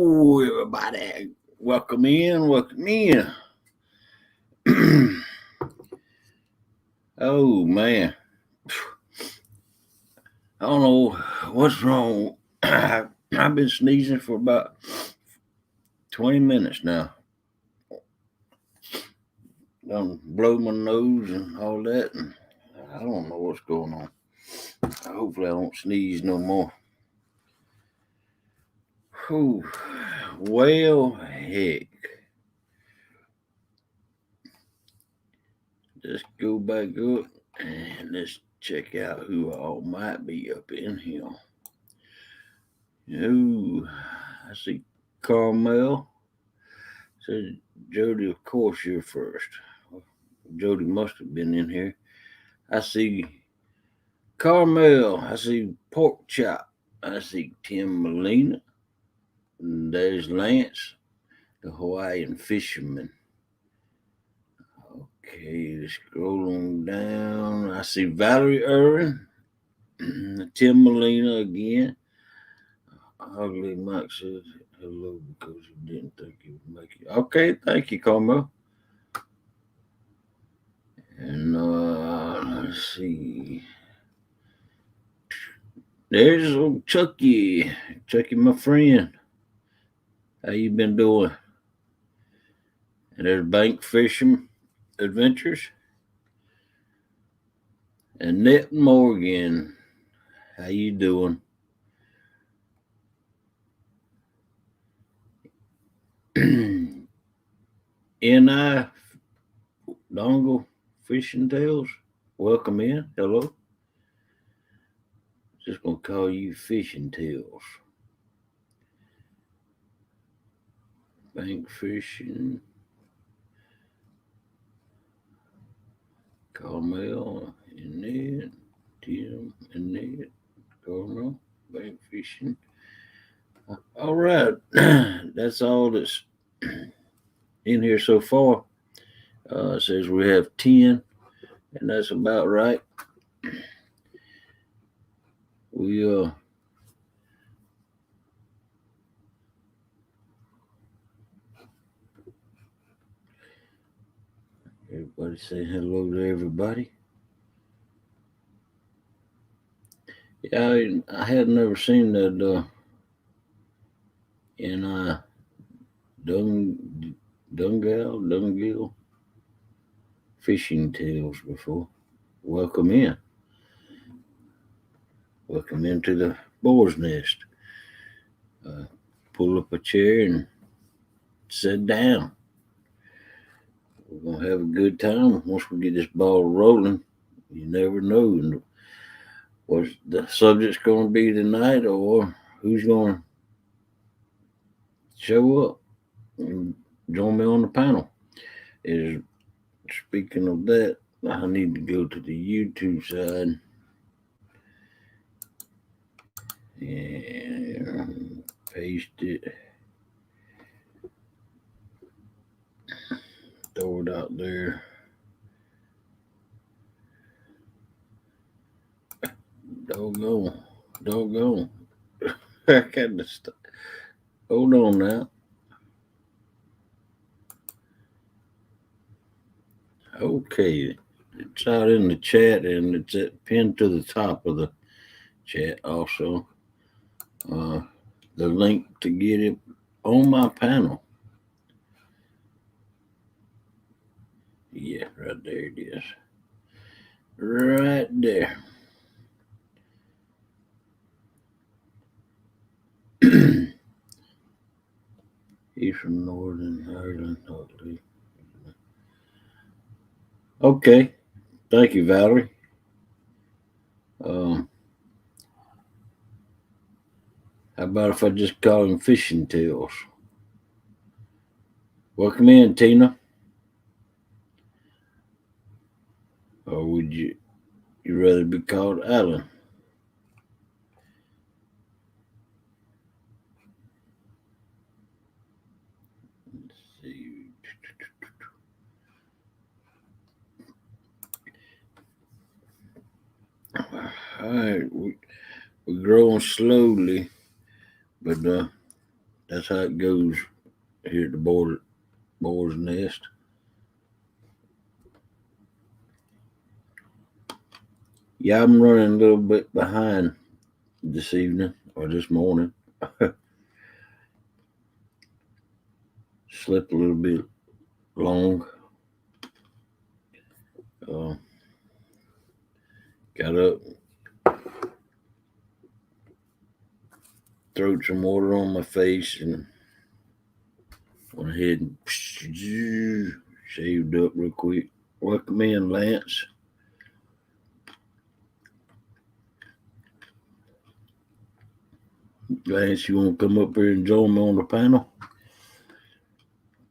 Hello, everybody. Welcome in. Welcome in. Oh, man. I don't know what's wrong. I've been sneezing for about 20 minutes now. Done blow my nose and all that. And I don't know what's going on. Hopefully, I don't sneeze no more. Whew. Well, heck. Let's go back up and let's check out who all might be up in here. Ooh, I see Carmel. Says Jody, of course you're first. Jody must have been in here. I see Carmel. I see Pork Chop. I see Tim Molina. And there's Lance, the Hawaiian fisherman. Okay, let's scroll on down. I see Valerie Irvin. Tim Molina again. Ugly Mike says hello because he didn't think he would make it. Okay, thank you, Carmel. And let's see. There's old Chucky. Chucky, my friend. How you been doing? And there's Bank Fishing Adventures. And Ned Morgan. How you doing? N.I. Dongle Fishing Tales. Welcome in. Hello. Just gonna call you Fishing Tales. Bank Fishing. Carmel and Ned. Tim and Ned. Carmel. Bank Fishing. All right. That's all that's in here so far. It says we have 10, and that's about right. We everybody say hello to everybody. Yeah, I had never seen that in Dungill Fishing Tales before. Welcome in. Welcome into the boar's nest. Pull up a chair and sit down. We're gonna have a good time once we get this ball rolling. You never know what the subject's gonna be tonight, or who's gonna show up and join me on the panel. Is speaking of that, I need to go to the YouTube side and paste it. Throw it out there. Doggone. I kind of hold on now. Okay, it's out in the chat and it's pinned to the top of the chat also. The link to get it on my panel. Yeah, right there it is. Right there. He's from Northern Ireland. Okay. Thank you, Valerie. How about if I just call him Fishing Tales? Welcome in, Tina. Or would you rather be called Alan? Let's see. All right, we're growing slowly, but That's how it goes here at the boar's nest. Yeah, I'm running a little bit behind this evening or this morning. Slept a little bit long. Uh, got up, threw some water on my face, and went ahead and shaved up real quick. Welcome in, Lance. Lance, you want to come up here and join me on the panel?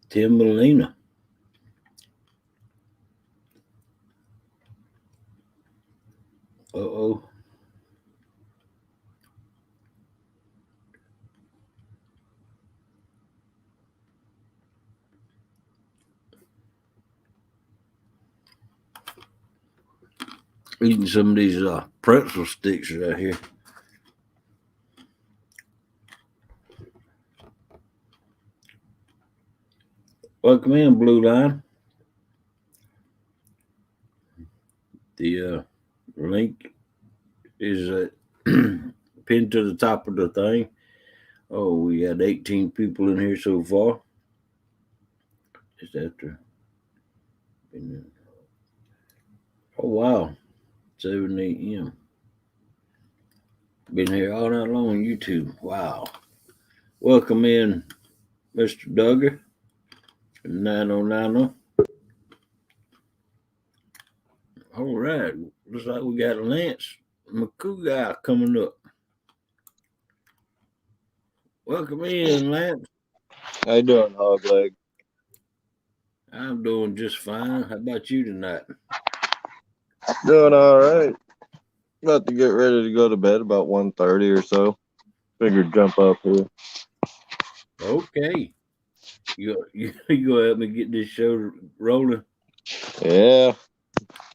Tim Molina. Uh-oh. Eating some of these pretzel sticks right here. Welcome in, Blue Line. The link is pinned to the top of the thing. Oh, we got 18 people in here so far. Just after. Oh, wow. 7 a.m. Been here all night long on YouTube. Wow. Welcome in, Mr. Duggar. 9090. All right. Looks like we got Lance McCougar coming up. Welcome in, Lance. How you doing, Hogleg? I'm doing just fine. How about you tonight? Doing all right. About to get ready to go to bed about 1:30 or so. Figured jump up here. Okay. You gonna help me get this show rolling? Yeah.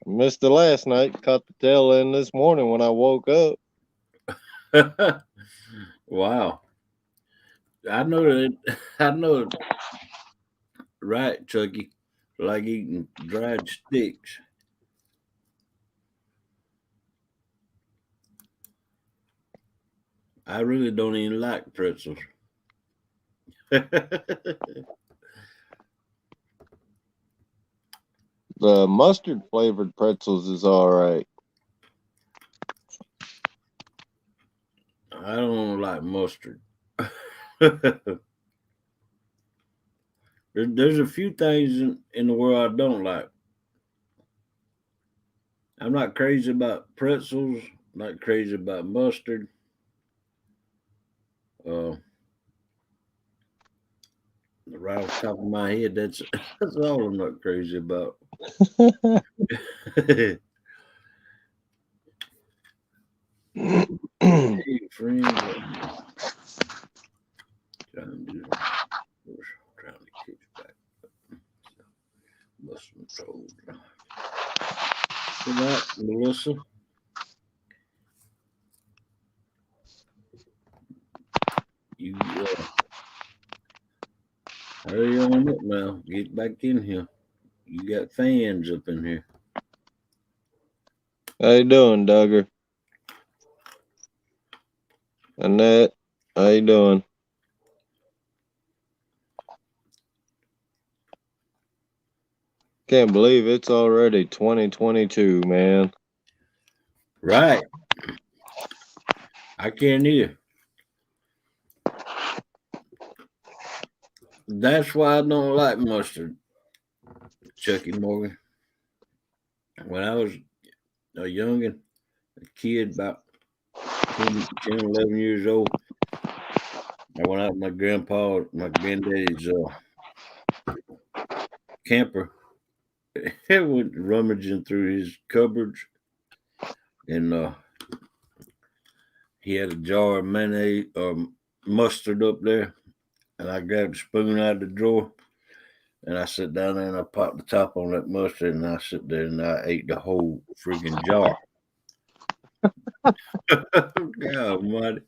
Missed it last night. Caught the tail end this morning when I woke up. Wow. I know that. I know it. Right, Chucky. Like eating dried sticks. I really don't even like pretzels. The mustard flavored pretzels is all right. I don't like mustard. There's a few things in the world I don't like. I'm not crazy about pretzels. Not crazy about mustard. Right off the top of my head, that's all I'm not crazy about. Hey, friends. Trying to kick back. Busting told. Good night, Melissa. You hurry on up now. Get back in here. You got fans up in here. How you doing, Duggar? Annette, how you doing? Can't believe it's already 2022, man. Right. I can't either. That's why I don't like mustard, Chucky Morgan. When I was a youngin', a kid about 10, 11 years old, I went out with my grandpa, my granddaddy's camper. He went rummaging through his cupboards, and he had a jar of mayonnaise or mustard up there, and I grabbed a spoon out of the drawer, and I sat down there and I popped the top on that mustard, and I sit there and I ate the whole freaking jar. God almighty.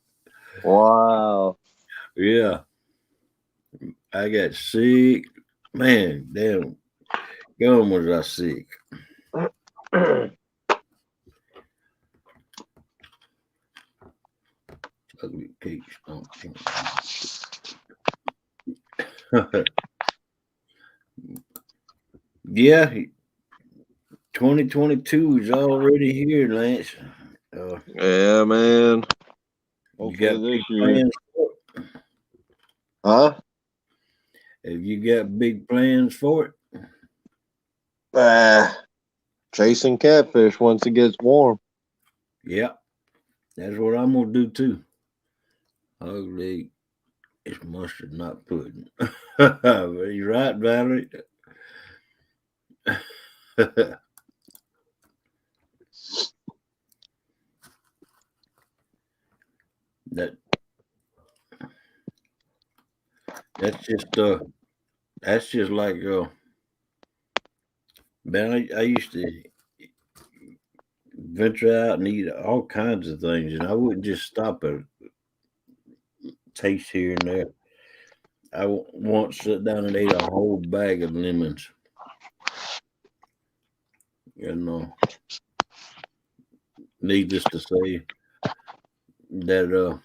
Wow. Yeah. I got sick. Man, damn, gum was I sick. Ugly peach. Oh, yeah, 2022 is already here, Lance. Uh, Yeah, man. you got Hopefully big this year. plans for it? Huh? Have you got big plans for it? Ah, chasing catfish once it gets warm. Yeah, that's what I'm gonna do too. Ugly, it's mustard, not pudding. But you're right, Valerie. that that's just that's just like man. I used to venture out and eat all kinds of things, and I wouldn't just stop at taste here and there. Once sat down and ate a whole bag of lemons, and needless to say, that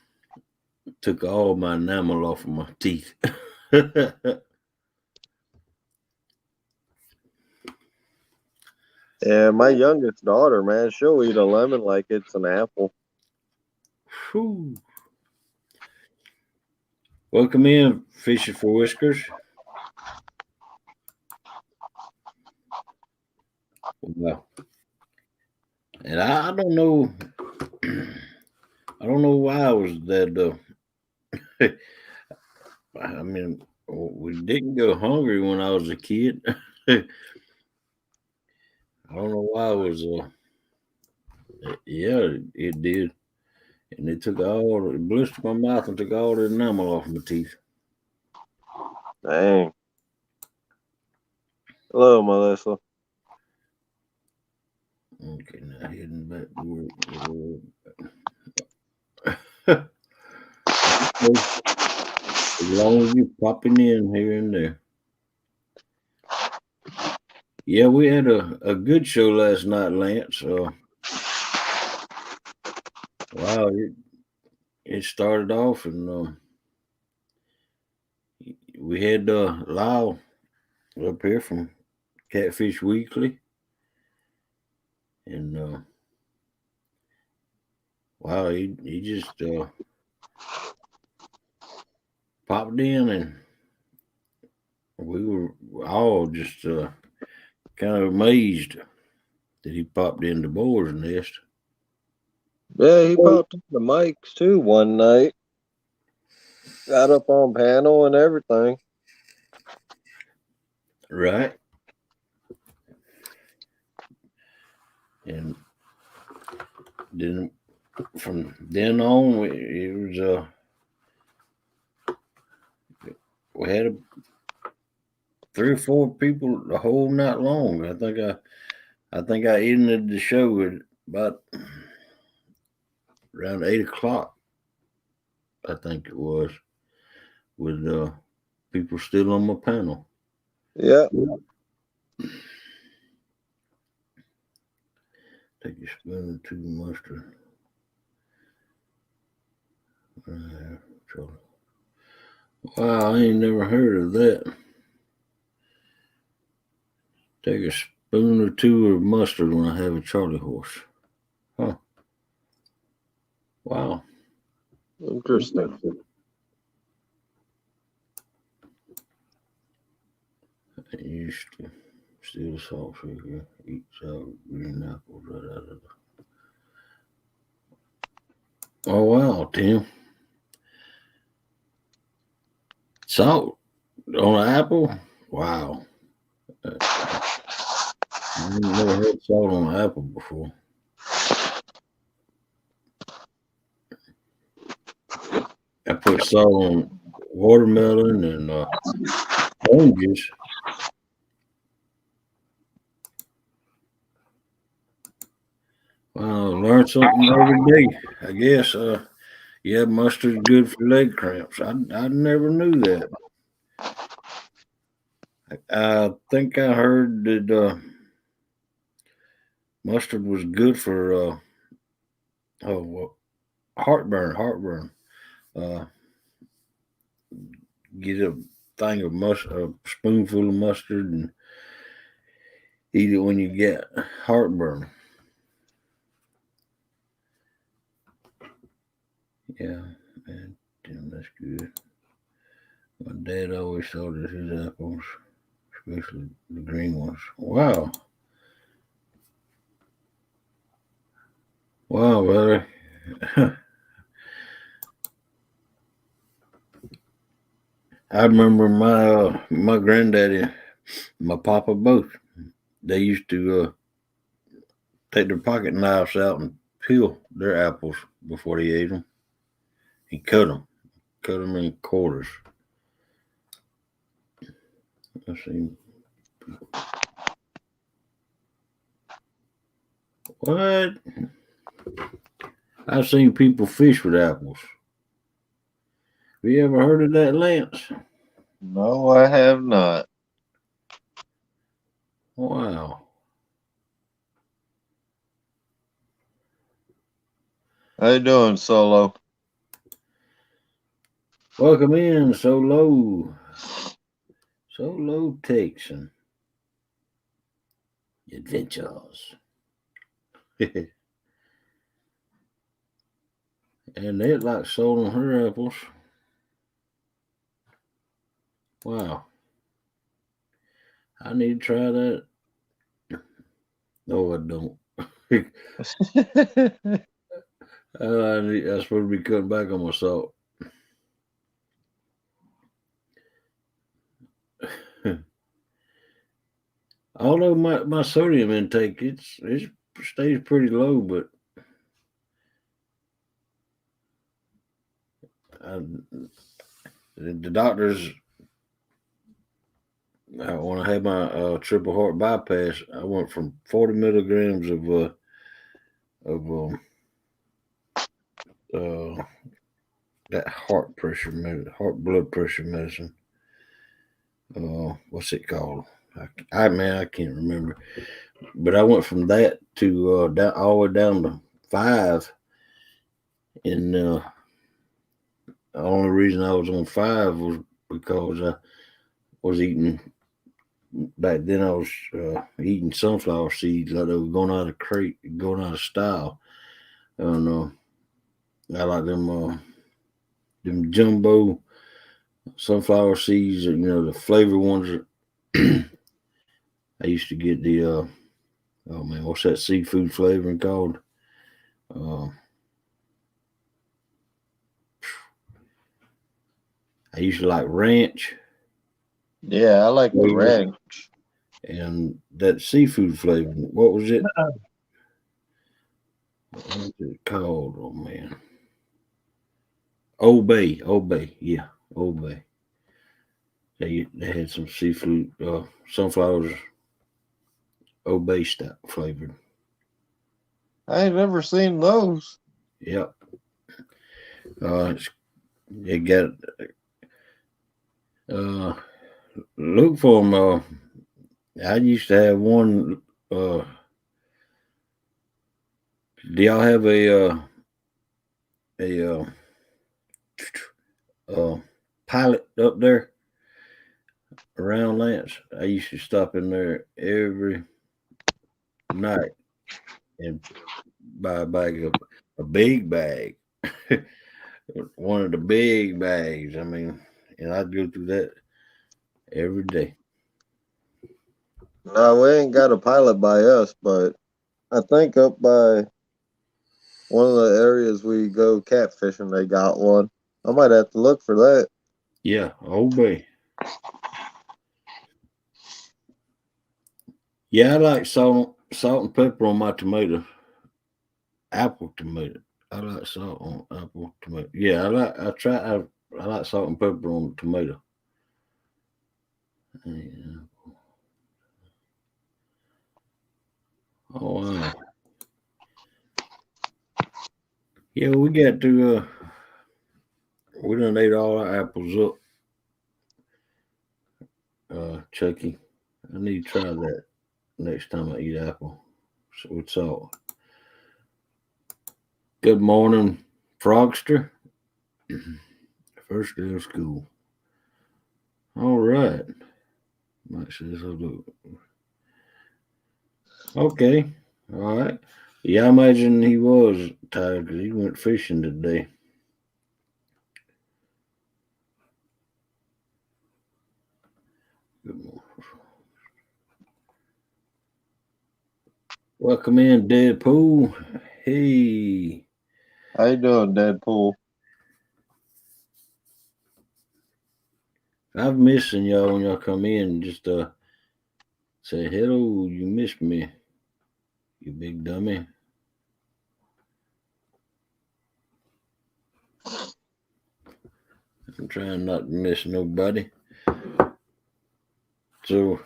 took all my enamel off of my teeth. Yeah, my youngest daughter, man, she'll eat a lemon like it's an apple. Whew. Welcome in, Fisher for Whiskers. Wow. And I don't know, I don't know why I was that. I mean, we didn't go hungry when I was a kid. I don't know why I was. Yeah, it did, and it blistered my mouth and took all the enamel off my teeth. Dang. Hello, Melissa. Okay, now heading back to work. As long as you popping in here and there. Yeah, we had a good show last night, Lance. Wow, it started off, and we had Lyle up here from Catfish Weekly, and wow, he just popped in, and we were all just kind of amazed that he popped into Boar's nest. Yeah, he popped up the mics too one night. Got up on panel and everything. Right. And then from then on, we had 3 or 4 people the whole night long. I think I ended the show at about around 8 o'clock. I think it was with people still on my panel. Yeah. Take a spoon or two mustard. Wow, I ain't never heard of that. Take a spoon or two of mustard when I have a Charlie horse. Huh. Wow. Interesting. I used to steal the salt sugar, eat sour green apples right out of the. Oh, wow, Tim. Salt on an apple? Wow. I've never had salt on an apple before. I put salt on watermelon and oranges. Wow, learn something every day. I guess. Yeah, mustard's good for leg cramps. I never knew that. I think I heard that mustard was good for heartburn. Uh, get a thing of a spoonful of mustard, and eat it when you get heartburn. Yeah, man, damn, that's good. My dad always salted his apples, especially the green ones. Wow, wow, brother. I remember my granddaddy, and my papa both. They used to take their pocket knives out and peel their apples before they ate them and cut them in quarters. I seen what? I've seen people fish with apples. Have you ever heard of that, Lance? No, I have not. Wow. How you doing, Solo? Welcome in, Solo Texan Adventures. And they like sold on her apples. Wow. I need to try that. No, I don't. I'm supposed to be cutting back on my salt. Although my sodium intake it stays pretty low, but I, the doctors, when I had my triple heart bypass, I went from 40 milligrams of uh, that heart blood pressure medicine. What's it called? I can't remember. But I went from that to down, all the way down to 5, and the only reason I was on 5 was because I was eating. Back then, I was eating sunflower seeds like they were going out of crate, going out of style. And I like them jumbo sunflower seeds. The flavor ones. I used to get the oh man, what's that seafood flavoring called? Uh, I used to like ranch Yeah, I like the flavor ranch. and that seafood flavor. What was it? What was it called? Oh man, Old Bay, yeah, Old Bay. They had some seafood, sunflowers, Old Bay style flavored. I ain't never seen those. Yep. It got uh, look for them. I used to have one. Uh, do y'all have a pilot up there around Lance? I used to stop in there every night and buy a bag of a big bag, one of the big bags. I mean, and I'd go through that every day. No, we ain't got a pilot by us, but I think up by one of the areas we go catfishing, they got one. I might have to look for that. Yeah, Old Bay. Yeah, I like salt and pepper on my tomato, apple tomato. I like salt on apple tomato. Yeah, I like salt and pepper on tomato. Yeah. Oh wow. Yeah, we done ate all our apples up. Chucky. I need to try that next time I eat apple with salt. Good morning, Frogster. First day of school. All right. Mike says hello. Okay. All right. Yeah, I imagine he was tired because he went fishing today. Good morning. Welcome in, Deadpool. Hey. How you doing, Deadpool? I've missing y'all when y'all come in. Just say hello. You missed me, you big dummy. I'm trying not to miss nobody. So,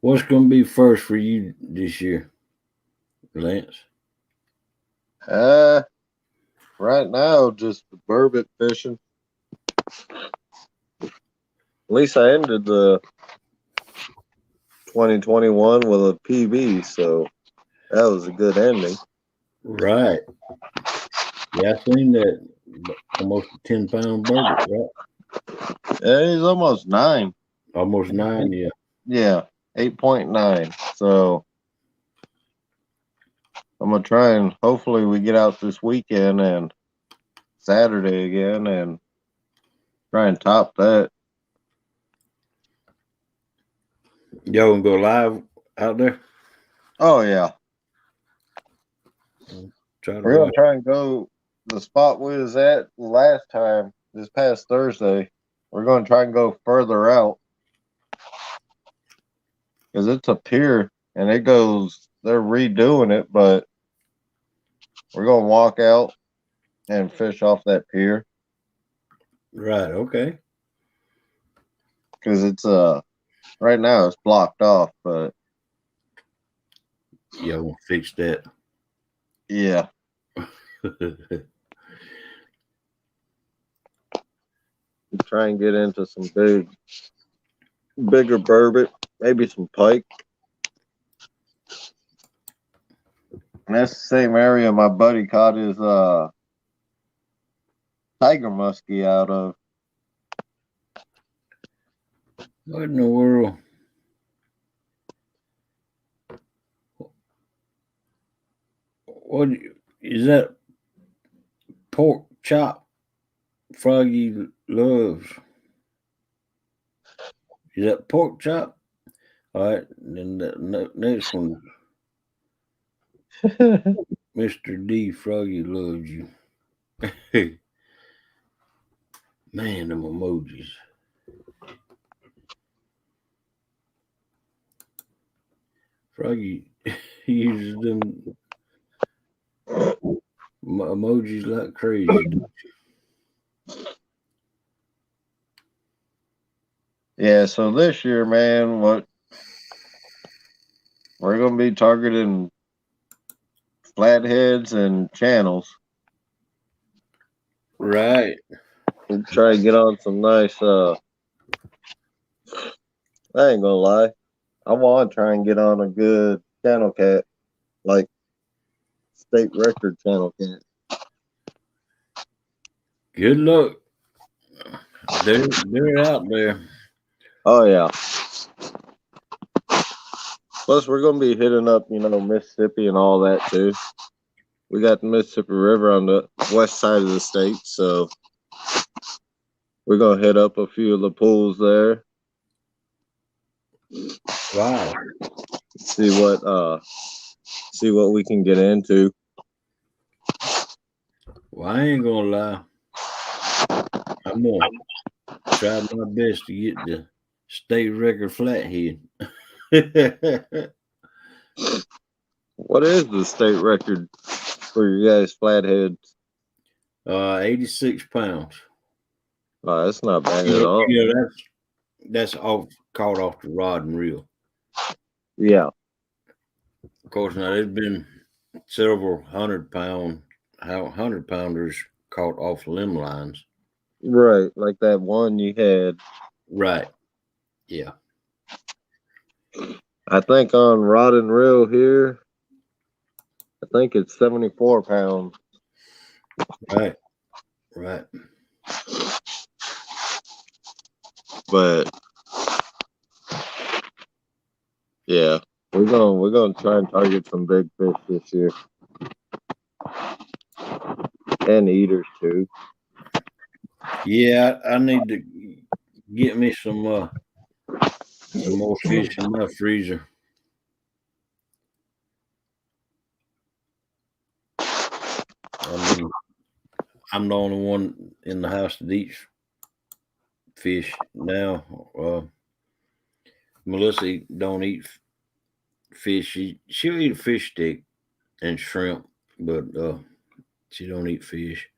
what's gonna be first for you this year, Lance? Right now, just burbot fishing. At least I ended the 2021 with a PB, so that was a good ending. Right. Yeah, I seen that. Almost a 10-pound burger, right? Yeah, he's almost 9. Almost 9, yeah. Yeah, 8.9. So I'm gonna try and hopefully we get out this weekend and Saturday again and try and top that. Y'all gonna go live out there? Oh yeah, Try to we're gonna watch. try and go the spot we was at last time this past Thursday. We're gonna try and go further out because it's a pier and it goes. They're redoing it, but we're gonna walk out and fish off that pier Right, okay. because it's right now it's blocked off, but Y'all gonna fix that. yeah. Try and get into some bigger burbot, maybe some pike. And that's the same area my buddy caught his tiger muskie out of. What in the world? What is that pork chop Froggy loves? Is that pork chop? All right, then the next one, Mr. D. Froggy loves you. Man, them emojis. Froggy he uses them emojis like crazy. Yeah, so this year, man, what we're gonna be targeting flatheads and channels. Right. And try to get on some nice I ain't gonna lie. I want to try and get on a good channel cat, like state record channel cat. Good luck. They're out there. Oh yeah. Plus, we're gonna be hitting up, Mississippi and all that too. We got the Mississippi River on the west side of the state, so we're gonna hit up a few of the pools there. Wow. See what we can get into. Well, I ain't gonna lie. I'm gonna try my best to get the state record flathead. What is the state record for you guys flatheads? 86 pounds. Oh, that's not bad at all. Yeah, that's caught off the rod and reel. Yeah. Of course, now there's been several 100-pounders caught off limb lines. Right. Like that one you had. Right. Yeah. I think on rod and reel here, I think it's 74 pounds. Right. Right. But yeah, we're gonna try and target some big fish this year. And eaters too. Yeah, I need to get me some more fish in my freezer. I mean, I'm the only one in the house that eats fish now. Melissa don't eat fish. She'll eat a fish stick and shrimp, but she don't eat fish.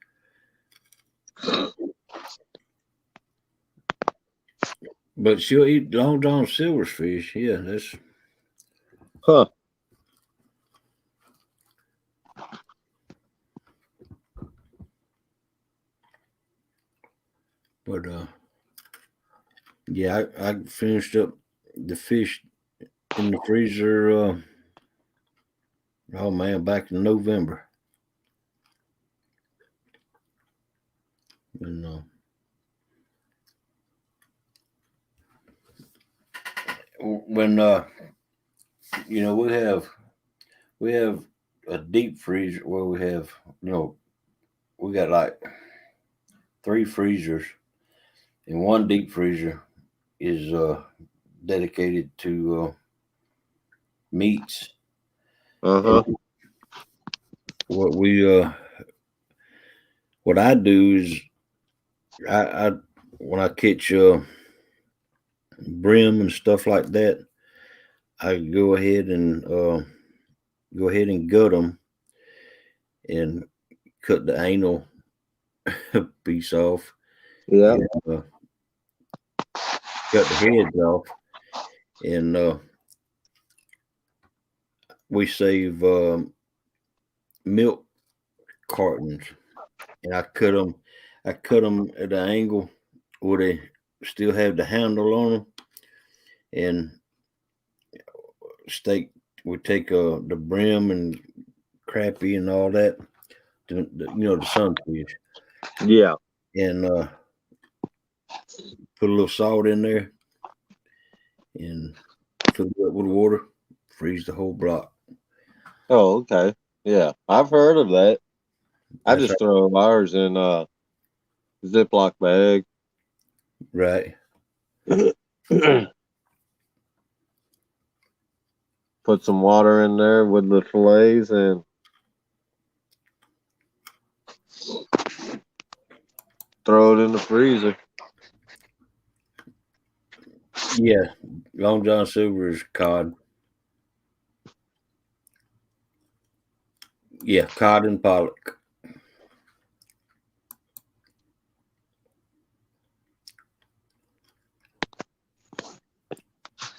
But she'll eat Long John Silver's fish. Yeah, that's. Huh. But yeah, I finished up the fish in the freezer. Oh man, back in November. And when we have a deep freezer where we have we got like three freezers, and one deep freezer is dedicated to meats. Uh-huh. And what we what I do is I when I catch brim and stuff like that, I go ahead and gut them and cut the anal piece off Yeah. and cut the heads off, and we save milk cartons, and I cut them at an angle where they still have the handle on them, and steak. We take the brim and crappie and all that, the sunfish, Yeah. and put a little salt in there and fill it up with water, freeze the whole block. Oh, okay. Yeah. I've heard of that. I That's just throw ours in Ziploc bag. right. Put some water in there with the fillets and throw it in the freezer. Yeah, Long John Silver's cod. Yeah, cod and pollock.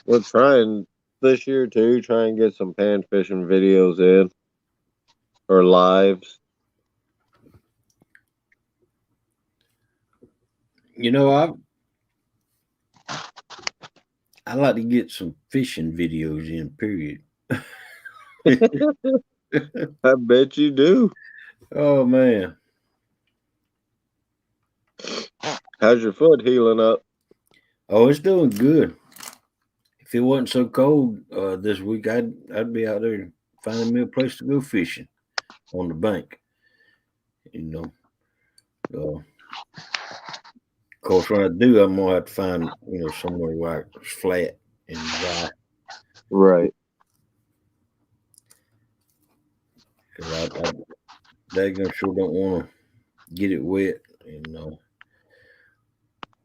We're trying this year too, try and get some pan fishing videos in or lives. You know, I like to get some fishing videos in. Period. I bet you do. Oh man. How's your foot healing up? Oh, it's doing good. If it wasn't so cold this week, I'd be out there finding me a place to go fishing on the bank. You know, of course, when I do, I'm gonna have to find somewhere where it's flat and dry. Right. Cause I daggone sure don't want to get it wet, and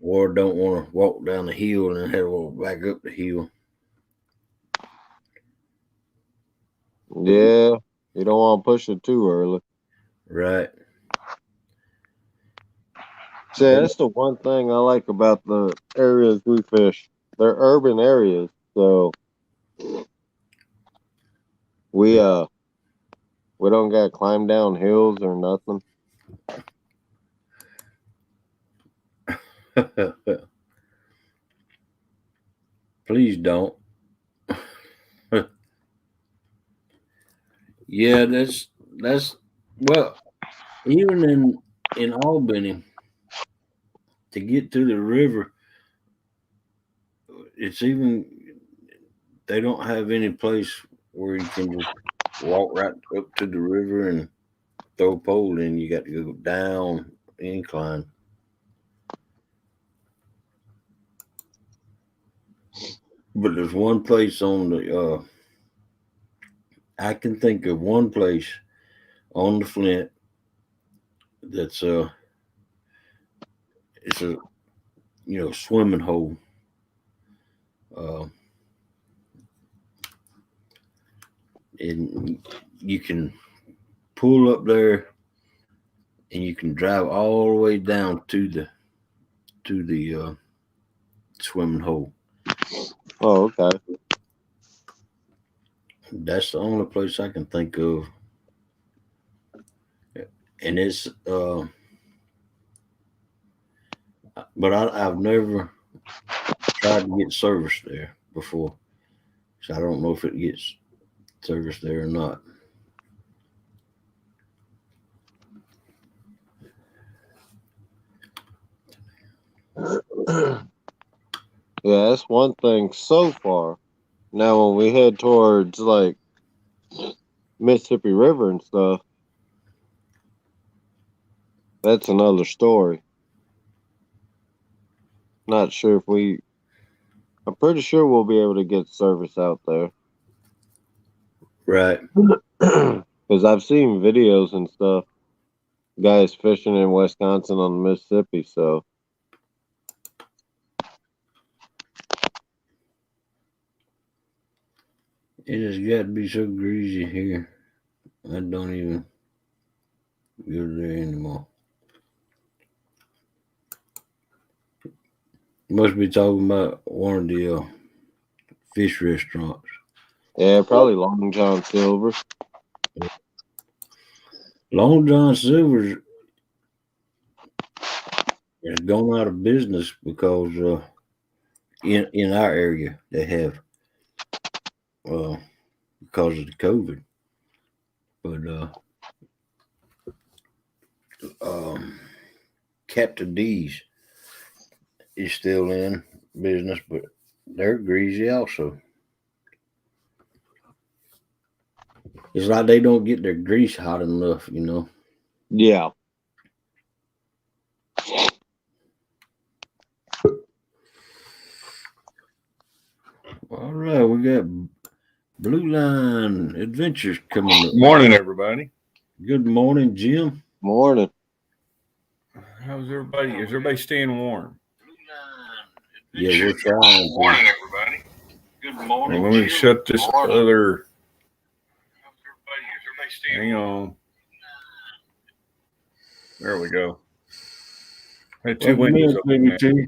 or don't want to walk down the hill and then have to walk back up the hill. Yeah. You don't want to push it too early. Right. See, that's the one thing I like about the areas we fish. They're urban areas, so we we don't got to climb down hills or nothing. Please don't. Yeah, that's well, even in Albany, to get to the river, it's even they don't have any place where you can just walk right up to the river and throw a pole in. You got to go down incline. But there's one place on the I can think of one place on the Flint that's it's a swimming hole. Uh, and you can pull up there and you can drive all the way down to the swimming hole. Oh, okay. That's the only place I can think of, and it's but I've never tried to get service there before, so I don't know if it gets service there or not. Yeah, that's one thing so far. Now, when we head towards like Mississippi River and stuff, that's another story. Not sure if we. I'm pretty sure we'll be able to get service out there. Right. Because I've seen videos and stuff, guys fishing in Wisconsin on the Mississippi. So, It has got to be so greasy here. I don't even go there anymore. Must be talking about one of the fish restaurants. yeah, probably Long John Silver. Long John Silver's has gone out of business because in our area they have uh, because of the COVID. But um, Captain D's is still in business, but they're greasy also. It's like they don't get their grease hot enough. Yeah. All right, we got Blue Line Adventures coming up. Morning, everybody. Good morning, Jim. Morning. How's everybody? Is everybody staying warm? Yeah, we're trying. Morning, everybody. Good morning. Let me shut this other. Hang on. There we go. I had two windows open there.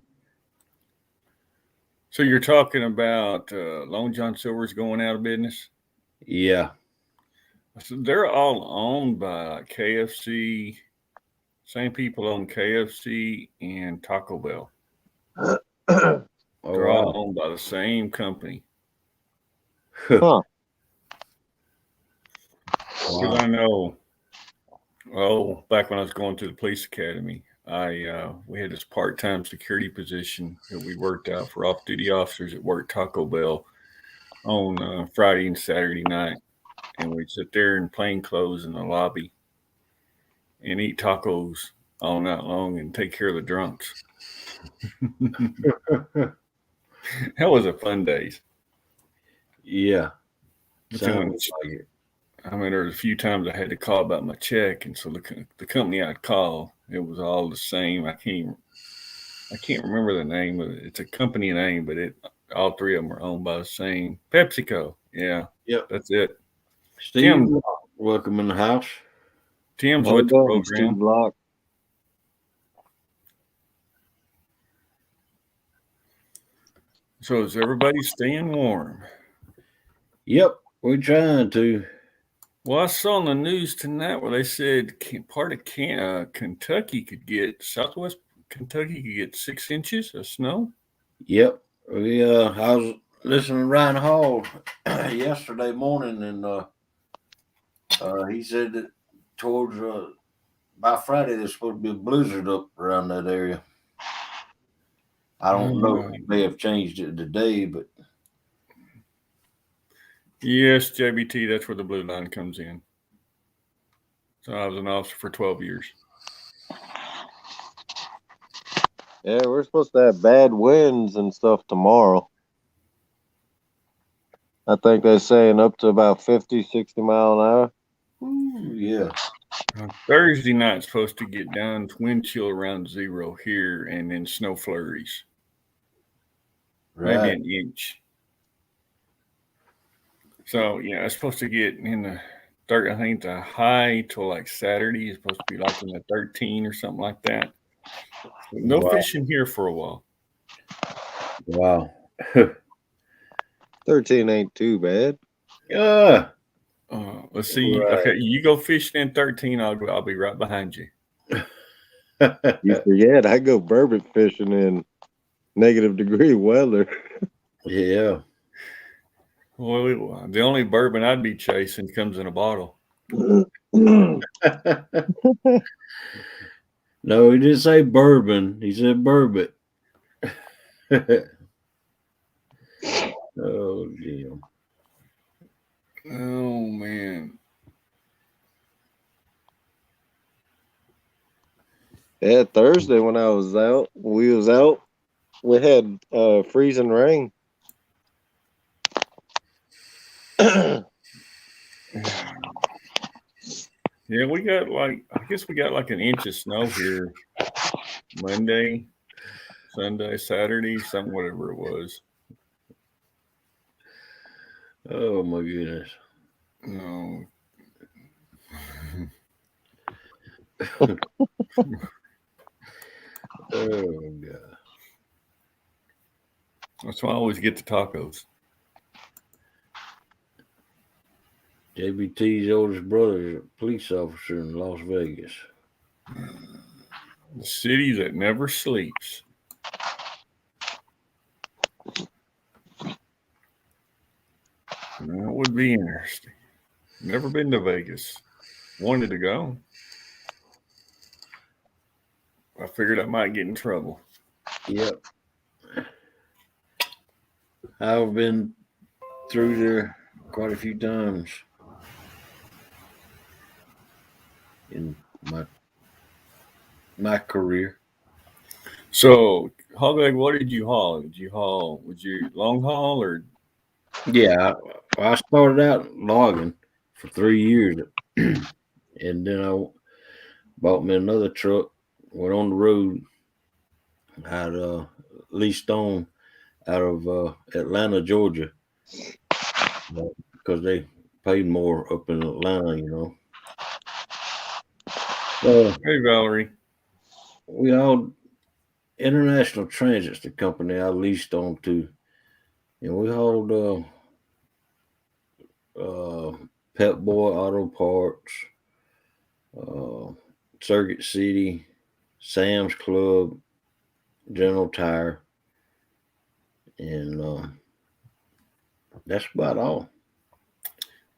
So you're talking about Long John Silver's going out of business? Yeah. So they're all owned by KFC. Same people own KFC and Taco Bell. They're all owned by the same company. Huh. Because I know, back when I was going to the police academy, we had this part-time security position that we worked out for off-duty officers that worked Taco Bell on Friday and Saturday night, and we'd sit there in plain clothes in the lobby and eat tacos all night long and take care of the drunks. That was a fun days. Yeah. I mean, there was a few times I had to call about my check, and so the company I'd call, it was all the same. I can't remember the name of it. It's a company name, but all three of them are owned by the same PepsiCo. Yeah. Yep. That's it. Steve, welcome in the house. Tim's with the program. Steve Block. So is everybody staying warm? Yep, we're trying to. Well, I saw on the news tonight where they said part of Kentucky Southwest Kentucky could get 6 inches of snow. Yep, I was listening to Ryan Hall yesterday morning, and he said that towards by Friday there's supposed to be a blizzard up around that area. I don't know. He may have changed it today, but Yes, JBT, that's where the blue line comes in. So I was an officer for 12 years. Yeah, we're supposed to have bad winds and stuff tomorrow. I think they're saying up to about 50, 60 mile an hour. ooh, yeah. Thursday night's supposed to get down to wind chill around 0 here, and then snow flurries. Right. Maybe an inch. So, yeah, it's supposed to get in the I think the high till like Saturday is supposed to be like in the 13 or something like that. No Wow. fishing here for a while. Wow. 13 ain't too bad. Yeah. Let's see. Right. Okay, you go fishing in 13. I'll be right behind you. You forget, I go burbot fishing in -degree weather. Yeah. Well, the only bourbon I'd be chasing comes in a bottle. No, he didn't say bourbon. He said burbot. Oh, damn. Oh, man. Yeah, Thursday when I was out, we had freezing rain. Yeah, I guess we got like an inch of snow here Monday, Sunday, Saturday, something, whatever it was. Oh, my goodness. No. Oh, God. That's why I always get the tacos. JBT's oldest brother is a police officer in Las Vegas. The city that never sleeps. That would be interesting. Never been to Vegas. Wanted to go. I figured I might get in trouble. Yep. I've been through there quite a few times in my career. So, Hogleg, what did you haul? Was you long haul or? Yeah, I started out logging for 3 years, and then I bought me another truck. Went on the road. Had leased on out of Atlanta, Georgia, because they paid more up in Atlanta, you know. Hey, Valerie. We all International Transit's the company I leased on to, and we hauled Pep Boy Auto Parts, uh, Circuit City, Sam's Club, General Tire, and that's about all.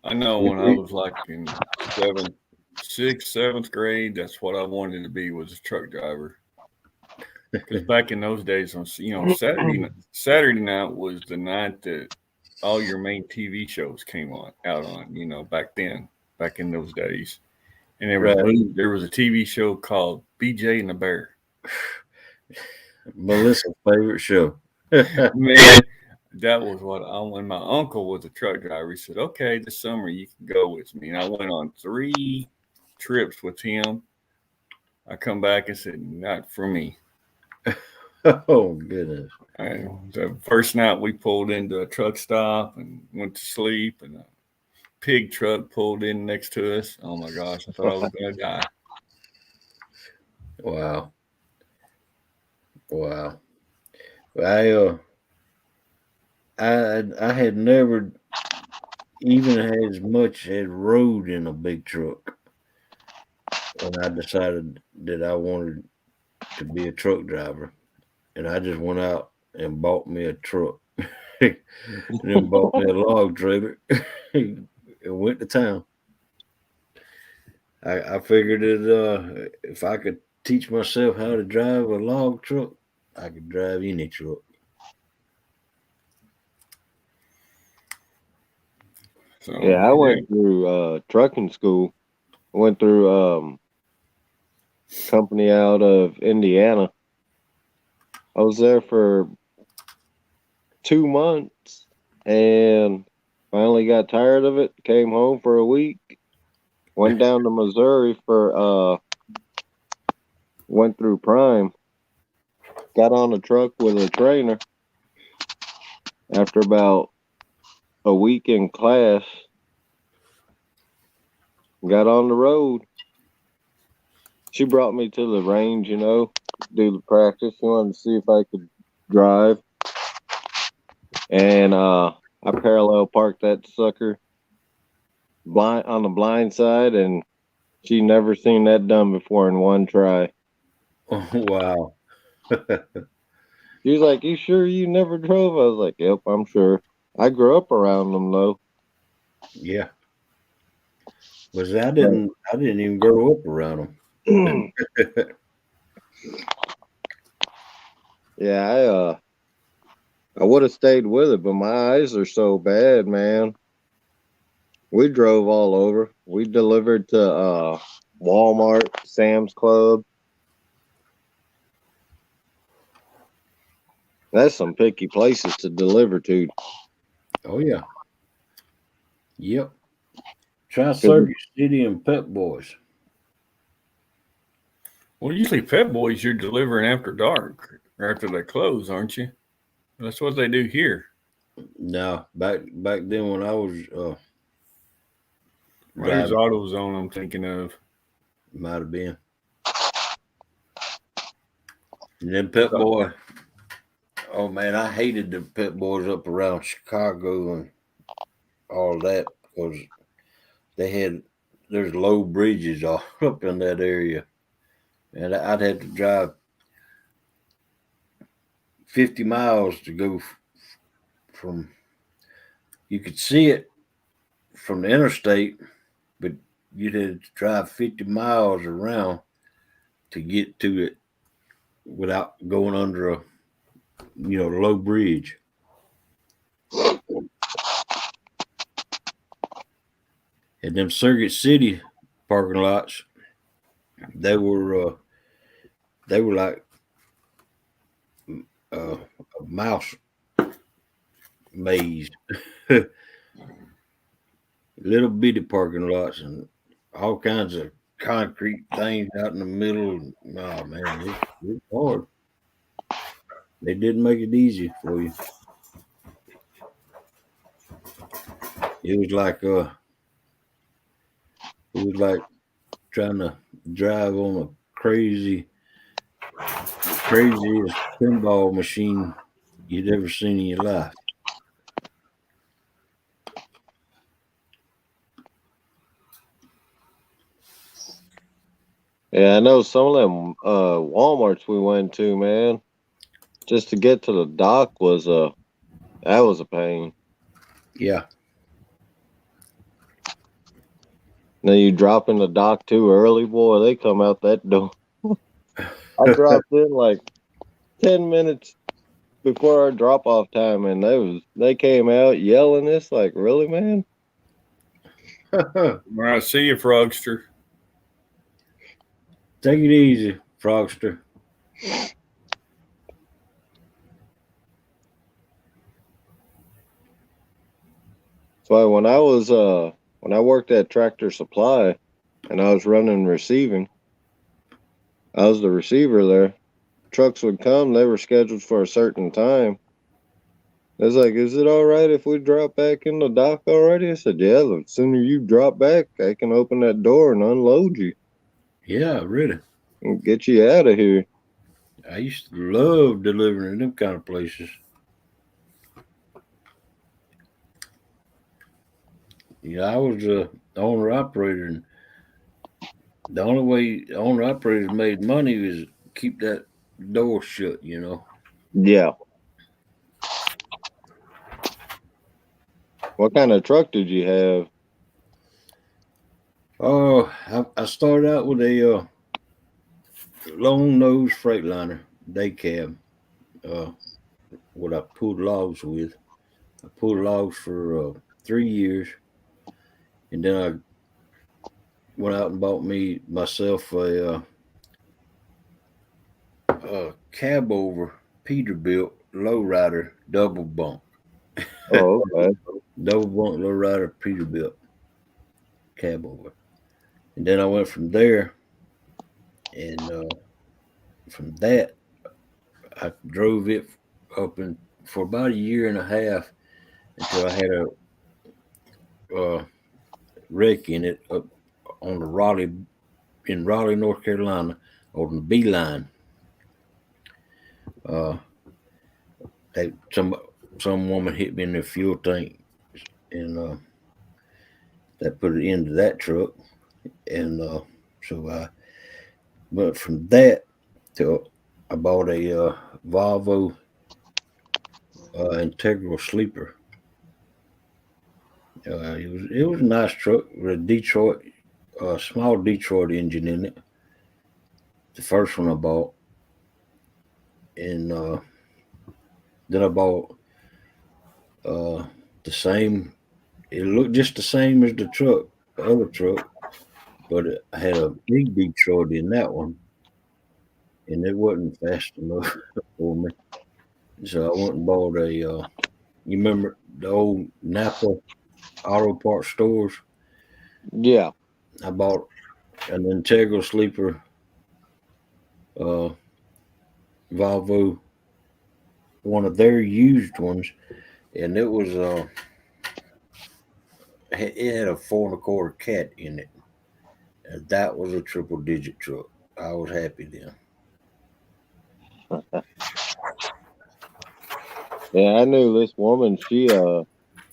I know when I was like in seventh grade, that's what I wanted to be, was a truck driver. Because back in those days, on Saturday night was the night that all your main TV shows came out on. Back in those days, and there was a TV show called BJ and the Bear. Melissa's favorite show. Man, that was when my uncle was a truck driver. He said, "Okay, this summer you can go with me." And I went on 3 trips with him. I come back and said, "Not for me." Oh, goodness. The first night we pulled into a truck stop and went to sleep, and a pig truck pulled in next to us. Oh my gosh, I thought I was going to die. Wow. I had never even had as much as rode in a big truck when I decided that I wanted to be a truck driver, and I just went out and bought me a truck. then bought me a log trailer and went to town. I figured that if I could teach myself how to drive a log truck, I could drive any truck. So Yeah, I went through trucking school. I went through company out of Indiana. I was there for 2 months and finally got tired of it. Came home for a week. Went down to Missouri for went through Prime. Got on a truck with a trainer. After about a week in class, got on the road. She brought me to the range, do the practice. She wanted to see if I could drive. And I parallel parked that sucker blind on the blind side, and she never seen that done before in one try. Oh, wow. She was like, "You sure you never drove?" I was like, "Yep, I'm sure." I grew up around them though. Yeah. Was I didn't even grow up around them. Yeah, I would have stayed with it, but my eyes are so bad, man. We drove all over. We delivered to Walmart, Sam's Club. That's some picky places to deliver to. Oh yeah. Yep. Try Circuit City and Pep Boys. well, usually Pep Boys you're delivering after dark or after they close, aren't you? That's what they do here. No, back then when I was There's driving, AutoZone I'm thinking of. might have been. And then Pep Boy. Oh man, I hated the Pep Boys up around Chicago and all that because there's low bridges all up in that area, and I'd have to drive 50 miles to go from. You could see it from the interstate, but you'd have to drive 50 miles around to get to it without going under a low bridge. And them Circuit City parking lots, they were like a mouse maze, little bitty parking lots and all kinds of concrete things out in the middle. Oh man, it's hard. They didn't make it easy for you. It was like trying to drive on a craziest pinball machine you'd ever seen in your life. Yeah, I know some of them Walmarts we went to, man. Just to get to the dock was a pain. Yeah. Now you drop in the dock too early, boy, they come out that door. I dropped in like 10 minutes before our drop off time, and they came out yelling. It's like, really, man? All right, see you, Frogster. Take it easy, Frogster. So when I worked at Tractor Supply and I was running receiving, I was the receiver there. Trucks would come, they were scheduled for a certain time. I was like, "Is it all right if we drop back in the dock already?" I said, "Yeah, the sooner you drop back, I can open that door and unload you Yeah, really. and get you out of here." I used to love delivering in them kind of places. I was a owner operator, and the only way the owner operators made money was keep that door shut. Yeah. What kind of truck did you have? Oh, I started out with a long nose Freightliner day cab. Uh, what I pulled logs with. I pulled logs for 3 years, and then I went out and bought me myself a cab over Peterbilt lowrider double bunk, Oh, okay. double bunk lowrider Peterbilt cab over, and then I went from there, and from that I drove it up in for about a year and a half until I had a wreck in it up on the Raleigh in Raleigh, North Carolina, on the B line. Uh, they some woman hit me in the fuel tank, and that put an end to that truck. And so I went from that to I bought a Volvo integral sleeper. It was a nice truck with a Detroit small Detroit engine in it. The first one I bought, and then I bought uh, the same. It looked just the same as the other truck, but I had a big Detroit in that one, and it wasn't fast enough for me. So I went and bought a. You remember the old Napa auto parts stores? Yeah. I bought an integral sleeper uh, Volvo, one of their used ones, and it had a 4 1/4 cat in it. And that was a triple digit truck. I was happy then. Yeah, I knew this woman. She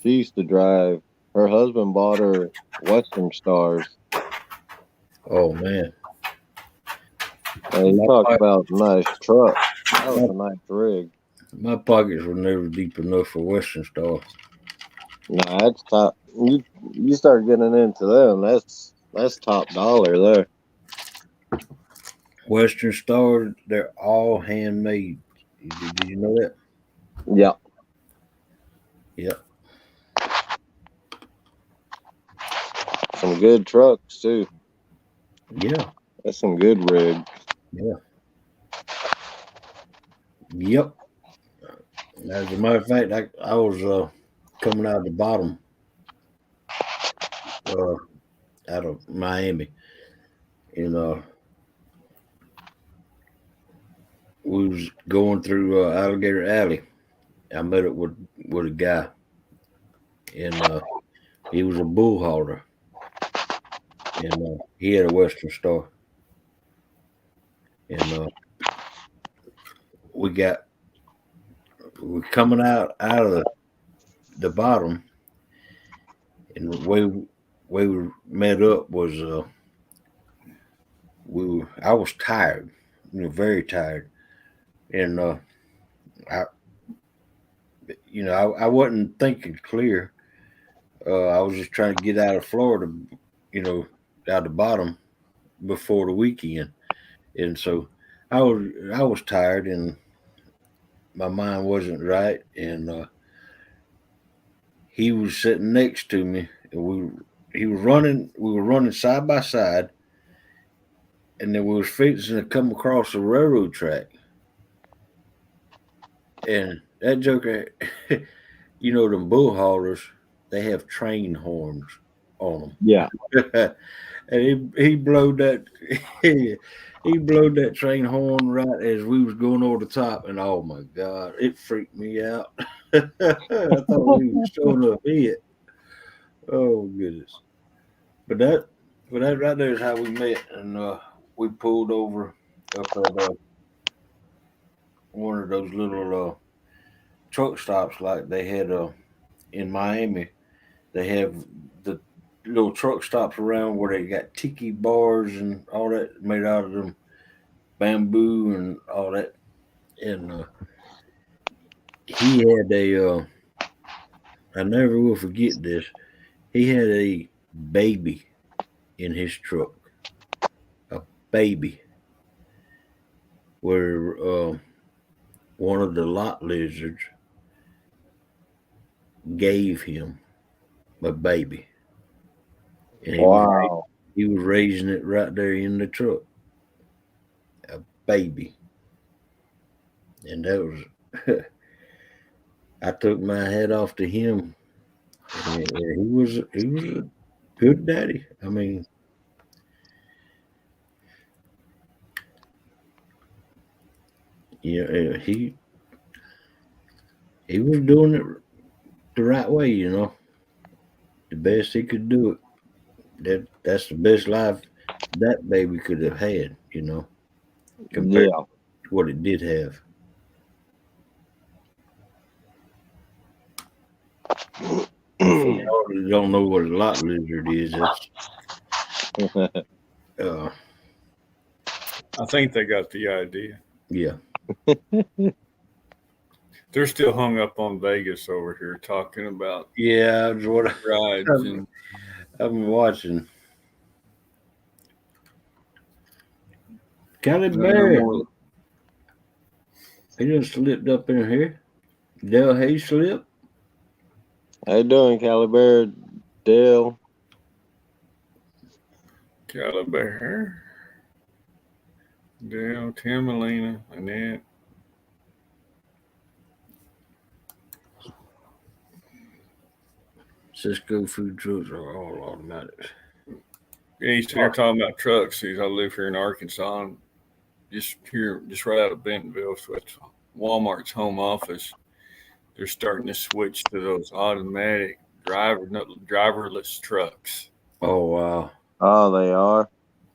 used to drive. Her husband bought her Western Stars. Oh man, And you my talk po- about nice truck. That was my, a nice rig. my pockets were never deep enough for Western Star. Nah, that's top. You start getting into them. That's top dollar there. Western Star, they're all handmade. Did you know that? Yeah, Yep. some good trucks too. Yeah. That's some good rig. Yeah. Yep. As a matter of fact, I was coming out of the bottom uh, out of Miami, and we was going through Alligator Alley. I met up with a guy, and he was a bull hauler, and he had a Western Star, and we got we coming out of the bottom, and the way we met up was I was tired, very tired, and I I wasn't thinking clear. I was just trying to get out of Florida, you know, out the bottom before the weekend, and so I was tired and my mind wasn't right, and he was sitting next to me, and he was running. We were running side by side, and then we was fixing to come across a railroad track, and that joker, them bull haulers, they have train horns on Yeah. them. And he blowed that he blowed that train horn right as we was going over the top, and oh my god, it freaked me out. I thought we was showing up hit. Oh goodness. But that right there is how we met, and we pulled over up at one of those little truck stops like they had in Miami. They have the little truck stops around where they got tiki bars and all that made out of them bamboo and all that. And he had I never will forget this. He had a baby in his truck, a baby, where one of the lot lizards gave him a baby, and Wow. he was raising it right there in the truck, a baby, and that was. I took my hat off to him, and he was a good daddy. I mean, he was doing it the right way, the best he could do it. That's the best life that baby could have had, compared Yeah. to what it did have. And for y'all that don't know what a lot lizard is, uh, I think they got the idea. yeah, They're still hung up on Vegas over here talking about yeah. That's what rides and I've been watching. Cali no Bear, more. he just slipped up in here. Del Hay slip. How you doing, Caliber? Dale? Caliber, Dale, Tim, Elena, Annette. Cisco food trucks are all automatic. Yeah, he's here talking about trucks. I live here in Arkansas, and just right out of Bentonville, so it's Walmart's home office. They're starting to switch to those automatic driverless trucks. Oh wow. Oh, they are?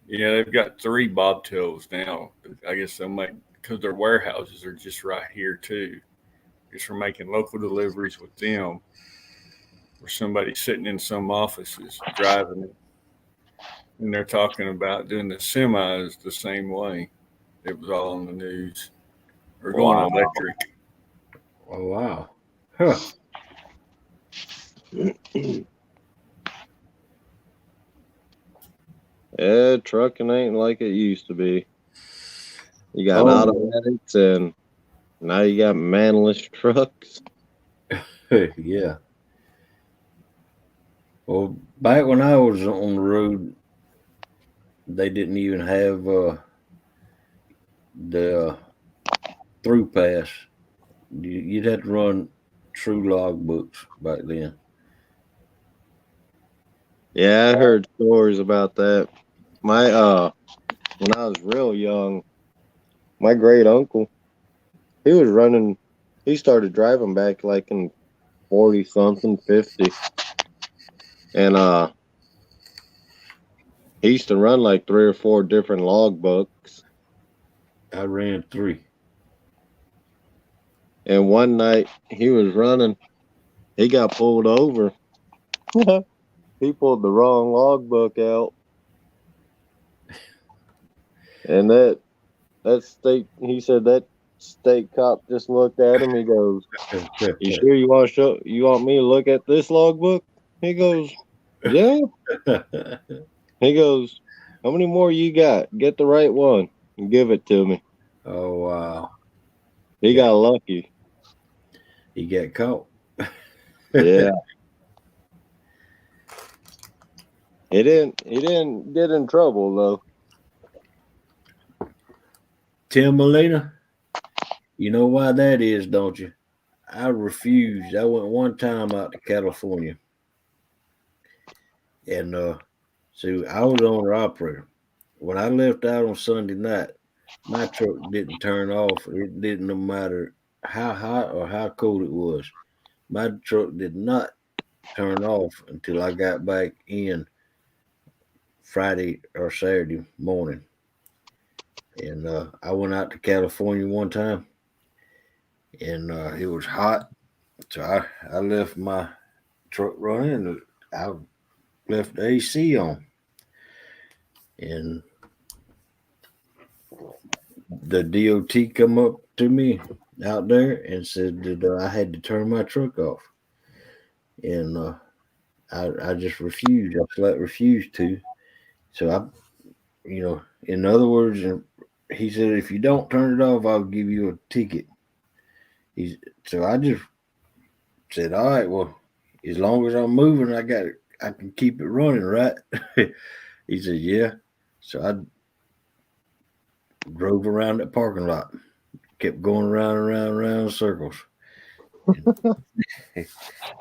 Yeah, they've got 3 bobtails now. I guess they'll make because their warehouses are just right here too. Just for making local deliveries with them, or somebody sitting in some offices driving it, and they're talking about doing the semis the same way. It was all on the news. Or going Wow. electric. Oh wow. Huh. Yeah, trucking ain't like it used to be. You got Oh automatics and now you got manless trucks. yeah. Well, back when I was on the road, they didn't even have the through pass. You'd have to run true log books back then. Yeah, I heard stories about that. My when I was real young, my great uncle, he was running he started driving back like in 40 something, 50. And he used to run like 3 or 4 different log books. I ran 3. And one night he was running, he got pulled over. He pulled the wrong logbook out, and that state he said that state cop just looked at him. He goes, "You sure you want me to look at this logbook?" He goes, "Yeah." He goes, "How many more you got? Get the right one and give it to me." Oh wow. He Yeah, got lucky. he got caught. Yeah, he didn't get in trouble though. Tim Molina, you know why that is, don't you? I refused. I went one time out to California, and see, I was owner operator. When I left out on Sunday night, my truck didn't turn off. It didn't no matter how hot or how cold it was. My truck did not turn off until I got back in Friday or Saturday morning. And I went out to California one time, and it was hot, so I left my truck running. And I left the AC on, and the DOT come up to me out there and said that I had to turn my truck off. and I just refused. I flat refused to. So in other words, he said, if you don't turn it off, I'll give you a ticket. So I just said, all right, well, as long as I'm moving, I can keep it running, right? He said, yeah. So I drove around that parking lot, kept going around and around and around in circles.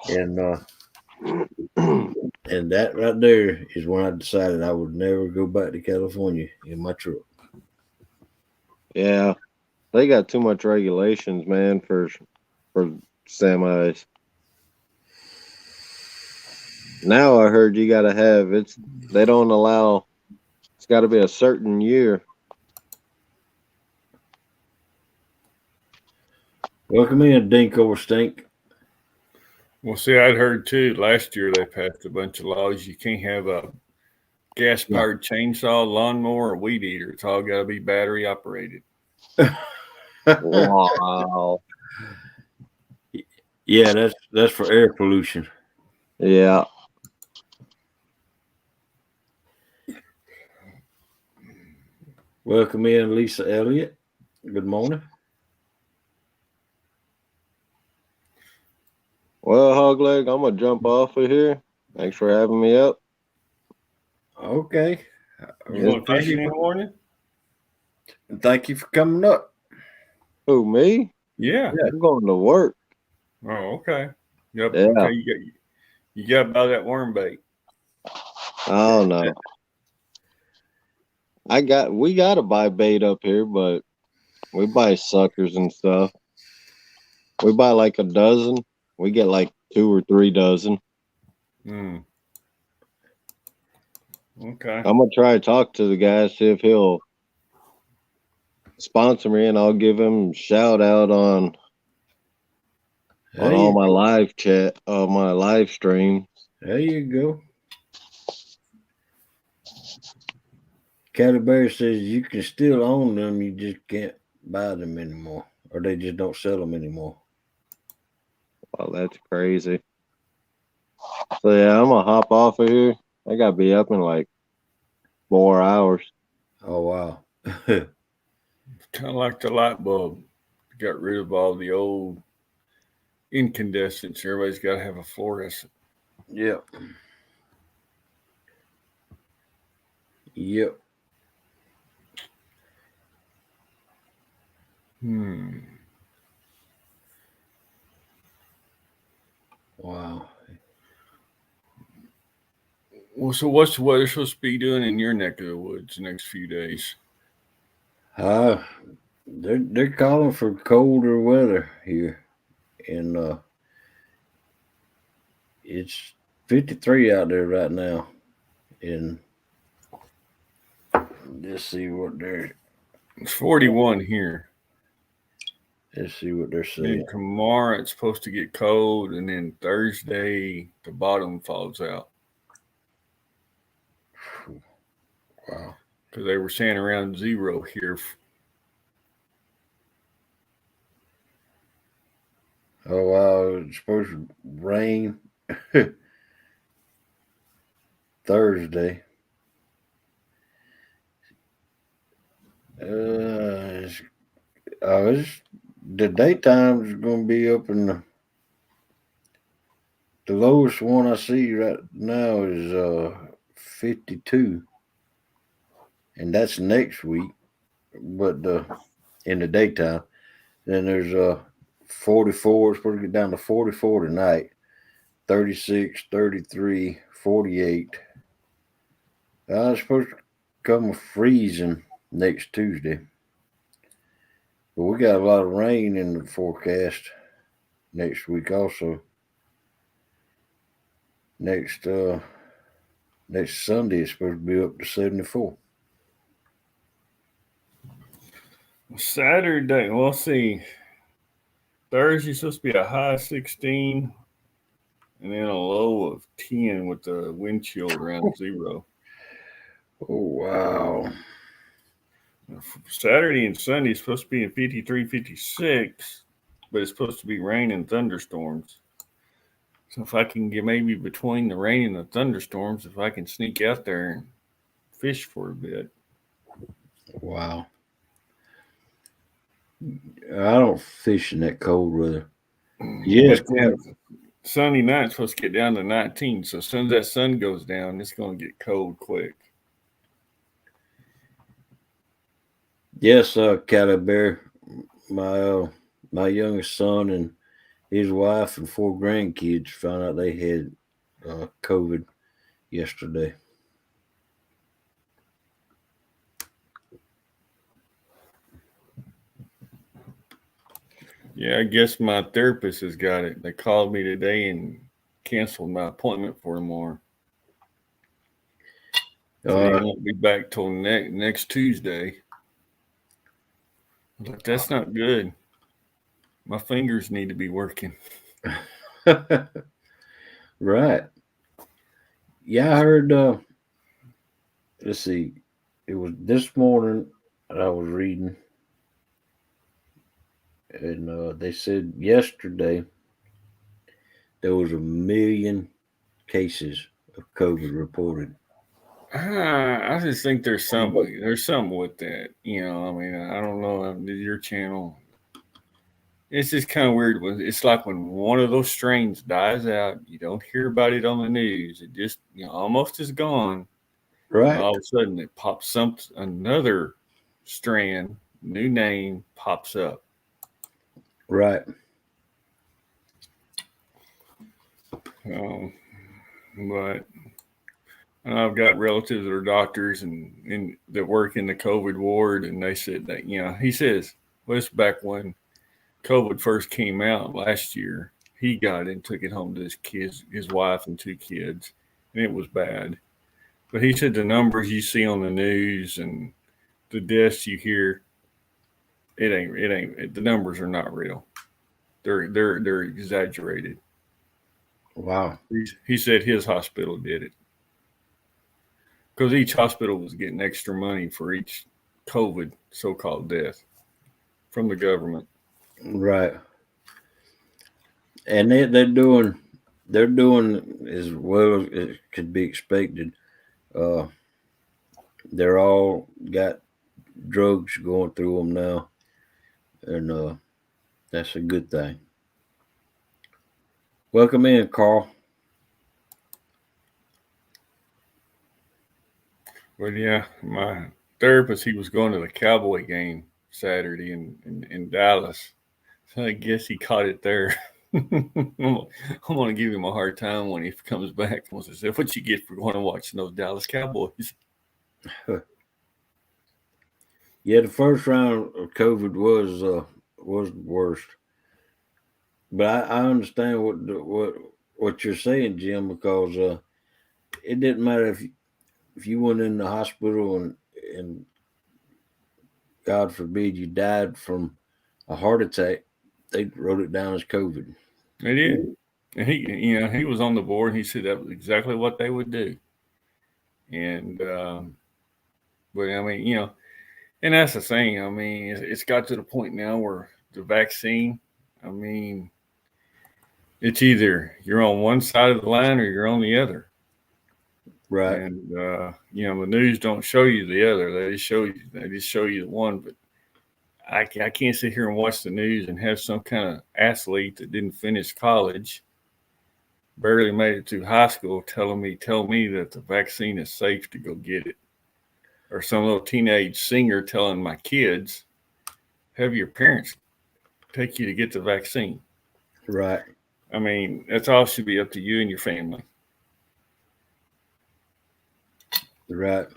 And and that right there is when I decided I would never go back to California in my truck. Yeah, they got too much regulations, man, for semis. Now I heard you got to have it's. They don't allow. It's got to be a certain year. Welcome in, Dink or Stink. Well, see, I'd heard too last year they passed a bunch of laws. You can't have a gas powered chainsaw, lawnmower, or weed eater. It's all got to be battery operated. Wow. Yeah, that's for air pollution. Yeah. Welcome in, Lisa Elliott. Good morning. Well, Hogleg, I'm gonna jump off of here. Thanks for having me up. Okay. You going fishing in the morning? Thank you for coming up. Who, me? Yeah. I'm going to work. Oh, okay. Yep. Yeah. Okay. You got to buy that worm bait. I don't know. We gotta buy bait up here, but we buy suckers and stuff. We buy like a dozen. We get like 2 or 3 dozen. Mm. Okay. I'm gonna try to talk to the guy, see if he'll sponsor me, and I'll give him a shout out on all my live chat, my live stream. There you go. Cattle Bear says you can still own them, you just can't buy them anymore, or they just don't sell them anymore. Wow, that's crazy. So yeah, I'm gonna hop off of here. I gotta be up in like 4 hours. Oh wow. Kind of like the light bulb. Got rid of all the old incandescents. Everybody's got to have a fluorescent. Yep. Yep. Wow. Well, so what's the weather supposed to be doing in your neck of the woods the next few days? They're calling for colder weather here, and it's 53 out there right now. And let's see what they're. It's 41 here. Let's see what they're saying. And tomorrow it's supposed to get cold, and then Thursday the bottom falls out. Wow. Because they were saying around 0 here. Oh wow! It's supposed to rain Thursday. The daytime is going to be up in the lowest one I see right now is 52, and that's next week. But in the daytime, then there's 44. It's supposed to get down to 44 tonight, 36, 33, 48. It's supposed to come freezing next Tuesday. But we got a lot of rain in the forecast next week also. Next Sunday it's supposed to be up to 74. Saturday, we'll see. Thursday's supposed to be a high 16 and then a low of 10 with the wind chill around 0. Oh, wow. Saturday and Sunday is supposed to be in 53, 56, but it's supposed to be rain and thunderstorms. So if I can get maybe between the rain and the thunderstorms, if I can sneak out there and fish for a bit. Wow. I don't fish in that cold weather. Yes, But sunny night supposed to get down to 19. So as soon as that sun goes down, it's going to get cold quick. yes, Cali Bear. My youngest son and his wife and 4 grandkids found out they had COVID yesterday. Yeah, I guess my therapist has got it. They called me today and canceled my appointment for tomorrow. So he won't be back till next Tuesday. But that's not good. My fingers need to be working. Right. Yeah, I heard. Let's see. It was this morning that I was reading, and they said yesterday there was 1 million cases of COVID reported. I just think there's something with that. I mean, I don't know. Your channel, it's just kind of weird. It's like when one of those strains dies out, you don't hear about it on the news. It just almost is gone. Right. All of a sudden, it pops up. Another strand, new name pops up. Right. But I've got relatives that are doctors and that work in the COVID ward, and they said that he says, well, it's back when COVID first came out last year. He got it and took it home to his wife and 2 kids, and it was bad. But he said the numbers you see on the news and the deaths you hear, the numbers are not real. They're exaggerated. Wow. He said his hospital did it because each hospital was getting extra money for each COVID so-called death from the government. Right. And they're doing as well as it could be expected. Uh, they're all got drugs going through them now, and that's a good thing. Welcome in, Carl. But yeah, my therapist, he was going to the Cowboy game Saturday in Dallas. So I guess he caught it there. I'm going to give him a hard time when he comes back. I say, what you get for going and watching those Dallas Cowboys? Yeah, the first round of COVID was worst, but I understand what you're saying, Jim, because it didn't matter if you went in the hospital and God forbid you died from a heart attack, they wrote it down as COVID. They did. And he was on the board. And he said that was exactly what they would do. And, but I mean, and that's the thing. I mean, it's got to the point now where the vaccine, I mean, it's either you're on one side of the line or you're on the other. Right. And, the news don't show you the other. They just show you the one. But I can't sit here and watch the news and have some kind of athlete that didn't finish college, barely made it to high school, tell me that the vaccine is safe to go get it, or some little teenage singer telling my kids, have your parents take you to get the vaccine. Right. I mean, that's all should be up to you and your family. Right.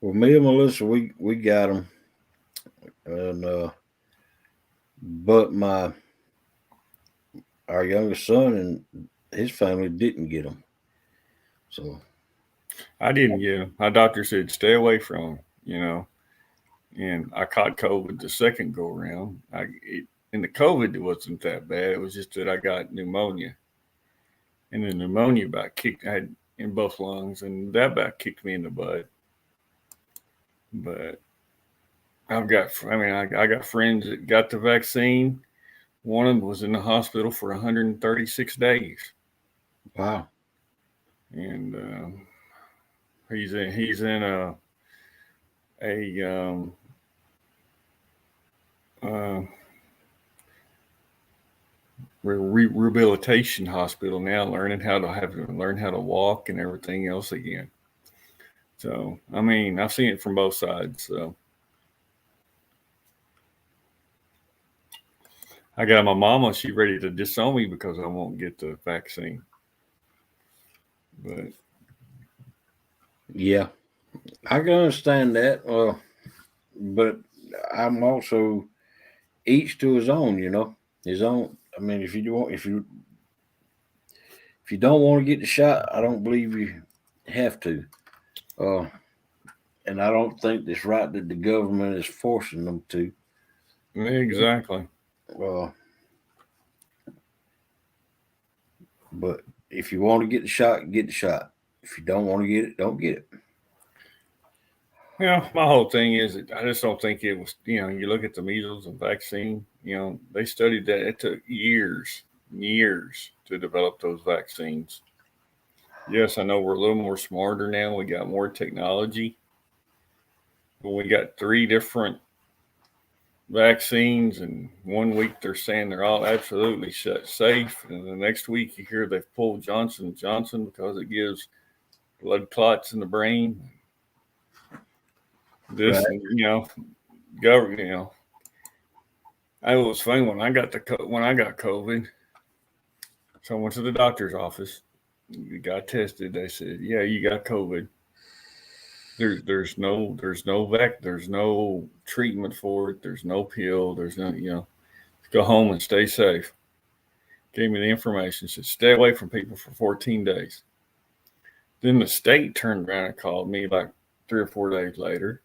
Well, me and Melissa, we got them, and but our youngest son and his family didn't get them. So I didn't get them. My doctor said stay away from them. And I caught COVID the second go around. And the COVID wasn't that bad. It was just that I got pneumonia, and the pneumonia I had in both lungs, and that about kicked me in the butt. But I got friends that got the vaccine. One of them was in the hospital for 136 days. Wow. and he's in a uh, rehabilitation hospital now, learn how to walk and everything else again. So I mean, I've seen it from both sides. So I got my mama; she ready to disown me because I won't get the vaccine. But Yeah, I can understand that. But I'm also each to his own. His own. I mean, if you don't want to get the shot, I don't believe you have to. Uh, and I don't think it's right that the government is forcing them to. exactly. Uh, but if you want to get the shot, get the shot. If you don't want to get it, don't get it. Yeah, my whole thing is that I just don't think it was. You look at the measles and vaccine. They studied that. It took years to develop those vaccines. Yes, I know we're a little more smarter now. We got more technology, but we got three different vaccines, and one week they're saying they're all absolutely safe, and the next week you hear they've pulled Johnson and Johnson because it gives blood clots in the brain. Right. This, government, I was funny when I got COVID. So I went to the doctor's office. Got tested. They said, "Yeah, you got COVID. There's no treatment for it. There's no pill. There's no go home and stay safe." Gave me the information. Said stay away from people for 14 days. Then the state turned around and called me like 3 or 4 days later.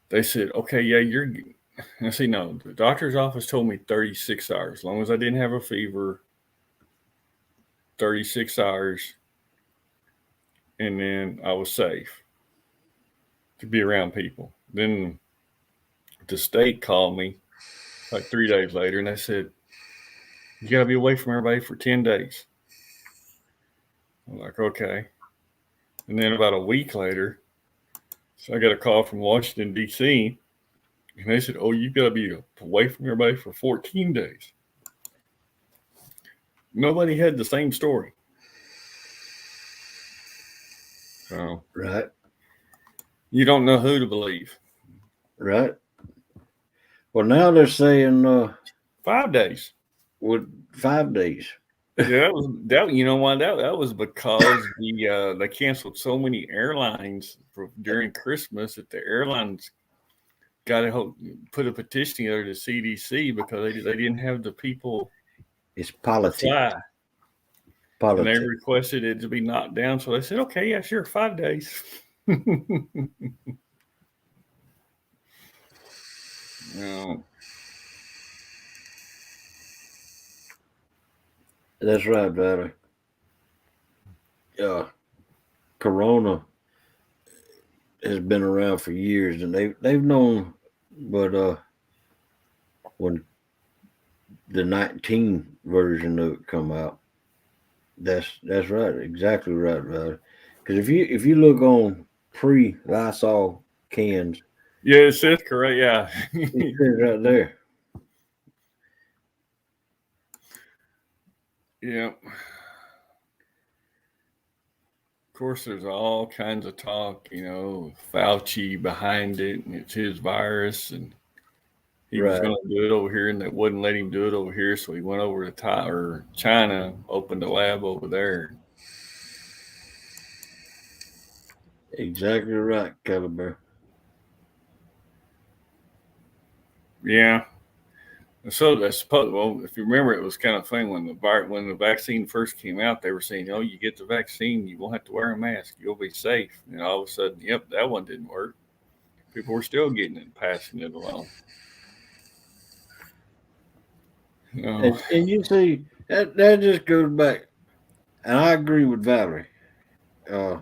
They said, "Okay, yeah, you're." And I said, "No." The doctor's office told me 36 hours. As long as I didn't have a fever, 36 hours, and then I was safe to be around people. Then the state called me like 3 days later, and they said, "You got to be away from everybody for 10 days." I'm like, "Okay." And then about a week later, so I got a call from Washington, D.C., and they said, "Oh, you got to be away from everybody for 14 days." Nobody had the same story. So Right. you don't know who to believe. Right. Well, now they're saying 5 days. with 5 days. Yeah, that was that. You know why that was because they canceled so many airlines during Christmas that the airlines got to put a petition together to CDC because they didn't have the people It's to politics. fly, and they Politics. requested it to be knocked down. So they said, "Okay, yeah, sure, 5 days." No, That's right, Valerie. Corona has been around for years, and they've known, but when the 19 version of it come out, that's right, exactly right, Valerie. Because if you look on pre Lysol cans, yeah, it says correct. Yeah, it says right there. yeah. Of course, there's all kinds of talk. Fauci behind it, and it's his virus, and he was Right, going to do it over here, and they wouldn't let him do it over here, so he went over to China, opened a lab over there. exactly right, Caliber. Yeah. So that's supposed. Well, if you remember, it was kind of funny when the vaccine first came out. They were saying, "Oh, you get the vaccine, you won't have to wear a mask. You'll be safe." And all of a sudden, yep, that one didn't work. People were still getting it, and passing it along. Oh, And you see that just goes back, and I agree with Valerie. Uh,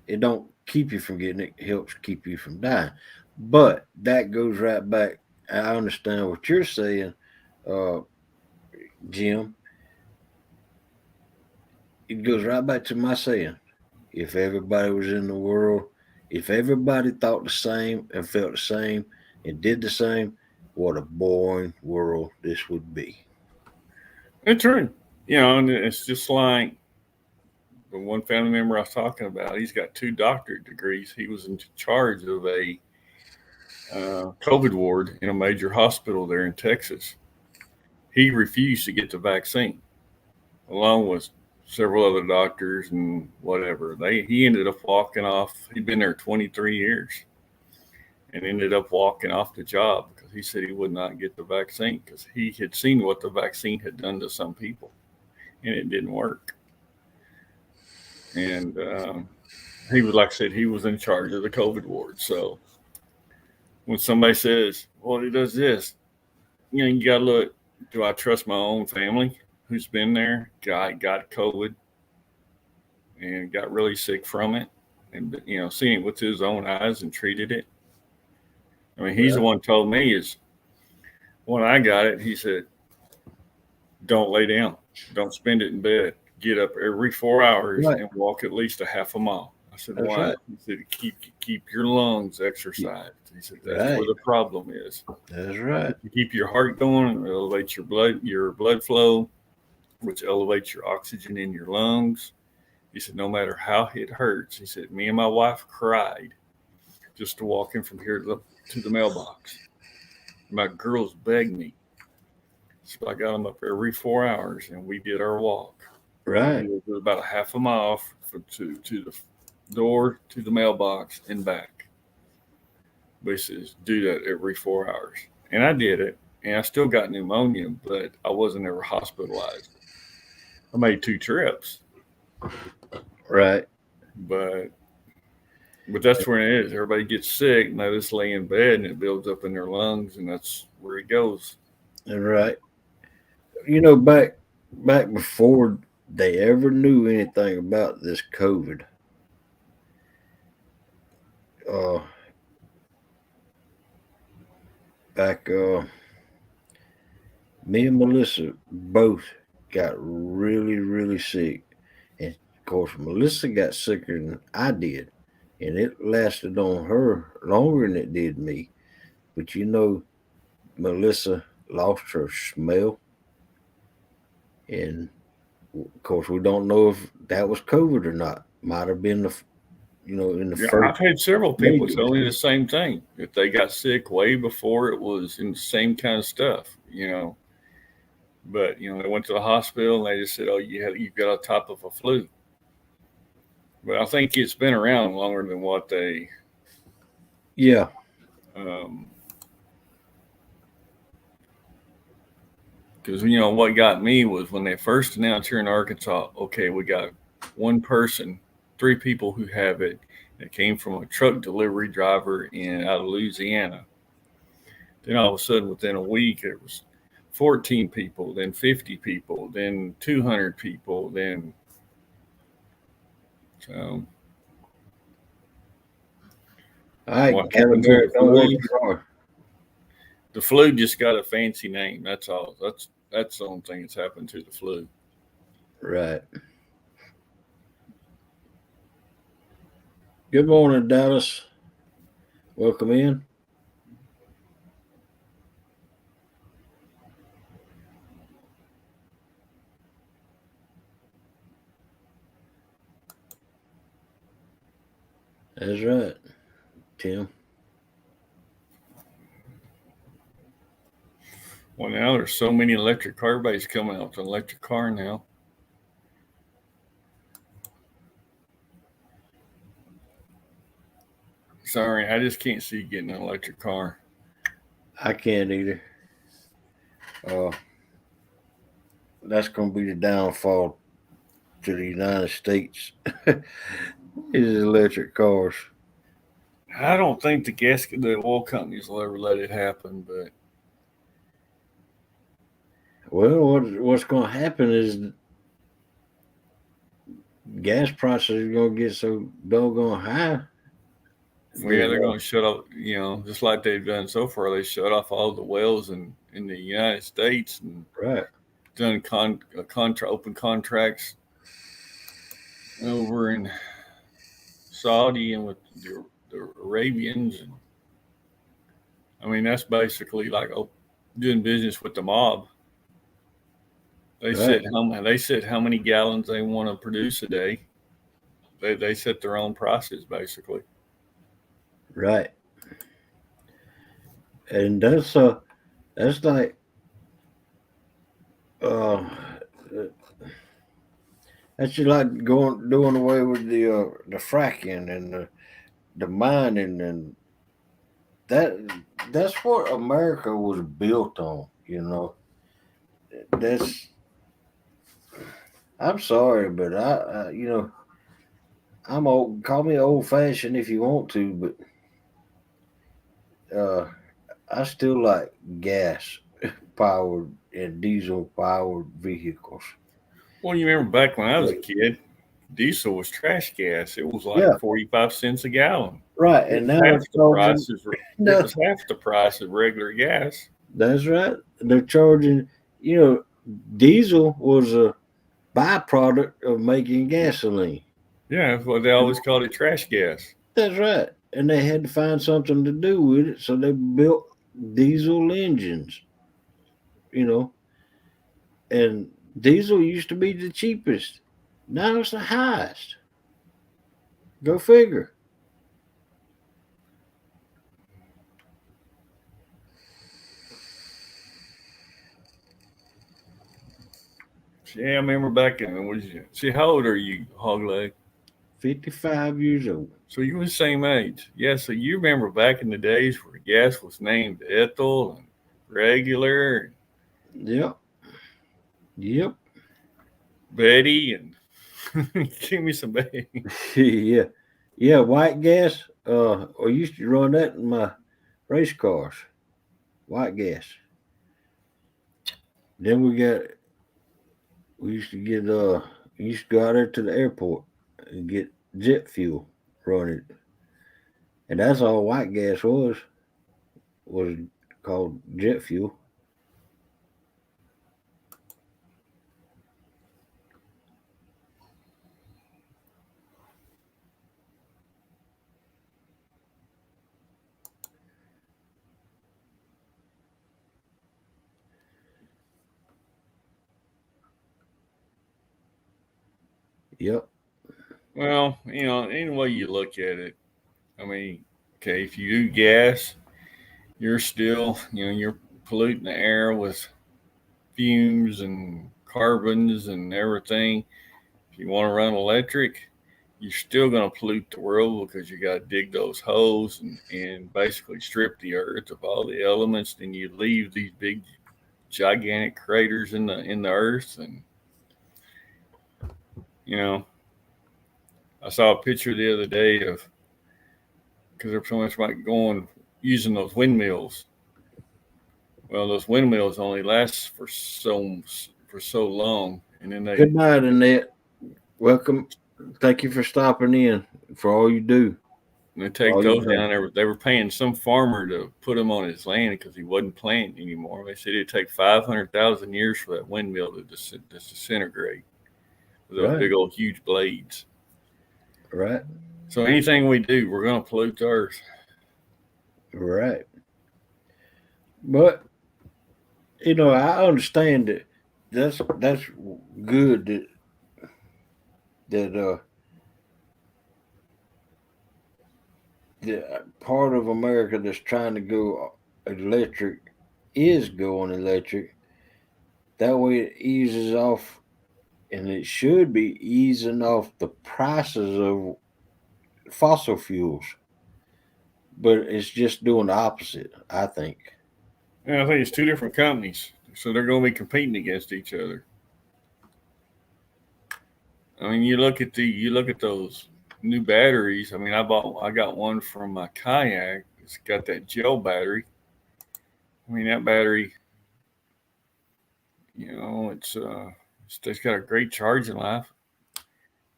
it don't keep you from getting it; it helps keep you from dying. But that goes right back. I understand what you're saying, uh, Jim. it goes right back to my saying. If everybody was in the world, if everybody thought the same and felt the same and did the same, what a boring world this would be. It's true. And it's just like the one family member I was talking about. He's got 2 doctorate degrees. He was in charge of a COVID ward in a major hospital there in Texas. He refused to get the vaccine, along with several other doctors and whatever. He ended up walking off. He'd been there 23 years and ended up walking off the job because he said he would not get the vaccine because he had seen what the vaccine had done to some people, and it didn't work. And he was, like I said, he was in charge of the COVID ward. So when somebody says, well, he does this, you got to look, do I trust my own family who's been there, got COVID and got really sick from it, and seeing it with his own eyes and treated it? I mean, he's the one told me is when I got it, he said, don't lay down, don't spend it in bed, get up every 4 hours and walk at least a half a mile. I said, That's why? right. He said, keep your lungs exercised. He said, that's where the problem is. That's right. You keep your heart going, it elevates your blood flow, which elevates your oxygen in your lungs. He said, no matter how it hurts, he said, me and my wife cried just to walk in from here to the mailbox. My girls begged me. So I got them up every 4 hours and we did our walk. Right. It was about a half a mile to the door to the mailbox and back. But he says, do that every 4 hours. And I did it. And I still got pneumonia, but I wasn't ever hospitalized. I made 2 trips. Right. But that's where it is. Everybody gets sick and they just lay in bed and it builds up in their lungs, and that's where it goes. Right. Back before they ever knew anything about this COVID, me and Melissa both got really, really sick. And of course, Melissa got sicker than I did. And it lasted on her longer than it did me. But Melissa lost her smell. And of course, we don't know if that was COVID or not. Might have been in the first. I've had several people tell me the same thing, that they got sick way before it was in the same kind of stuff, But they went to the hospital and they just said, "Oh, you've got a type of a flu." But I think it's been around longer than what they. Yeah. Because what got me was when they first announced here in Arkansas, okay, we got 1 person, 3 people who have it. It came from a truck delivery driver out of Louisiana. Then all of a sudden, within a week, it was 14 people, then 50 people, then 200 people, then so. What happened to the flu? The flu just got a fancy name. That's all. That's the only thing that's happened to the flu. Right. Good morning, Dallas. Welcome in. That's right, Tim. Well, now there's so many electric car bays coming out with an electric car now. Sorry, I just can't see getting an electric car. I can't either. That's going to be the downfall to the United States. Is electric cars. I don't think the oil companies will ever let it happen, but what's going to happen is gas prices are going to get so doggone high. Well, yeah, they're going to shut off, just like they've done so far. They shut off all the wells in the United States and right. done open contracts over in Saudi and with the Arabians, and I mean that's basically like doing business with the mob. They Right. said how many gallons they want to produce a day. They set their own prices basically. Right. And that's like uh that's just like doing away with the fracking and the mining, and that that's what America was built on, you know. That's I'm sorry, but you know, I'm old. Call me old fashioned if you want to, but I still like gas powered and diesel powered vehicles. Well, you remember back when I was a kid, diesel was trash gas. It was like Yeah, 45 cents a gallon. right. It And was now they're half the charging. price as it No, was half the price of regular gas. that's right. They're charging. You know, diesel was a byproduct of making gasoline. Yeah, that's what they always called it, trash gas. That's right. And they had to find something to do with it, so they built diesel engines. You know, and diesel used to be the cheapest. Now it's the highest. Go figure. Yeah, I remember back in what is you see how old are you, Hog Leg? 55 years old. So you were the same age. Yeah, so you remember back in the days where gas was named Ethel and regular and Yep. Yep. Betty and give me some Betty. Yeah. Yeah. White gas. I used to run that in my race cars. White gas. Then we used to get we used to go out there to the airport and get jet fuel running. And that's all white gas was called jet fuel. Yep. Well, any way you look at it, I mean, okay, if you do gas, you're still, you're polluting the air with fumes and carbons and everything. If you want to run electric, you're still going to pollute the world because you got to dig those holes and basically strip the earth of all the elements. Then you leave these big, gigantic craters in the earth, and you know, I saw a picture the other day of because there's so much like going using those windmills. Well, those windmills only last for so long, and then Good night, Annette. Welcome. Thank you for stopping in for all you do. they take All you those do. down. They were paying some farmer to put them on his land because he wasn't planting anymore. They said it'd take 500,000 years for that windmill to disintegrate with those Right. big old huge blades. Right. So anything we do, we're going to pollute the earth. Right. But you know, I understand that that's good that the part of America that's trying to go electric is going electric. That way it eases off, and it should be easing off the prices of fossil fuels. But it's just doing the opposite, I think. And I think it's two different companies, so they're going to be competing against each other. I mean, you look at those new batteries. I mean, I got one from my kayak. It's got that gel battery. I mean, that battery, it's got a great charging life.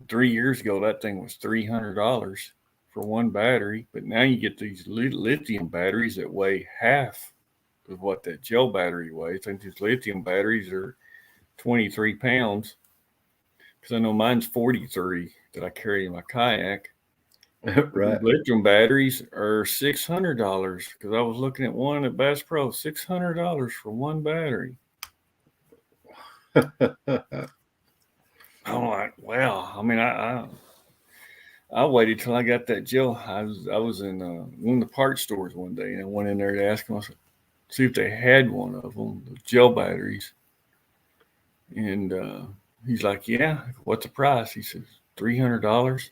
3 years ago, that thing was $300 for one battery, but now you get these lithium batteries that weigh half of what that gel battery weighs. I think these lithium batteries are 23 pounds because I know mine's 43. that I carry in my kayak. Right. Lithium batteries are $600 because I was looking at one at Bass Pro, $600 for one battery. I'm like, wow. I mean, I waited till I got that gel. I was in one of the parts stores one day, and I went in there to ask them, see if they had one of them, the gel batteries. And he's like, yeah. What's the price? He says, $300.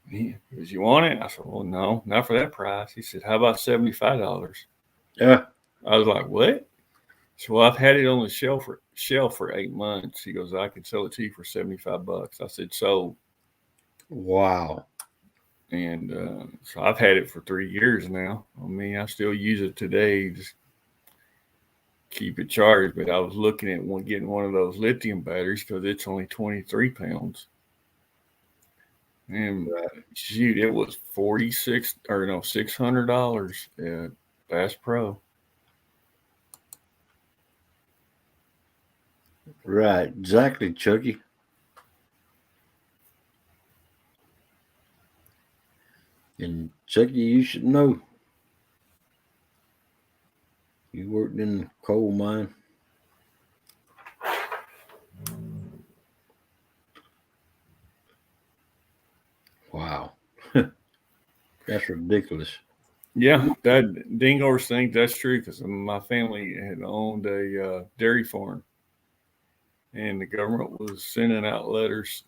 He goes, you want it? I said, well, no, not for that price. He said, how about $75? Yeah. I was like, what? So well, I've had it on the shelf for 8 months. He goes, I can sell it to you for $75. I said, so. Wow. And so I've had it for 3 years now. I mean, I still use it today, just keep it charged. But I was looking at getting one of those lithium batteries because it's only 23 pounds. And shoot, it was $600 at Bass Pro. Right. Exactly, Chucky. And Chucky, you should know. You worked in the coal mine. Wow. That's ridiculous. Yeah, that Dingors think that's true because my family had owned a dairy farm, and the government was sending out letters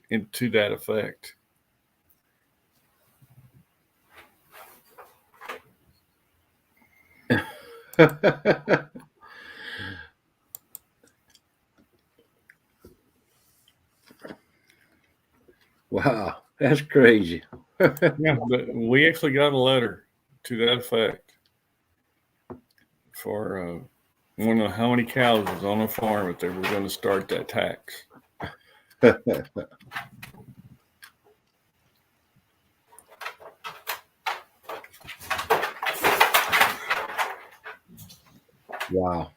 to that effect. Wow, that's crazy. Yeah, but we actually got a letter to that effect for one of how many cows was on a farm if they were going to start that tax. Wow.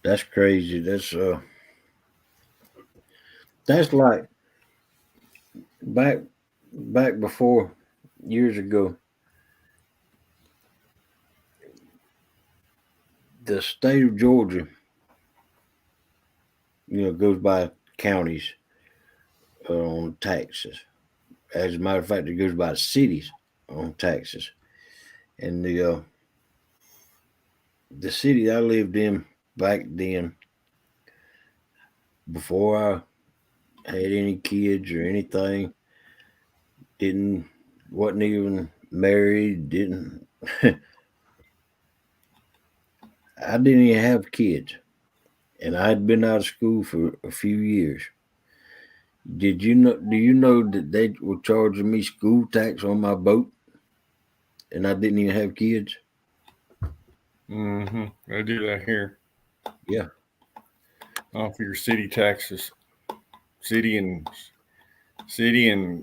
That's crazy. That's like back before years ago. The state of Georgia, goes by counties on taxes. As a matter of fact, it goes by cities on taxes. And the city I lived in back then, before I had any kids or anything, wasn't even married, didn't I didn't even have kids. And I had been out of school for a few years. Do you know that they were charging me school tax on my boat and I didn't even have kids? Mm-hmm. I do that here. Yeah. For your city taxes, city and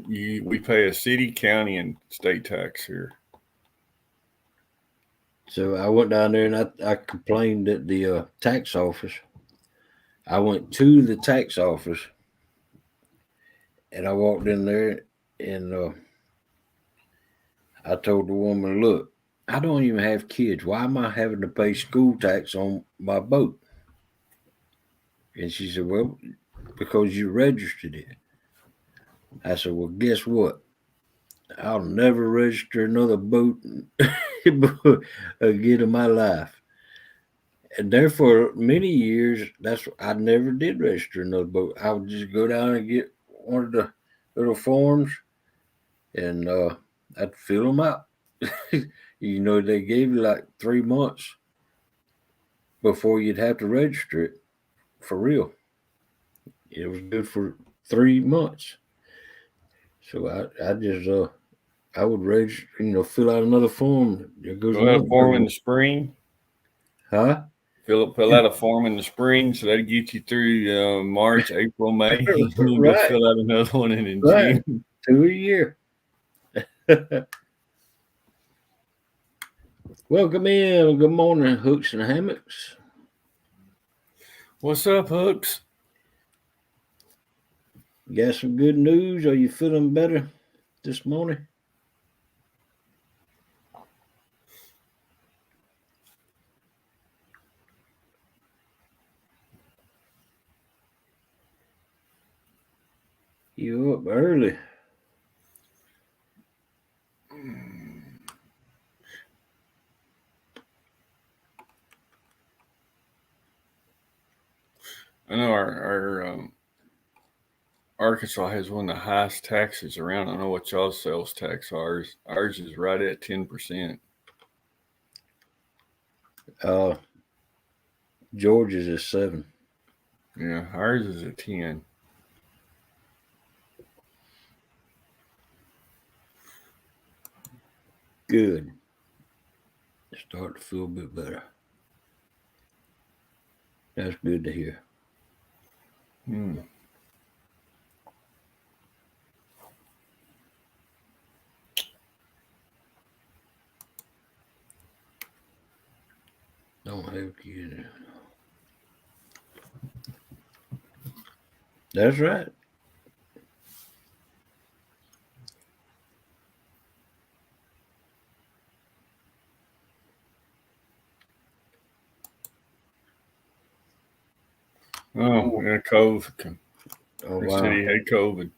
we pay a city, county, and state tax here. So I went down there and I complained at the tax office. I went to the tax office and I walked in there and I told the woman, look, I don't even have kids. Why am I having to pay school tax on my boat? And she said, well, because you registered it. I said, well, guess what? I'll never register another boat again in my life. And therefore, many years, I never did register another boat. I would just go down and get one of the little forms, and I'd fill them out. They gave you like 3 months before you'd have to register it for real. It was good for 3 months. So I just I would register, fill out another form. There goes Fill out another a form in one. the spring. Huh? Fill out a form in the spring, so that'll get you through March, April, May. You Right. go fill out another one in Right. June. 2 a year. Welcome in. Good morning, Hooks and Hammocks. What's up, Hooks? You got some good news? Are you feeling better this morning? You up early? I know our Arkansas has one of the highest taxes around. I don't know what y'all's sales tax are. Ours is right at 10%. Georgia's is 7. Yeah, ours is at 10. Good. Start to feel a bit better. That's good to hear. Don't have kids. That's right. Oh, yeah, COVID. Oh, Our wow. city had COVID.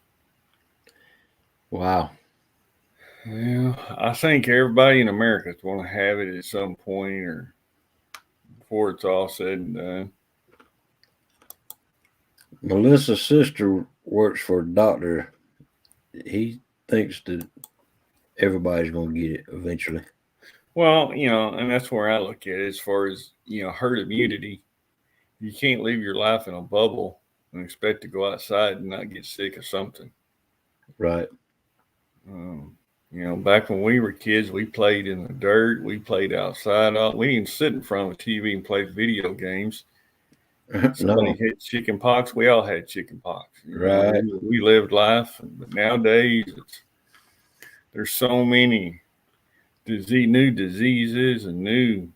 Wow. Yeah, I think everybody in America is going to have it at some point or before it's all said and done. Melissa's sister works for a doctor. He thinks that everybody's going to get it eventually. Well, and that's where I look at it as far as, herd immunity. You can't live your life in a bubble and expect to go outside and not get sick of something. Right. Back when we were kids, we played in the dirt. We played outside. We didn't sit in front of a TV and play video games. Somebody had chicken pox. We all had chicken pox. Right. We lived life. But nowadays, there's so many new diseases and new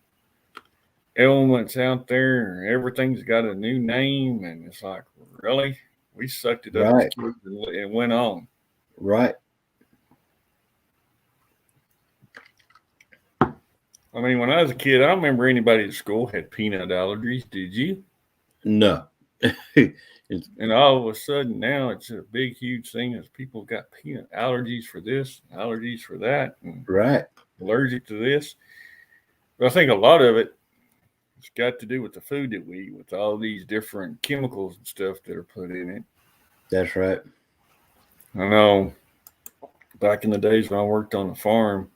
ailments out there. Everything's got a new name, and it's like, really? We sucked it up as kids and went on. Right. I mean, when I was a kid, I don't remember anybody at school had peanut allergies. Did you? No. And all of a sudden now it's a big, huge thing as people got peanut allergies for this, allergies for that, and right. Allergic to this. But I think a lot of it has got to do with the food that we eat, with all these different chemicals and stuff that are put in it. That's right. I know back in the days when I worked on the farm,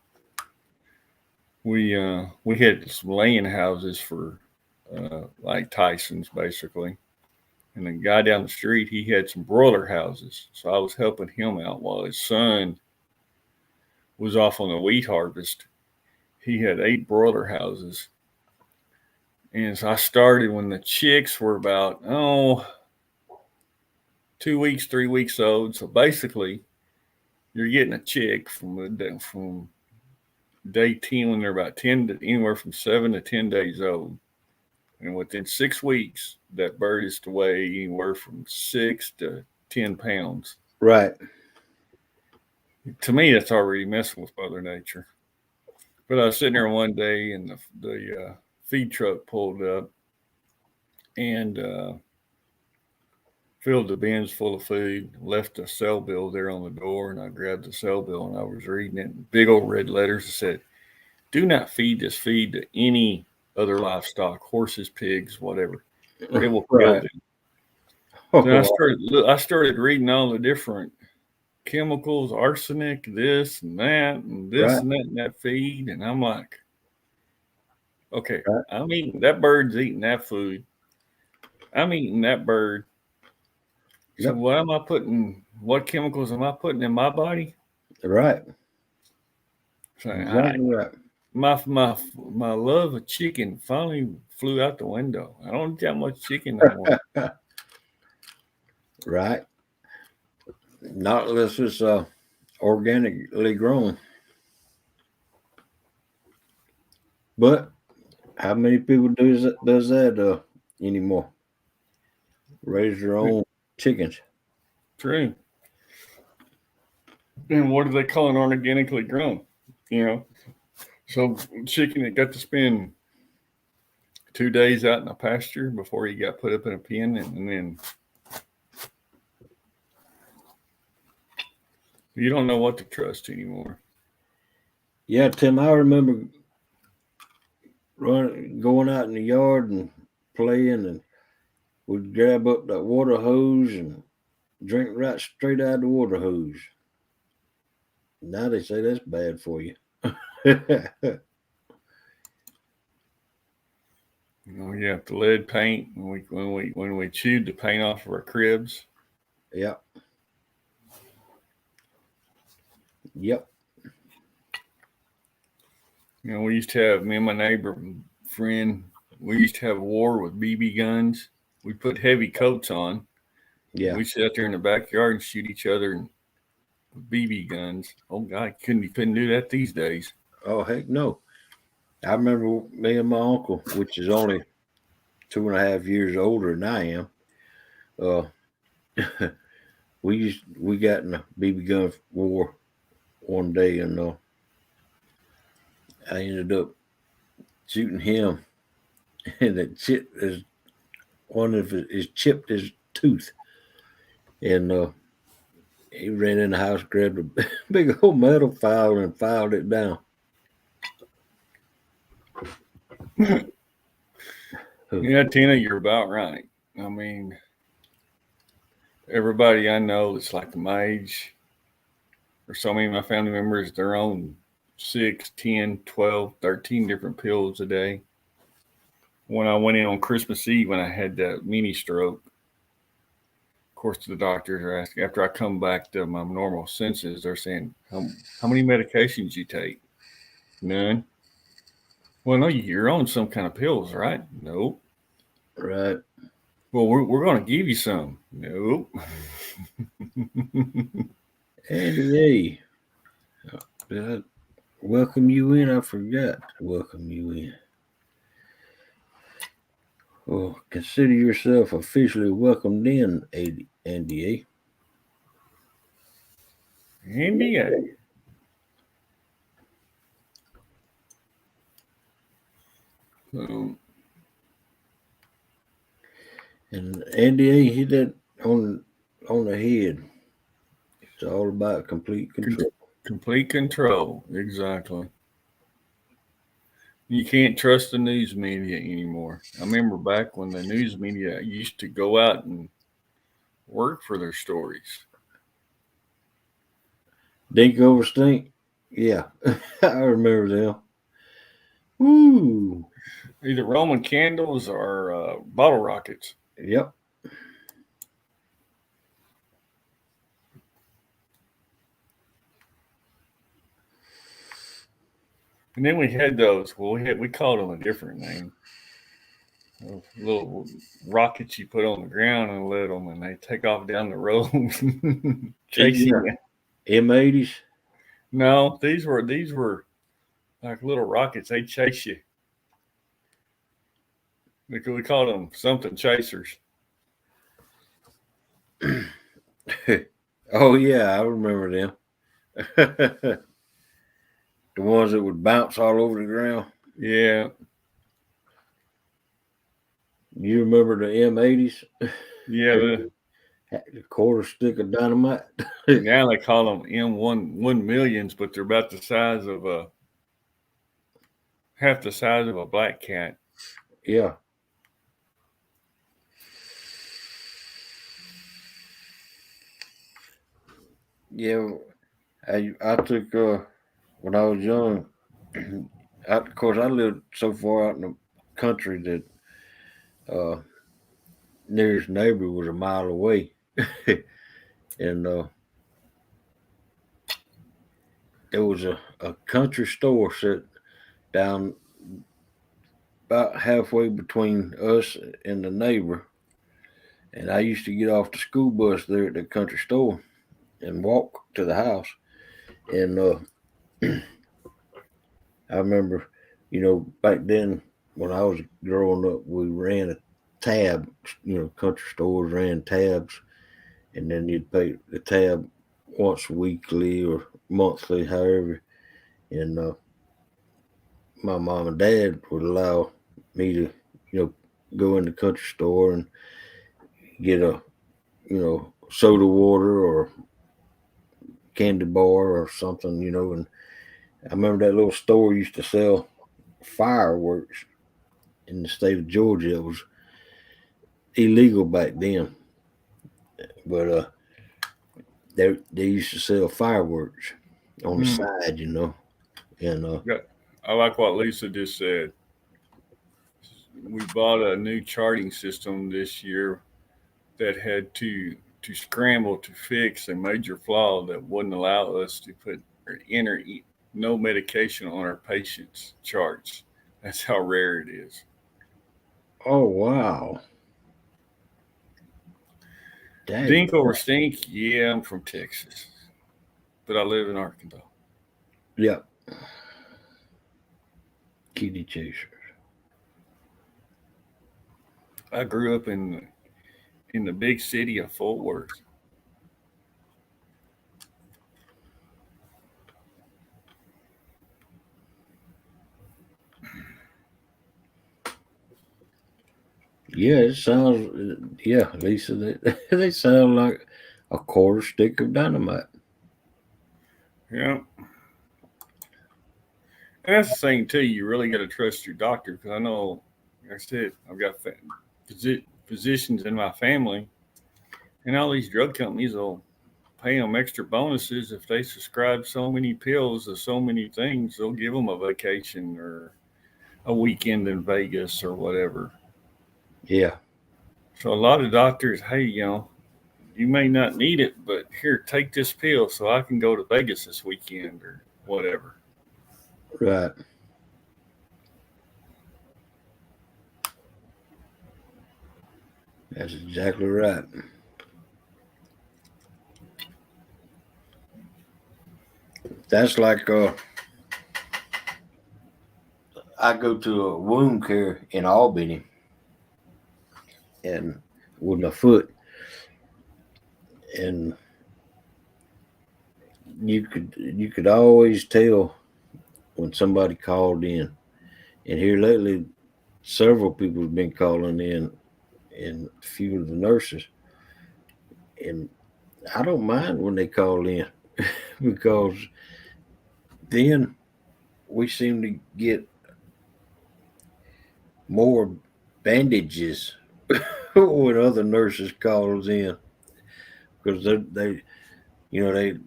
we had some laying houses for like Tyson's basically. And the guy down the street, he had some broiler houses. So I was helping him out while his son was off on the wheat harvest. He had 8 broiler houses. And so I started when the chicks were about, 2 weeks, 3 weeks old. So basically, you're getting a chick from day 10 when they're about 10 to anywhere from 7 to 10 days old. And within 6 weeks, that bird is to weigh anywhere from 6 to 10 pounds. Right. To me, that's already messing with Mother Nature. But I was sitting there one day, and the feed truck pulled up and filled the bins full of food, left a cell bill there on the door, and I grabbed the cell bill, and I was reading it in big old red letters. It said, "Do not feed this feed to any other livestock, horses, pigs, whatever. It will kill them." So I started reading all the different chemicals, arsenic, this and that, and this and that in that feed, and I'm like, okay, I'm eating that bird's eating that food. I'm eating that bird. So what chemicals am I putting in my body? Right. So right. My love of chicken finally flew out the window. I don't eat that much chicken no more. Right. Not unless it's organically grown. But how many people does that anymore? raise their own chickens. True. And what do they call an organically grown? You know, so chicken that got to spend 2 days out in a pasture before he got put up in a pen, and then you don't know what to trust anymore. Yeah, Tim, I remember going out in the yard and playing, and we'd grab up that water hose and drink right straight out of the water hose. Now they say that's bad for you. You know, yeah, the lead paint when we chewed the paint off of our cribs. Yep. Yep. You know, we used to have me and my neighbor friend. We used to have a war with BB guns. We put heavy coats on. Yeah. We sit out there in the backyard and shoot each other with BB guns. Oh God, you couldn't do that these days. Oh heck no. I remember me and my uncle, which is only 2.5 years older than I am. We got in a BB gun war one day, and I ended up shooting him, and it chipped chipped his tooth, and he ran in the house, grabbed a big old metal file, and filed it down. Yeah, Tina, you're about right. I mean, everybody I know that's like my age, or so many of my family members, they're on 6, 10, 12, 13 different pills a day. When I went in on Christmas Eve when I had that mini stroke, of course, the doctors are asking, after I come back to my normal senses, they're saying, how many medications you take? None. Well, no, you're on some kind of pills, right? Nope. Right. Well, we're going to give you some. Nope. Andy, did I welcome you in? I forgot to welcome you in. Well, consider yourself officially welcomed in, Andy. Andy. And Andy hit that on the head. It's all about complete control. Complete control, exactly. You can't trust the news media anymore. I remember back when the news media used to go out and work for their stories. Dink over stink? Yeah, I remember them. Woo! Either Roman candles or bottle rockets. Yep. And then we had those. Well, we called them a different name. Those little rockets you put on the ground and let them, and they take off down the road, chasing you. M80s. No, these were like little rockets. They chase you. We called them something chasers. Oh yeah, I remember them. The ones that would bounce all over the ground. Yeah. You remember the M80s? Yeah. The quarter stick of dynamite. Now they call them M1 millions, but they're about the size of half the size of a black cat. Yeah. Yeah, I took when I was young. Of course, I lived so far out in the country that nearest neighbor was a mile away, and there was a country store set down about halfway between us and the neighbor. And I used to get off the school bus there at the country store and walk to the house. And I remember, back then when I was growing up, we ran tab. Country stores ran tabs, and then you'd pay the tab once weekly or monthly, however. And my mom and dad would allow me to, go in the country store and get a, soda water or candy bar or something, And I remember that little store used to sell fireworks in the state of Georgia. It was illegal back then, but they used to sell fireworks on the side, And Yeah, I like what Lisa just said. We bought a new charting system this year that had to scramble to fix a major flaw that wouldn't allow us to put or enter no medication on our patients' charts. That's how rare it is. oh wow, dang, Dink over stink? Yeah, I'm from Texas, but I live in Arkansas. yeah, kitty chaser. I grew up in the big city of Fort Worth. Yeah, it sounds. Yeah, Lisa, they sound like a quarter stick of dynamite. Yeah, and that's the thing too. You really got to trust your doctor because I know, like I said, I've got physicians in my family, and all these drug companies will pay them extra bonuses if they subscribe so many pills or so many things. They'll give them a vacation or a weekend in Vegas or whatever. Yeah, So a lot of doctors, hey, you may not need it, but here, take this pill so I can go to Vegas this weekend or whatever. right. That's exactly right. That's like I go to a wound care in Albany, and with my foot, and you could always tell when somebody called in. And here lately, several people have been calling in, and a few of the nurses. And I don't mind when they call in because then we seem to get more bandages when other nurses calls in because you know they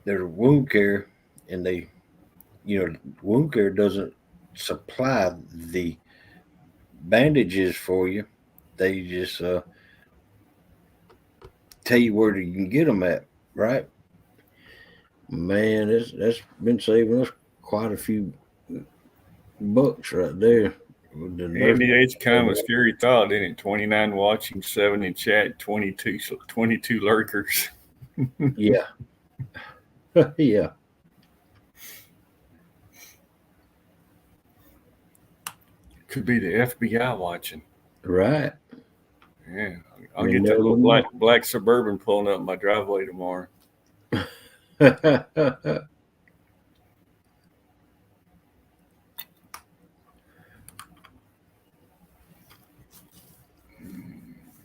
they're wound care, and wound care doesn't supply the bandages for you. They just tell you where you can get them at, right? Man, that's been saving us quite a few bucks right there. With the nurse. Andy, it's kind of a scary thought, isn't it? 29 watching, 7 in chat, 22 lurkers. Yeah, yeah, Could be the FBI watching. right. Yeah, I'll You get that never little know. black Suburban pulling up my driveway tomorrow.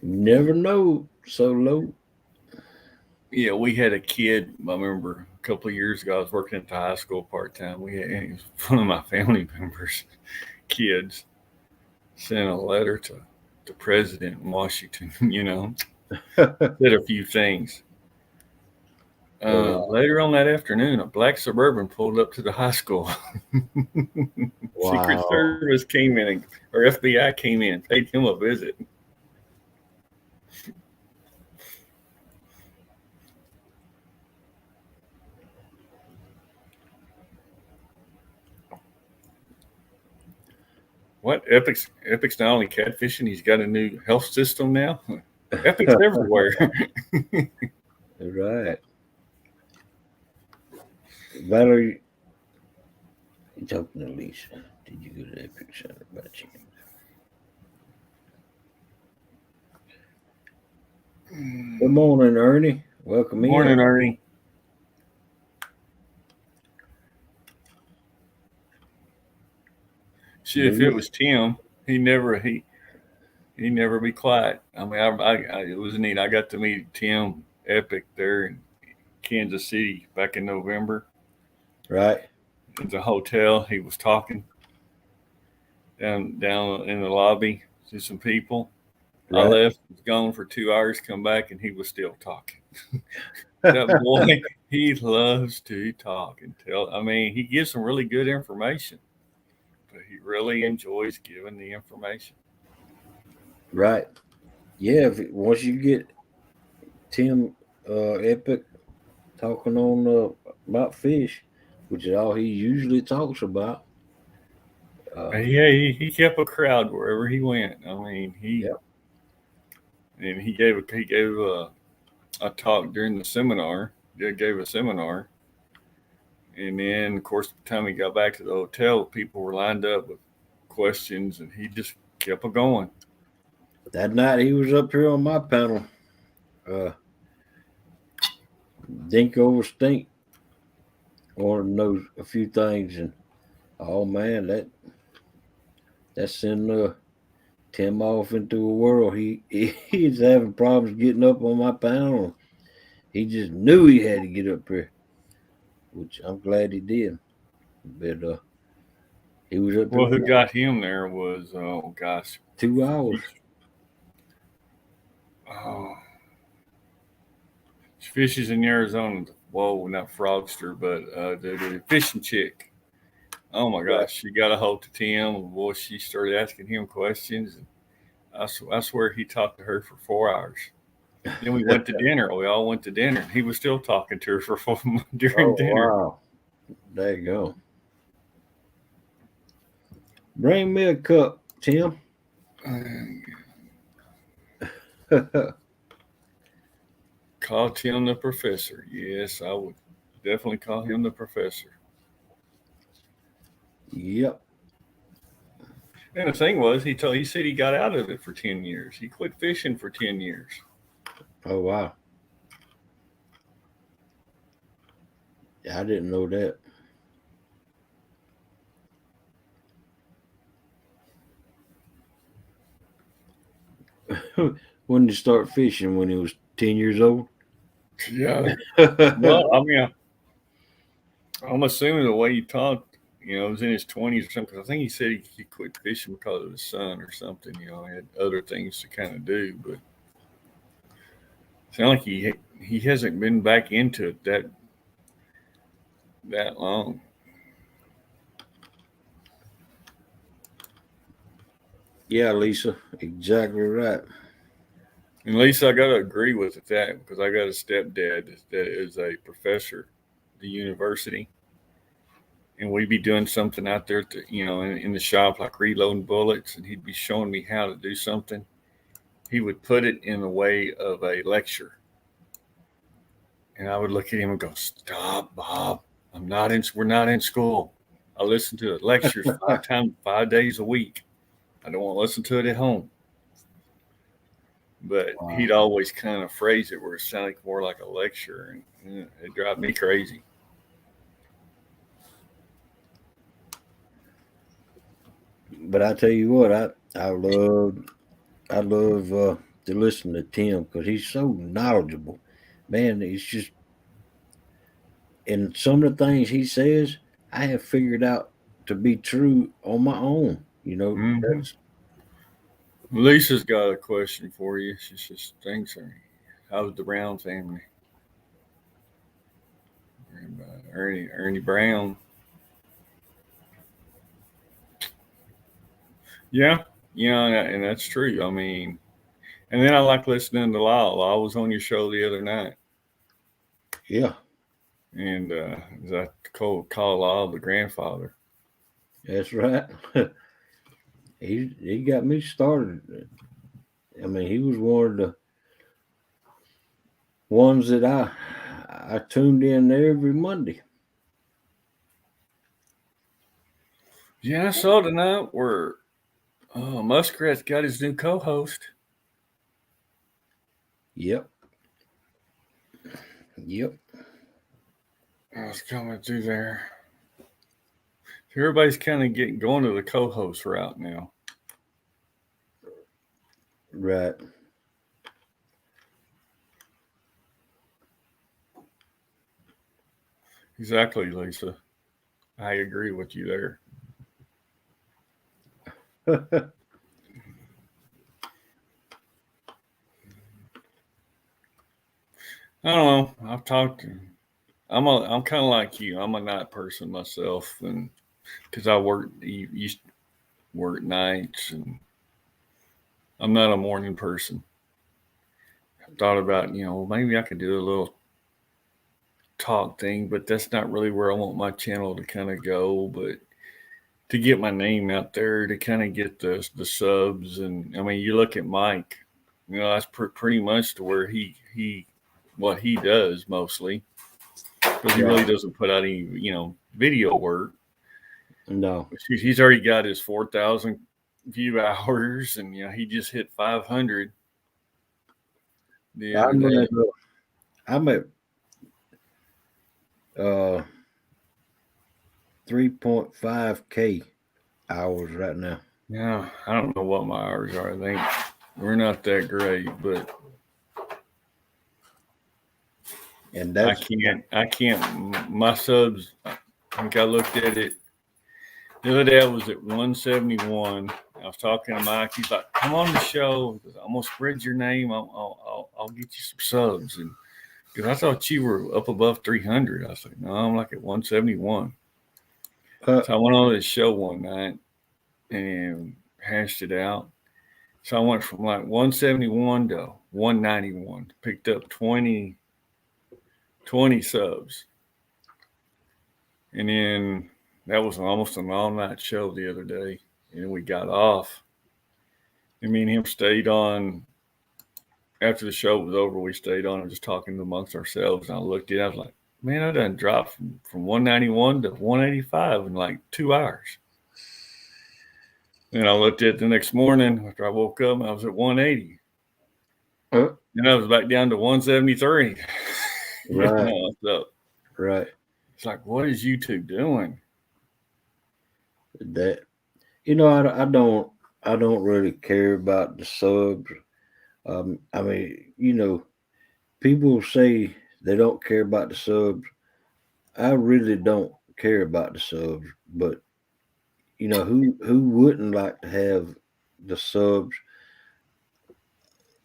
Never know. So low. Yeah, we had a kid. I remember a couple of years ago, I was working at the high school part time. He was one of my family members' kids sent a letter to the president in Washington. Did a few things. Later on that afternoon, a black Suburban pulled up to the high school. Secret Wow. Service came in, or FBI came in, paid him a visit. What? Epic's not only catfishing, he's got a new health system now. Epic's everywhere. Right. Valerie, you talking to Lisa? Did you go to Epic Center by chance? Good morning, Ernie. Welcome in. Morning, Ernie. See, if it was Tim, he never be quiet. I mean, it was neat. I got to meet Tim Epic there in Kansas City back in November. Right. At the hotel, he was talking down in the lobby to some people. Right. I left, was gone for 2 hours, come back, and he was still talking. That boy, he loves to talk and tell. I mean, he gives some really good information, but he really enjoys giving the information. Right. Yeah. Once you get Tim Epic talking on about fish, which is all he usually talks about. Yeah, he kept a crowd wherever he went. I mean, Yep. he gave a talk during the seminar. He gave a seminar, and then of course, by the time he got back to the hotel, people were lined up with questions, and he just kept it going. That night he was up here on my panel. Dink over stink. Wanted to know a few things, and oh man, that's sending Tim off into a world. He's having problems getting up on my panel. He just knew he had to get up here, which I'm glad he did. But he was up Well, here who got him there was 2 hours. Oh, she fishes in Arizona. Whoa, not Frogster, but the fishing chick. Oh my gosh, she got a hold to Tim. Boy, she started asking him questions. And I swear he talked to her for 4 hours. Then we went to dinner. We all went to dinner. He was still talking to her for during dinner. Wow. There you go. Bring me a cup, Tim. Call Tim the professor. Yes, I would definitely call him the professor. Yep. And the thing was, he said he got out of it for 10 years. He quit fishing for 10 years. Oh wow. I didn't know that. When did you start fishing? When he was 10 years old? Yeah. Well, I mean, I'm assuming the way he talked, it was in his 20s or something. I think he said he quit fishing because of his son or something. He had other things to kind of do, but it sounds like he hasn't been back into it that long. Yeah, Lisa, exactly right. And Lisa, I got to agree with that because I got a stepdad that is a professor at the university. And we'd be doing something out there in the shop, like reloading bullets, and he'd be showing me how to do something. He would put it in the way of a lecture. And I would look at him and go, "Stop, Bob. We're not in school. I listen to lectures 5 days a week. I don't want to listen to it at home." But Wow. he'd always kind of phrase it where it sounded more like a lecture, and it drive me crazy. But I tell you what, I love to listen to Tim because he's so knowledgeable. Man, it's just, and some of the things he says, I have figured out to be true on my own. Mm-hmm. That's Lisa's got a question for you. She just thinks, how's the Brown family? Ernie Brown. Yeah, and that's true. I mean, and then I like listening to Lyle. Lyle was on your show the other night. yeah, And I call Lyle the grandfather. that's right. he got me started. I mean, he was one of the ones that I tuned in every Monday. Yeah, I saw tonight where Muskrat's got his new co-host. Yep. Yep. I was coming through there. Everybody's kind of going to the co-host route now. Right. Exactly, Lisa. I agree with you there. I don't know. I've talked to. I'm kind of like you. I'm a night person myself, and because I used to work nights, and I'm not a morning person. I thought about maybe I could do a little talk thing, but that's not really where I want my channel to kind of go. But to get my name out there, to kind of get the subs, and I mean, you look at Mike, that's pretty much to where he what he does mostly, because he really doesn't put out any video work. No. He's already got his 4,000 view hours, and he just hit 500 the other day. I'm at 3.5K hours right now. Yeah, I don't know what my hours are. I think we're not that great, but And that's I can't. My subs. I think I looked at it the other day. I was at 171. I was talking to Mike. He's like, "Come on the show. I'm gonna spread your name. I'll get you some subs." And because I thought you were up above 300, I was like, "No, I'm like at 171." So I went on this show one night and hashed it out. So I went from like 171 to 191. Picked up 20 subs. And then that was almost an all-night show the other day. And we got off. And me and him stayed on. After the show was over, we stayed on and just talking amongst ourselves. And I looked at it, I was like, man, I done dropped from 191 to 185 in like 2 hours. And I looked at it the next morning after I woke up, and I was at 180. And I was back down to 173. right. So Right. it's like, what is YouTube doing? That I don't really care about the subs. I mean, people say they don't care about the subs. I really don't care about the subs, but who wouldn't like to have the subs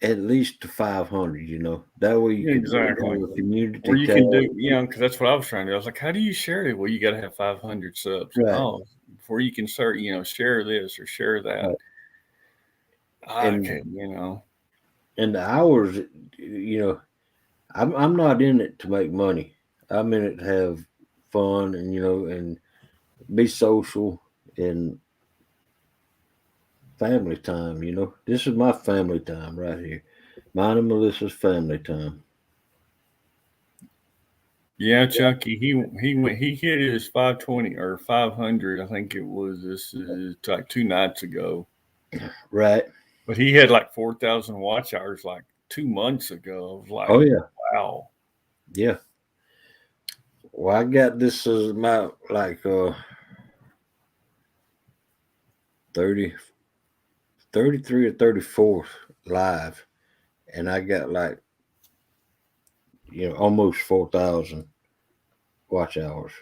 at least to 500? That way you can Exactly. do a community Or you tab. can do, because that's what I was trying to do. I was like, how do you share it? Well, you got to have 500 subs. Right. Oh, before you can start, share this or share that. Right. Okay, And the hours, I'm not in it to make money. I'm in it to have fun and and be social and family time. This is my family time right here. Mine and Melissa's family time. Yeah, Chucky, he hit his 520 or 500. I think it was this is like 2 nights ago. Right. But he had like 4,000 watch hours like 2 months ago. I was like, Oh yeah. wow. Yeah. Well, I got this as my like 30, 33 or 34th live, and I got like almost 4,000 watch hours.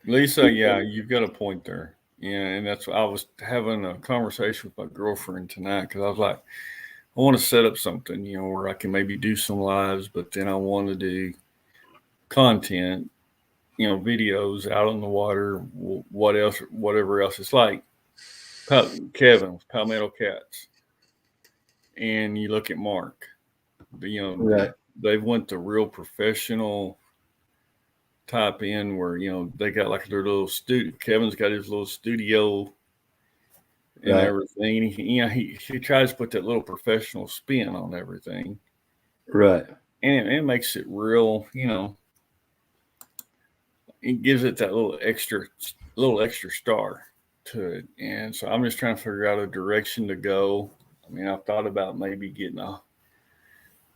Lisa, yeah, you've got a point there. Yeah, and that's I was having a conversation with my girlfriend tonight because I was like, I want to set up something, where I can maybe do some lives, but then I want to do content, videos out on the water, what else, whatever else. It's like Kevin's Palmetto Cats, and you look at Mark, Right. they went the real professional type in where they got like their little studio. Kevin's got his little studio and Right. everything. And he tries to put that little professional spin on everything. Right. and it makes it real. It gives it that little extra star to it. And so I'm just trying to figure out a direction to go. I mean, I've thought about maybe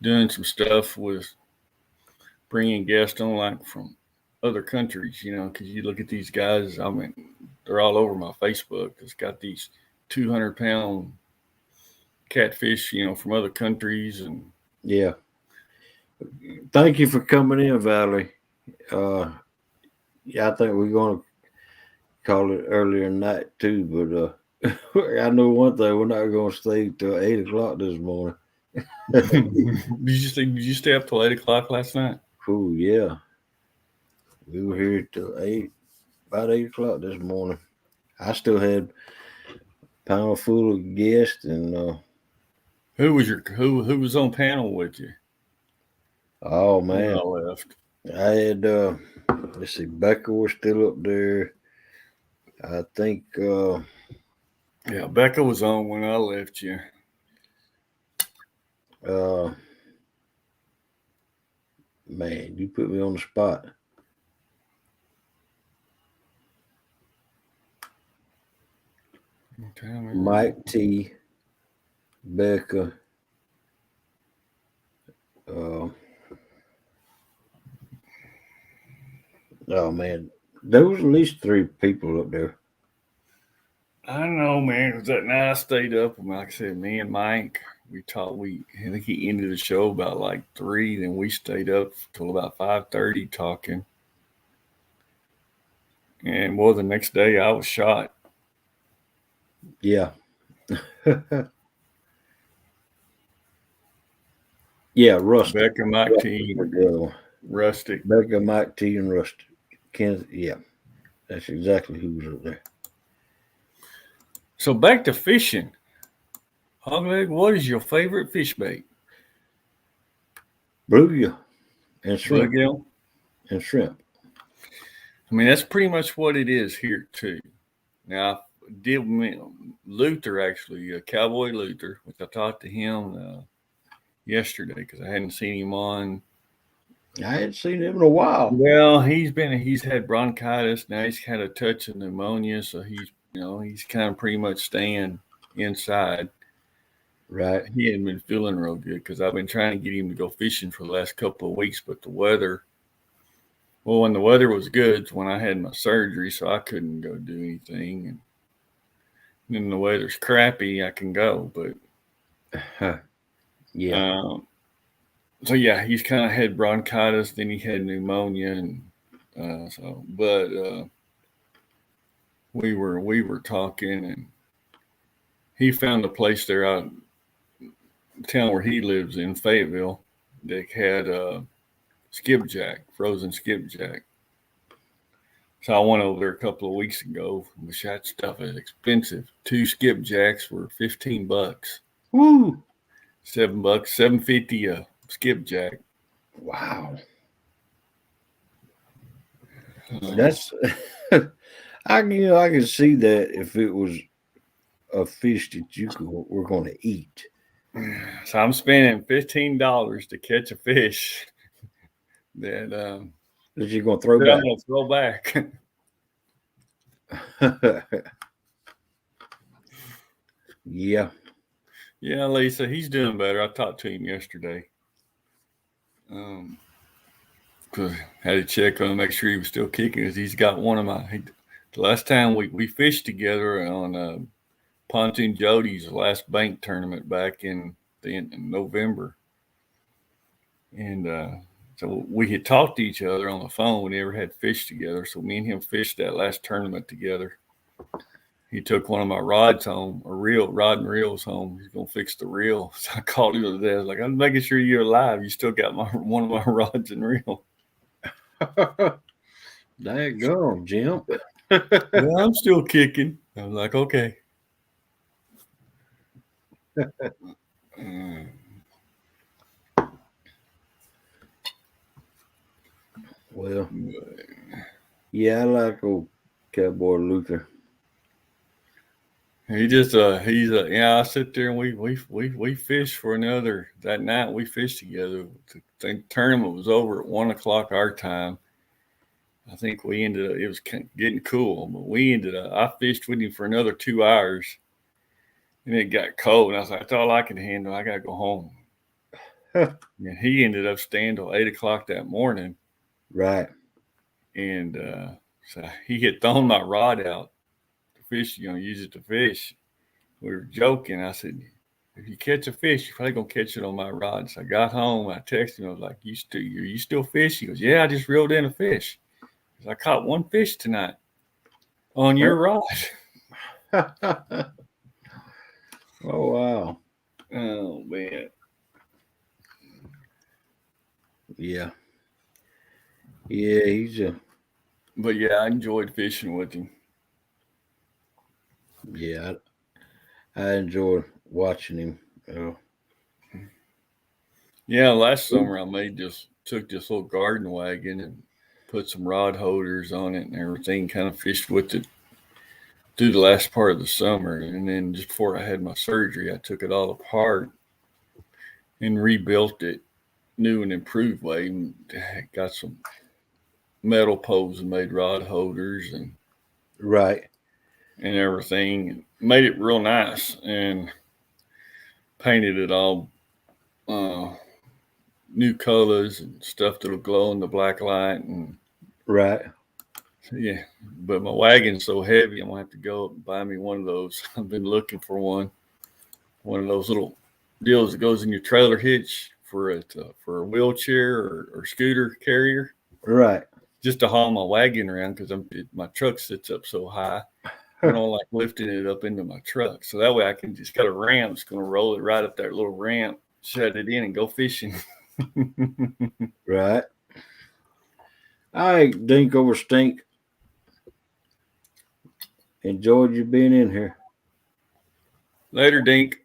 doing some stuff with bringing guests on like from other countries, because you look at these guys. I mean, they're all over my Facebook. It's got these 200-pound catfish, from other countries, and Yeah. Thank you for coming in, Valerie. Yeah, I think we're going to call it earlier night too, but I know one thing: we're not going to stay till 8 o'clock this morning. did you stay up till 8 o'clock last night? Oh yeah, we were here till about 8 o'clock this morning. I still had a panel full of guests, and Who was on panel with you oh when man, I left? I had let's see, Becca was still up there. I think Yeah, Becca was on when I left you. uh man, you put me on the spot. Mike T, Becca, uh, oh man, there was at least 3 people up there. I know, man. Cause that night I stayed up, and like I said, me and Mike, we talked. I think he ended the show about like 3. Then we stayed up till about 5:30 talking. And the next day I was shot. Yeah. Yeah, Rusty. Becca, Mike T, Rustic. Becca, Mike T, and Rusty. Yeah, that's exactly who was up there. So back to fishing. Hogleg, what is your favorite fish bait? Bluegill and shrimp. Bluegill? And shrimp. I mean, that's pretty much what it is here too. Now, I did Luther actually, Cowboy Luther, which I talked to him yesterday because I hadn't seen him on. I hadn't seen him in a while. Well, he's had bronchitis. Now he's had a touch of pneumonia, so he's kind of pretty much staying inside. Right. He hadn't been feeling real good because I've been trying to get him to go fishing for the last couple of weeks, but the weather. Well, when the weather was good, it's when I had my surgery, so I couldn't go do anything. And then the weather's crappy, I can go, but yeah. So yeah, he's kind of had bronchitis. Then he had pneumonia, and but we were talking, and he found a place there out town where he lives in Fayetteville. They had skipjack, frozen skipjack. So I went over there a couple of weeks ago. Which that stuff is expensive. 2 skipjacks were $15. Woo! $7, $7.50 a skipjack. Wow. That's I can see that if it was a fish that were going to eat. So I'm spending $15 to catch a fish that you're going to throw back. I'm going to throw back. Yeah. Yeah, Lisa, he's doing better. I talked to him yesterday. Cause I had to check on him, make sure he was still kicking. Cause he's got one of the last time we fished together on Pontoon Jody's last bank tournament back in November, and so we had talked to each other on the phone. We never had fished together, so me and him fished that last tournament together. He took one of my rods home, rod and reels home. He's gonna fix the reel. So I called him the other day. I was like, "I'm making sure you're alive. You still got one of my rods and reel." Daggone, Jim. Well, I'm still kicking. I was like, okay. Well, yeah, I like old Cowboy Luther. I sit there and we fished for another that night. We fished together. The tournament was over at 1 o'clock our time. I think we ended up. It was getting cool, but we ended up. I fished with him for another 2 hours, and it got cold. And I was like, "That's all I can handle. I gotta go home." And he ended up staying till 8 o'clock that morning, Right. and so he had thrown my rod out to fish. Use it to fish. We were joking. I said, "If you catch a fish, you're probably gonna catch it on my rod." So I got home. I texted him. I was like, Are you still fishing?" He goes, "Yeah, I just reeled in a fish. I caught one fish tonight on your rod." Oh wow. Oh man. Yeah. Yeah, he's a But yeah, I enjoyed fishing with him. yeah. I enjoy watching him. Yeah, last summer I took this little garden wagon and put some rod holders on it and everything, kind of fished with it through the last part of the summer. And then just before I had my surgery, I took it all apart and rebuilt it new and improved way. And got some metal poles and made rod holders Right. and everything. And made it real nice and painted it all new colors and stuff that'll glow in the black light. And Right. yeah, but my wagon's so heavy, I'm gonna have to go up and buy me one of those. I've been looking for one of those little deals that goes in your trailer hitch for a wheelchair or scooter carrier, Right. just to haul my wagon around because my truck sits up so high. I don't like lifting it up into my truck, so that way I can just got a ramp. It's gonna roll it right up that little ramp, shut it in, and go fishing. Right. All right, Dink over Stink. Enjoyed you being in here. Later, Dink.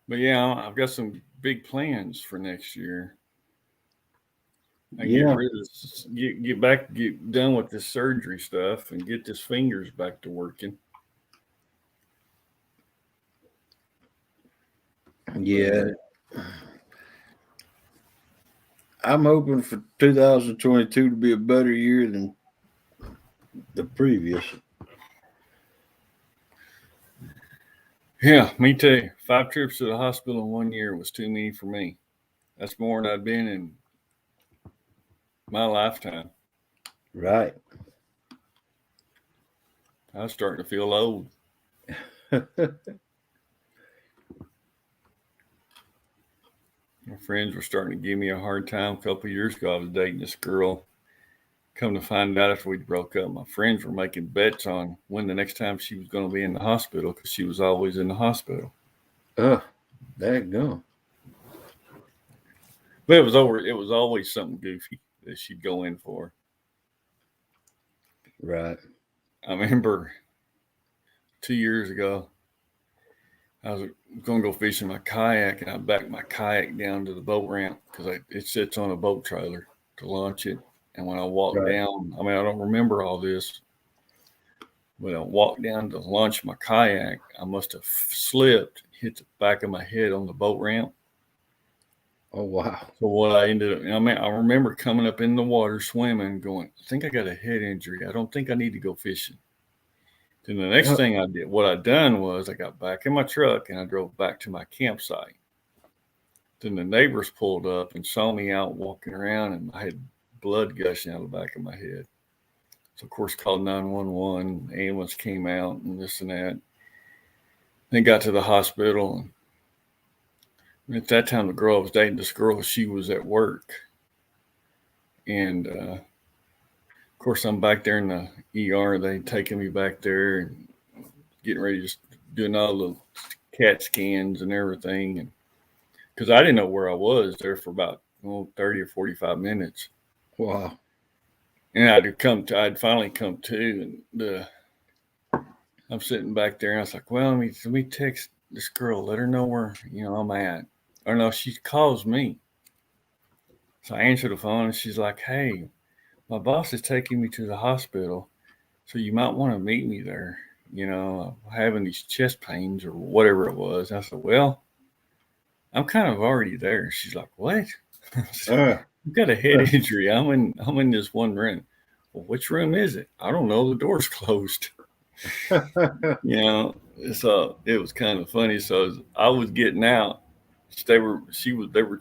But yeah, I've got some big plans for next year. Yeah. Get done with this surgery stuff and get this fingers back to working. Yeah. I'm hoping for 2022 to be a better year than the previous. Yeah, me too. 5 trips to the hospital in 1 year was too many for me. That's more than I've been in my lifetime. Right. I was starting to feel old. My friends were starting to give me a hard time. A couple of years ago, I was dating this girl. Come to find out after we broke up, my friends were making bets on when the next time she was going to be in the hospital because she was always in the hospital. That go. But it was always something goofy that she'd go in for. Right. I remember 2 years ago, I was going to go fishing my kayak, and I backed my kayak down to the boat ramp because it sits on a boat trailer to launch it. And when I walked down, I don't remember all this, but I walked down to launch my kayak. I must have slipped, hit the back of my head on the boat ramp. Oh wow. So what I ended up, I remember coming up in the water swimming, going, I think I got a head injury. I don't think I need to go fishing. Then the next thing I did, what I done was I got back in my truck and I drove back to my campsite. Then the neighbors pulled up and saw me out walking around, and I had blood gushing out of the back of my head. So of course called 911. Ambulance came out and this and that. Then got to the hospital. And at that time, the girl I was dating, this girl, she was at work. And of course, I'm back there in the ER. They taking me back there and getting ready, just doing all the CAT scans and everything. And because I didn't know where I was there for about 30 or 45 minutes. Wow. And I'd finally come to, and I'm sitting back there, and I was like, well, let me text this girl, let her know where I'm at. Or no, she calls me. So I answer the phone, and she's like, hey, my boss is taking me to the hospital, so you might want to meet me there. Having these chest pains or whatever it was. I said, well, I'm kind of already there. She's like, what? Uh, I've got a head injury. I'm in this one room. Well, which room is it? I don't know. The door's closed. So it was kind of funny. So as I was getting out, they were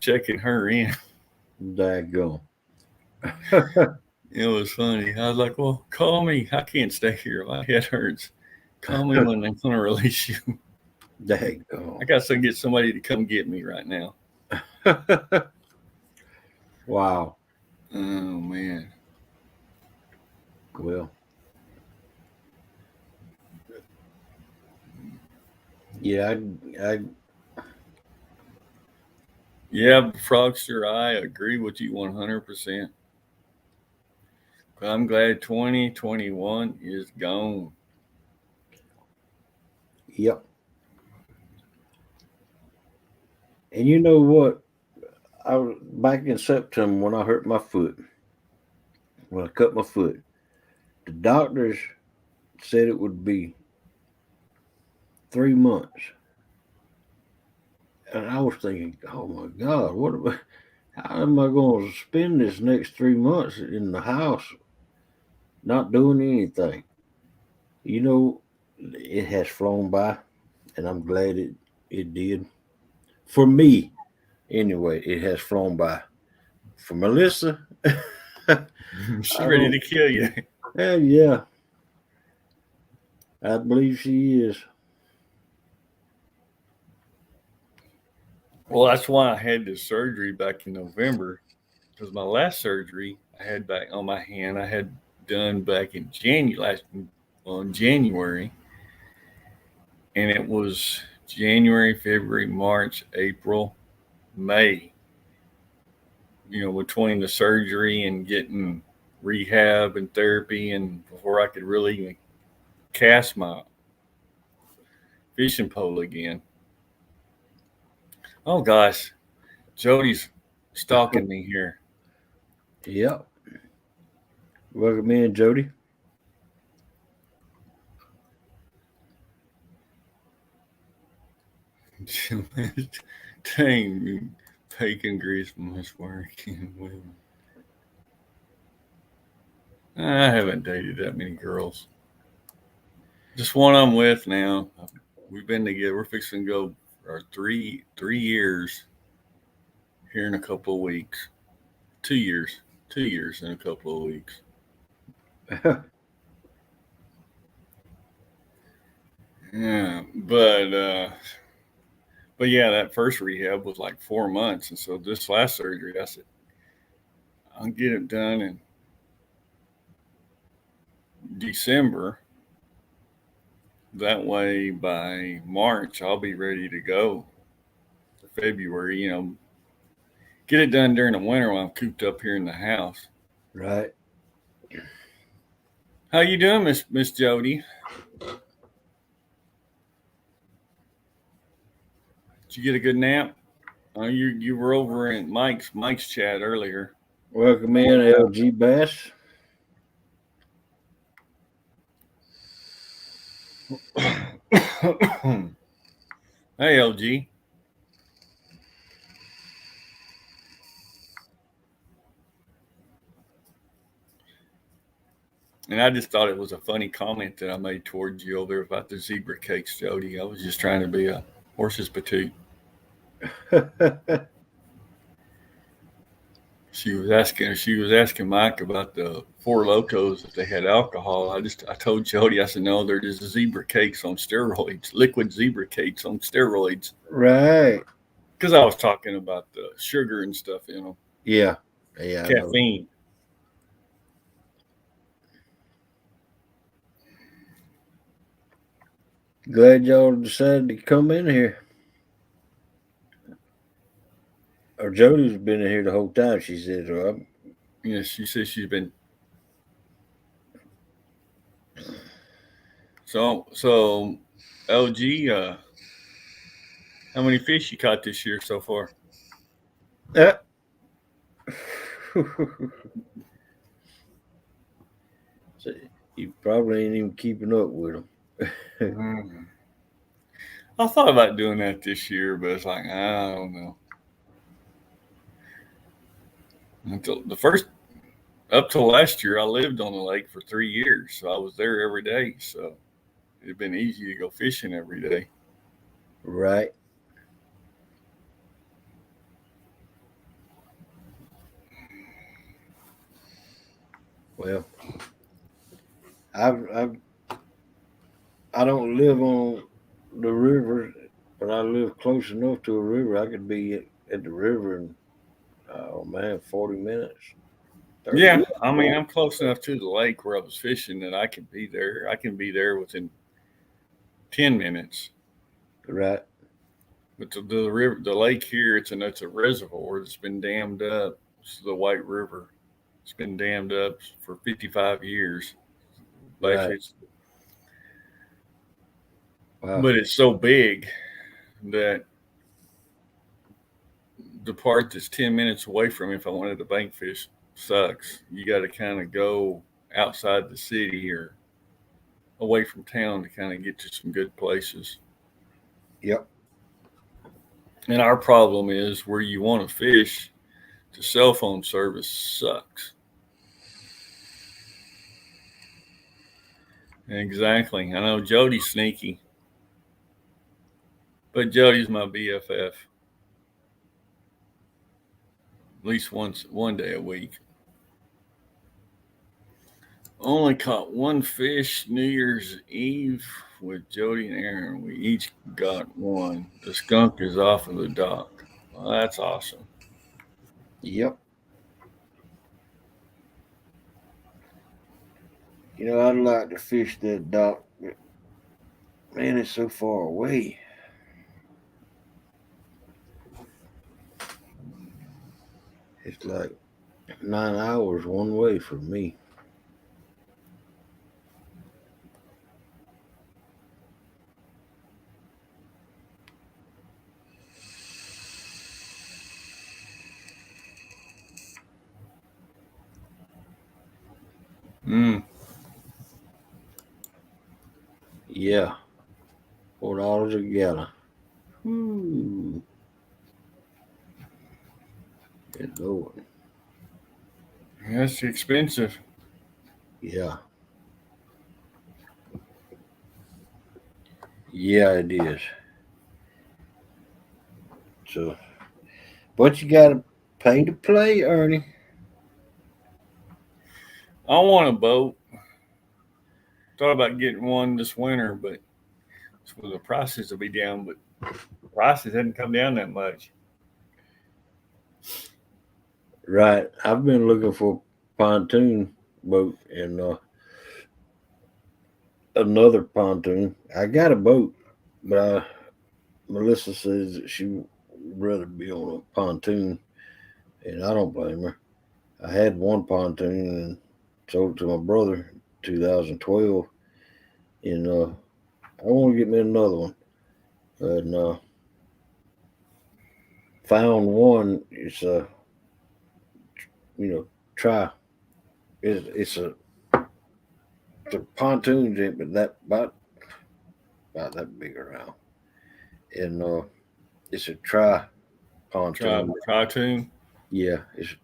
checking her in. Daggone. It was funny. I was like, well, call me. I can't stay here. My head hurts. Call me when they're going to release you. Daggone. I got to get somebody to come get me right now. Wow. Oh, man. Well, yeah, Yeah, Frogster, I agree with you 100%. I'm glad 2021 is gone. yep. And you know what? I was back in September when I hurt my foot. When I cut my foot, the doctors said it would be 3 months, and I was thinking, "Oh my God, how am I going to spend this next 3 months in the house, not doing anything?" You know, it has flown by, and I'm glad it did. For me, anyway, it has flown by. For Melissa, I She's ready don't. to kill you. Yeah, I believe she is. Well, that's why I had this surgery back in November. Because my last surgery I had back on my hand, I had done back in January, and it was January, February, March, April, May. Between the surgery and getting rehab and therapy, and before I could really even cast my fishing pole again. Oh gosh, Jody's stalking me here. Yep. Welcome in, Jody. Dang, bacon grease must work. I haven't dated that many girls. Just one I'm with now. We've been together. We're fixing to go for 3 years here in a couple of weeks. 2 years. 2 years in a couple of weeks. Yeah, but yeah, that first rehab was like 4 months, and so this last surgery, I said I'll get it done in December. That way, by March, I'll be ready to go. For February, get it done during the winter while I'm cooped up here in the house. Right. How you doing, Miss Jody? Did you get a good nap? You were over in Mike's chat earlier. Welcome in, LG Bass. Hey, LG. And I just thought it was a funny comment that I made towards you over there about the zebra cakes, Jody. I was just trying to be a horse's patoot. She was asking Mike about the Four Locos if they had alcohol. I told Jody, I said, no, they're just zebra cakes on steroids, liquid zebra cakes on steroids. Right. Because I was talking about the sugar and stuff in them. Yeah. Yeah. I know. Caffeine. Glad y'all decided to come in here. Or Jody's been in here the whole time, she said, Rob. Yeah, she says she's been. So, LG, how many fish you caught this year so far? You probably ain't even keeping up with them. Mm. I thought about doing that this year, but it's like I don't know. Until the first up till last year, I lived on the lake for 3 years, so I was there every day. So it'd been easy to go fishing every day. Right. Well, I've I don't live on the river, but I live close enough to a river. I could be at the river in, oh man, 40 minutes, 30 Yeah, minutes. I mean, I'm close enough to the lake where I was fishing that I can be there. I can be there within 10 minutes. Right. But the river, the lake here, it's a reservoir that's been dammed up. It's the White River. It's been dammed up for 55 years. Right. Basically, Wow. but it's so big that the part that's 10 minutes away from me, if I wanted to bank fish, sucks. You got to kind of go outside the city or away from town to kind of get to some good places. Yep. And our problem is where you want to fish, the cell phone service sucks. Exactly. I know Jody's sneaky, but Jody's my BFF. At least one day a week. Only caught one fish New Year's Eve with Jody and Aaron. We each got one. The skunk is off of the dock. Well, that's awesome. Yep. I'd like to fish that dock, but man, it's so far away. It's like 9 hours one way for me. Mm. Yeah. $4 a gallon. Ooh. Good Lord. That's expensive. Yeah. Yeah, it is. So, but you got to pay to play, Ernie. I want a boat. Thought about getting one this winter, but well, the prices will be down. But prices hadn't come down that much. Right. I've been looking for a pontoon boat and another pontoon. I got a boat, but Melissa says that she would rather be on a pontoon, and I don't blame her. I had one pontoon and sold it to my brother in 2012, and I want to get me another one. And found one. It's a try. It's a the pontoon's in, but that about that big around, and it's a try pontoon. Try tune. Yeah, it's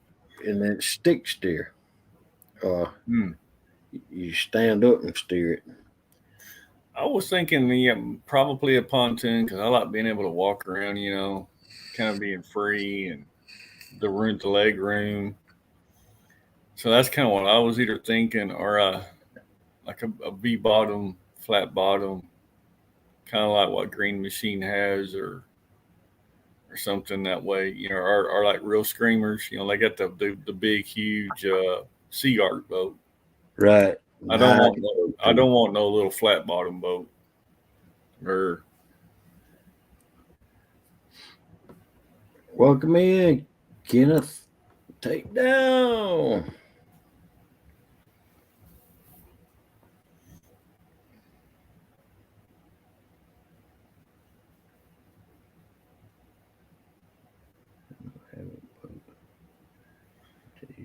and then stick steer. Uh, Hmm. you stand up and steer it. I was thinking probably a pontoon because I like being able to walk around. Kind of being free and the leg room. So that's kind of what I was either thinking, or like a V bottom, flat bottom, kind of like what Green Machine has, or something that way. Or like real screamers. They got the big huge sea art boat. Right. I don't Nice want no, boat I too. don't want no little flat bottom boat. Or Welcome in, Kenneth. Take down.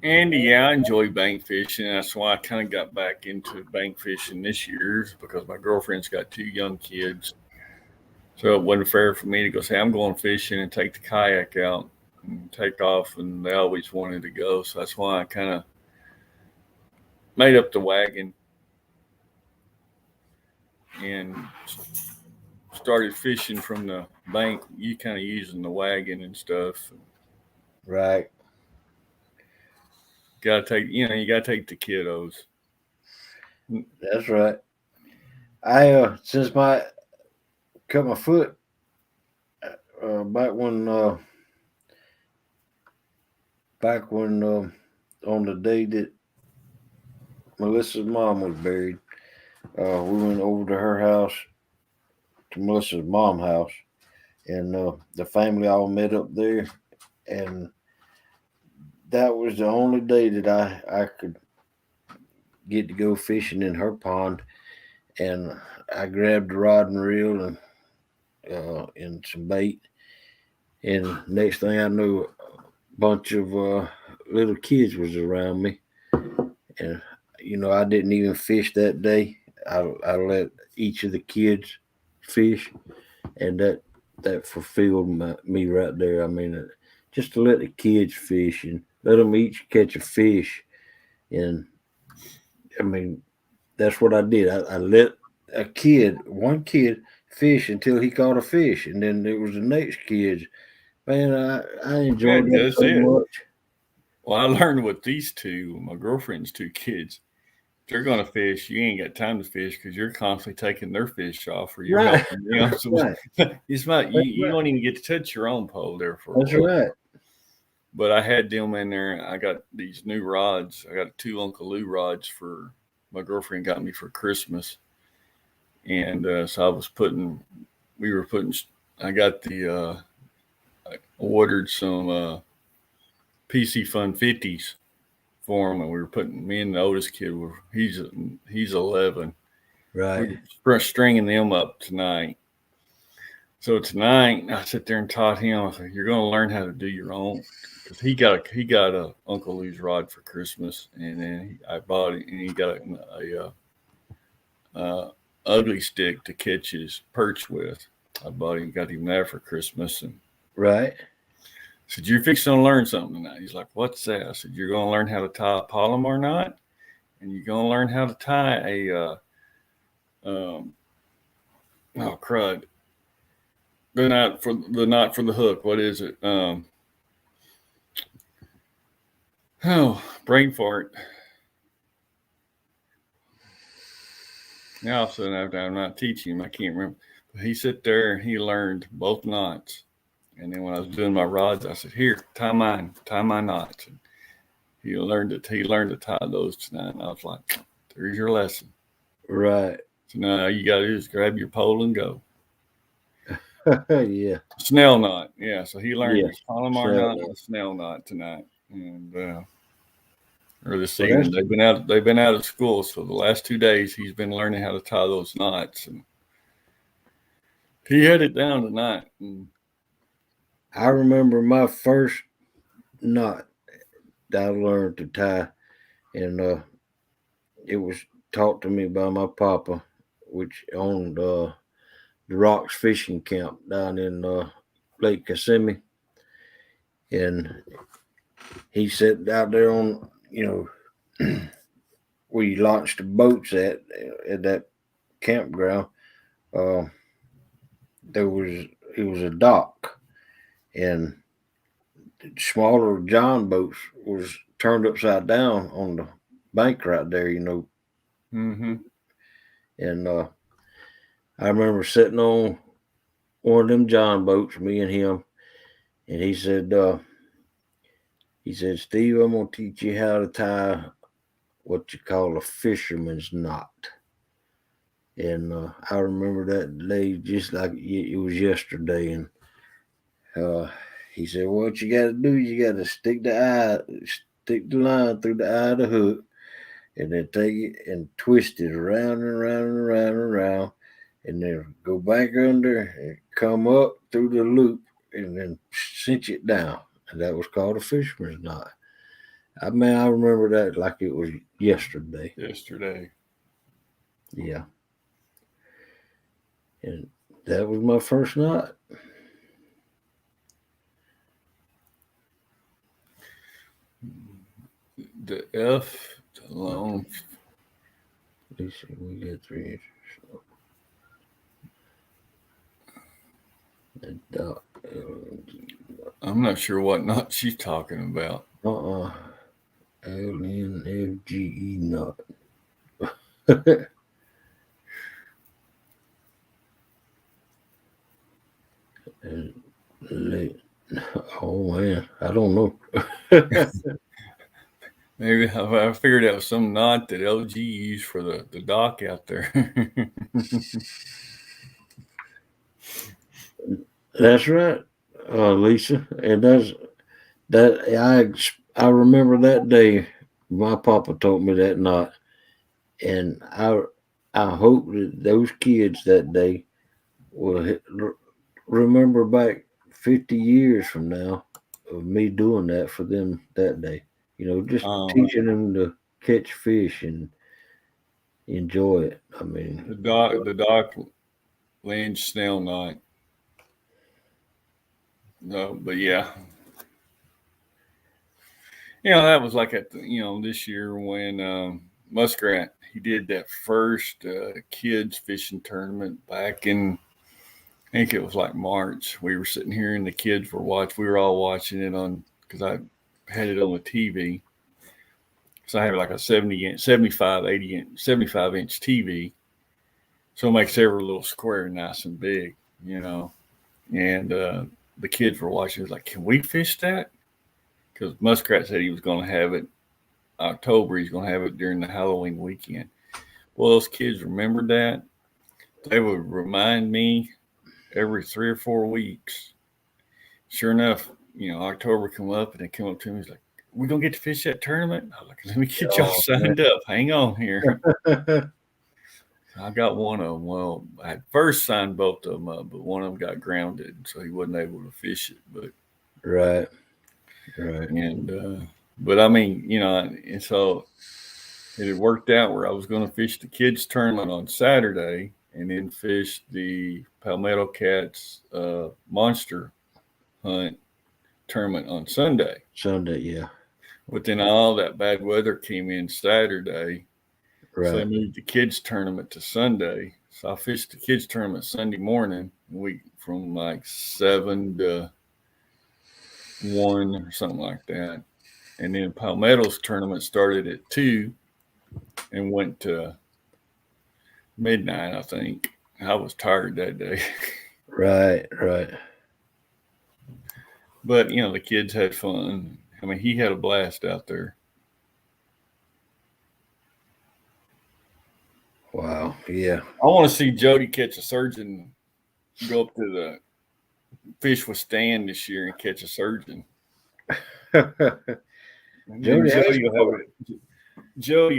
Andy, yeah, I enjoy bank fishing. That's why I kind of got back into bank fishing this year, because my girlfriend's got 2 young kids. So it wasn't fair for me to go say, I'm going fishing and take the kayak out and take off. And they always wanted to go. So that's why I kind of made up the wagon and started fishing from the bank. You kind of using the wagon and stuff. Right. Got to take, you got to take the kiddos. That's right. I since my cut my foot back when on the day that Melissa's mom was buried, we went over to her house, to Melissa's mom's house, and the family all met up there, and that was the only day that I could get to go fishing in her pond, and I grabbed the rod and reel and some bait, and next thing I knew, a bunch of little kids was around me, and I didn't even fish that day. I let each of the kids fish, and that fulfilled me right there. I mean, just to let the kids fish and let them each catch a fish, and I mean that's what I did. I let one kid, fish until he caught a fish, and then there was the next kids. Man, I Yeah, enjoyed that that's so it. much. Well, I learned with these two, my girlfriend's 2 kids. If they're going to fish, you ain't got time to fish because you're constantly taking their fish off or you're Right, helping them. So right. it's not, That's you right. don't even get to touch your own pole there for a That's while. right. But I had them in there. I got these new rods. I got 2 Uncle Lou rods for my girlfriend got me for Christmas. And so we were putting, I got I ordered some PC Fun 50s for him, and we were putting, me and the oldest kid were, he's 11. Right. We were stringing them up tonight. So tonight I sit there and taught him. I said, "You're going to learn how to do your own." Because he got a Uncle Lou's rod for Christmas, and then I bought it, and he got a ugly stick to catch his perch with. I got him that for Christmas, and Right. said, "You're fixing to learn something tonight." He's like, "What's that?" I said, "You're going to learn how to tie a Palomar knot, and you're going to learn how to tie um, oh crud, the knot for the hook. What is it? Oh, brain fart. Now all of a sudden, after I'm not teaching him, I can't remember. But he sat there and he learned both knots. And then when I was doing my rods, I said, "Here, tie my knots." And he learned to tie those tonight. And I was like, "There's your lesson." Right. So now all you got to do is grab your pole and go. Yeah. Snell knot, yeah. So he learned Yeah. his Palomar So, knot and a snell knot tonight, and or this well, evening. They've been out of school, so the last 2 days he's been learning how to tie those knots, and he had it down tonight. And I remember my first knot that I learned to tie, and it was taught to me by my papa, which owned the Rocks Fishing Camp down in Lake Kissimmee, and he sat out there on where you launched the boats at that campground. Uh, there was it was a dock, and smaller John boats was turned upside down on the bank right there, mm-hmm. and I remember sitting on one of them John boats, me and him, and he said, "Steve, I'm gonna teach you how to tie what you call a fisherman's knot." And I remember that day just like it was yesterday. And uh, he said, "What you got to do? You got to stick the line through the eye of the hook, and then take it and twist it around and around and around and around, and then go back under and come up through the loop, and then cinch it down." And that was called a fisherman's knot. I mean, I remember that like it was yesterday. yesterday. Yeah. And that was my first night. The F alone. Let's see, we get 3 inches. I'm not sure what knot she's talking about. LNFGE knot. And oh man, I don't know. Maybe I figured out some knot that LG used for the dock out there. That's right, Lisa, and I remember that day. My papa told me that knot, and I hope that those kids that day will remember back 50 years from now of me doing that for them that day. Just um, teaching them to catch fish and enjoy it. I mean, the dock land snail knot. No, but yeah, that was like this year when Muskrat he did that first kids fishing tournament back in, I think it was like March. We were sitting here and the kids were watching. We were all watching it on because I had it on the TV. So I have like a 70 inch, 75, 80 inch, 75-inch TV. So it makes every little square nice and big, you know. And the kids were watching. It was like, can we fish that? Because Muskrat said he was going to have it October. He's going to have it during the Halloween weekend. Well, those kids remembered that. They would remind me every 3 or 4 weeks. Sure enough, October come up and they come up to me. He's like, "We gonna get to fish that tournament?" I was like, "Let me get y'all oh, signed up. Hang on here." I got one of them. Well, I had first signed both of them up, but one of them got grounded, so he wasn't able to fish it. right. But I mean, and so it had worked out where I was going to fish the kids tournament on Saturday and then fish the Palmetto Cats monster hunt tournament on Sunday. Sunday, yeah. But then all that bad weather came in Saturday. Right. So they moved the kids tournament to Sunday. So I fished the kids tournament Sunday morning. We from like 7 to 1 or something like that. And then Palmetto's tournament started at 2 and went to midnight, I think. I was tired that day. Right. But the kids had fun. I mean, he had a blast out there. Wow. Yeah. I want to see Jody catch a surgeon, go up to the fish with Stan this year and catch a surgeon. Jody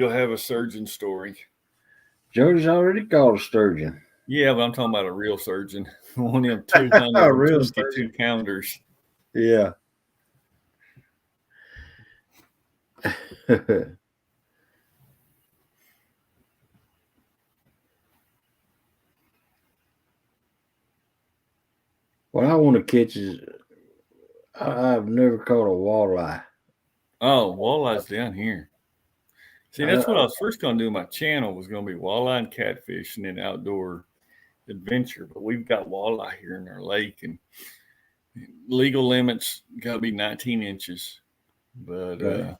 will have a surgeon story. Jody's already caught a sturgeon. Yeah, but I'm talking about a real surgeon. One of them 262 pounders. Yeah. What I want to catch is I've never caught a walleye. Oh, walleye's down here. See, that's what I was first going to do. My channel was going to be walleye and catfish and then outdoor adventure. But we've got walleye here in our lake, and legal limits got to be 19 inches. But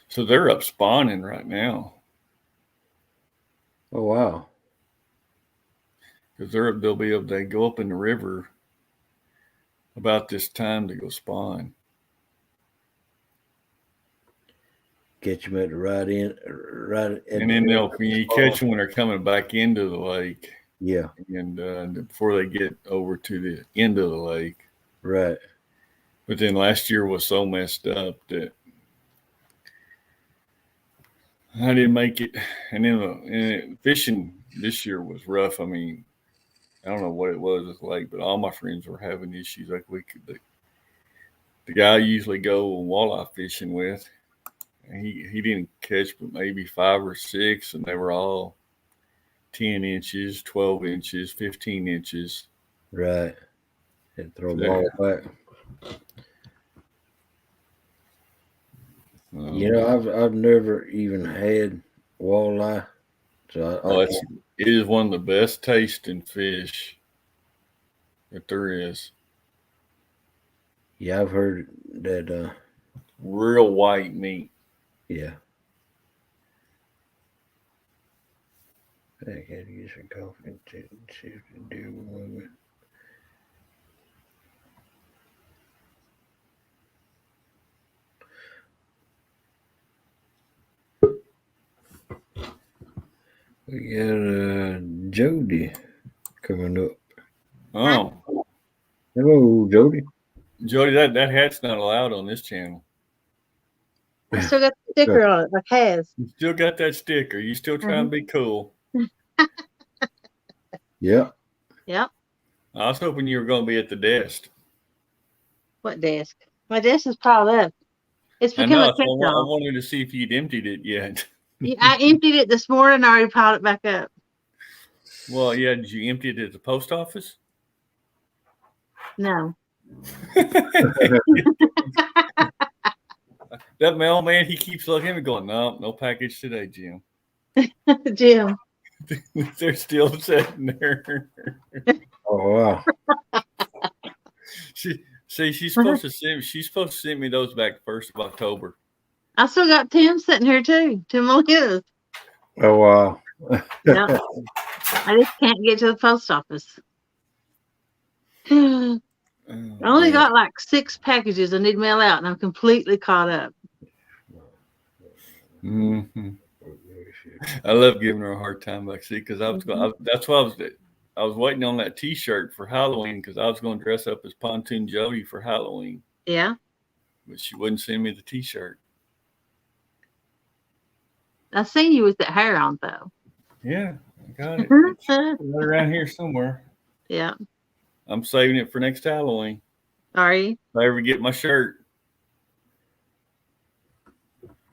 so they're up spawning right now. Oh wow! Because they'll be able to go up in the river about this time to go spawn. Catch them at the right end, and then you catch them when they're coming back into the lake. Yeah. And before they get over to the end of the lake. Right. But then last year was so messed up that I didn't make it. And then fishing this year was rough. I mean, I don't know what it was with the lake, but all my friends were having issues. Like the guy I usually go walleye fishing with. And he didn't catch but maybe 5 or 6, and they were all 10 inches, 12 inches, 15 inches. Right. And throw them Yeah. all back. You know, I've never even had walleye. So it is one of the best tasting fish that there is. yeah, I've heard that. Real white meat. Yeah. I had to get some coffee and see if the deer will move it. We got Jody coming up. Oh, Hello, Jody. Jody, that hat's not allowed on this channel. I still got the sticker on it, like has. You still got that sticker. You still trying to be cool. Yeah. Yep. I was hoping you were going to be at the desk. What desk? My desk is piled up. It's I become know. a I catch-all. wanted to see if you'd emptied it yet. I emptied it this morning. I already piled it back up. Well, yeah. Did you empty it at the post office? No. That mailman, he keeps looking at me going, no package today, Jim. Jim. They're still sitting there. Oh wow. She's supposed to send me those back 1st of October. I still got Tim sitting here too. Tim O'Leary. Oh wow. Yep. I just can't get to the post office. I only got like 6 packages I need to mail out, and I'm completely caught up. Mm-hmm. I love giving her a hard time, like, see, because that's why I was waiting on that T-shirt for Halloween, because I was going to dress up as Pontoon Jody for Halloween. Yeah. But she wouldn't send me the T-shirt. I seen you with that hair on though. Yeah, I got it. It's right around here somewhere. Yeah. I'm saving it for next Halloween. Are you? If I ever get my shirt.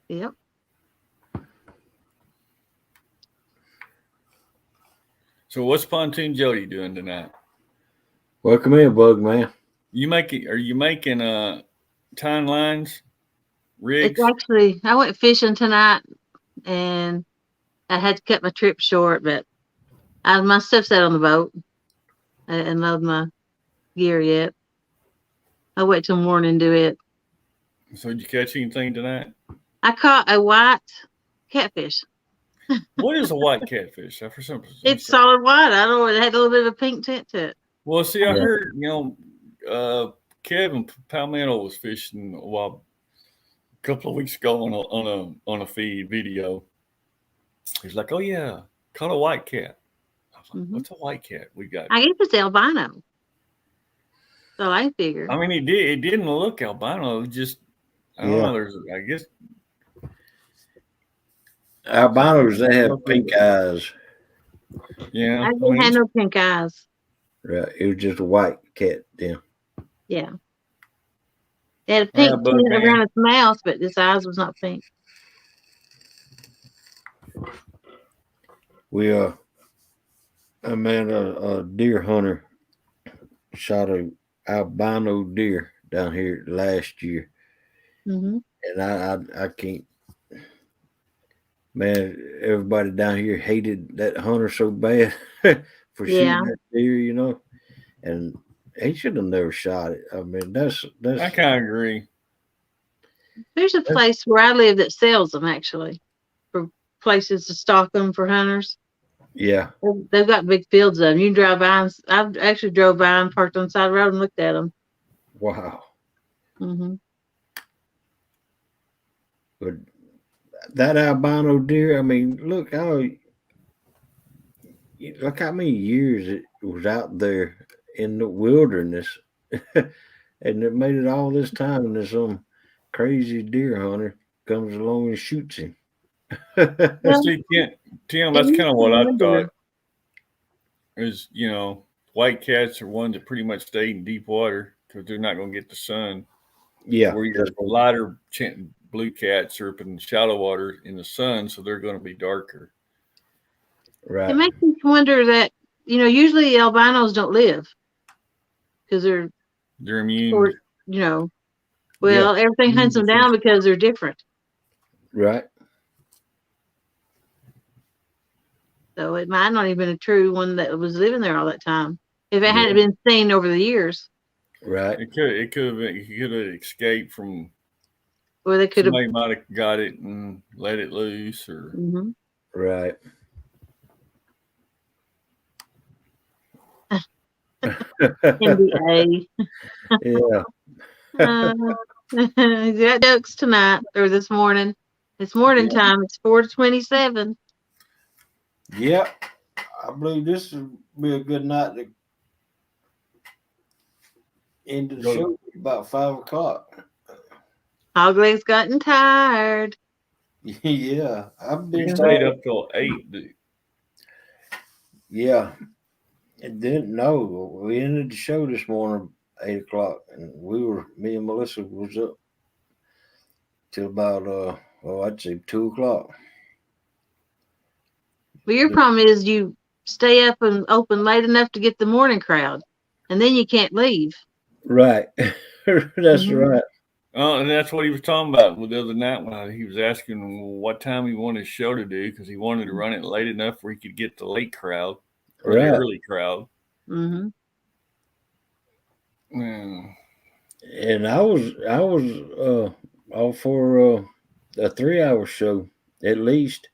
Yep. So what's Pontoon Jody doing tonight? Welcome in, Bug Man. Are you making tying lines? Rigs? It's actually, I went fishing tonight and I had to cut my trip short, but my stuff's out on the boat. I didn't load my gear yet. I'll wait till morning and do it. So did you catch anything tonight? I caught a white catfish. What is a white catfish? For some reason, It's solid white. I don't know. It had a little bit of a pink tint to it. Well, see, I heard, Kevin Palmetto was fishing a couple of weeks ago on a feed video. He's like, "Oh yeah, caught a white cat." I was like, "What's a white cat we got?" I guess it's albino. So I figured. I mean, it didn't look albino. It was just, I don't know. I guess albinos, they have pink eyes. Yeah, I didn't have no pink eyes. Right, it was just a white cat then. Yeah. It had a pink tint around its mouth, but its eyes was not pink. I met a deer hunter shot a albino deer down here last year, and I can't. Man, everybody down here hated that hunter so bad for shooting that deer, and he should have never shot it. I mean, that's. I kind of agree. There's a place where I live that sells them, actually, for places to stock them for hunters. Yeah. They've got big fields of them. You can drive by. I've actually drove by and parked on the side of the road and looked at them. Wow. Mm-hmm. But that albino deer, I mean, look how many years it was out there in the wilderness, and it made it all this time, and there's some crazy deer hunter comes along and shoots him. Well, see, Tim, that's kind of what I thought. Is white cats are ones that pretty much stay in deep water because they're not going to get the sun. Yeah. where your lighter blue cats are up in shallow water in the sun, so they're going to be darker. Right. It makes me wonder that, usually albinos don't live because they're immune. short, well, everything hunts them down because they're different. Right. So it might not even been a true one that was living there all that time if it hadn't been seen over the years. Right. It could have been. He could have escaped from. Or they could have. Somebody might have got it and let it loose, or. Mm-hmm. Right. NBA. Yeah. He's got ducks tonight or this morning. It's morning time. It's 4:27. Yeah. I believe this will be a good night to end the show about 5 o'clock. Hogleg's gotten tired. Yeah. I've We been stayed up till 8. Yeah. And then we ended the show this morning 8 o'clock, and me and Melissa was up till about I'd say 2 o'clock. Well, your problem is you stay up and open late enough to get the morning crowd, and then you can't leave. Right. That's right. And that's what he was talking about the other night when he was asking what time he wanted his show to do, because he wanted to run it late enough where he could get the late crowd or the early crowd. Mm-hmm. And I was all for a 3-hour show at least.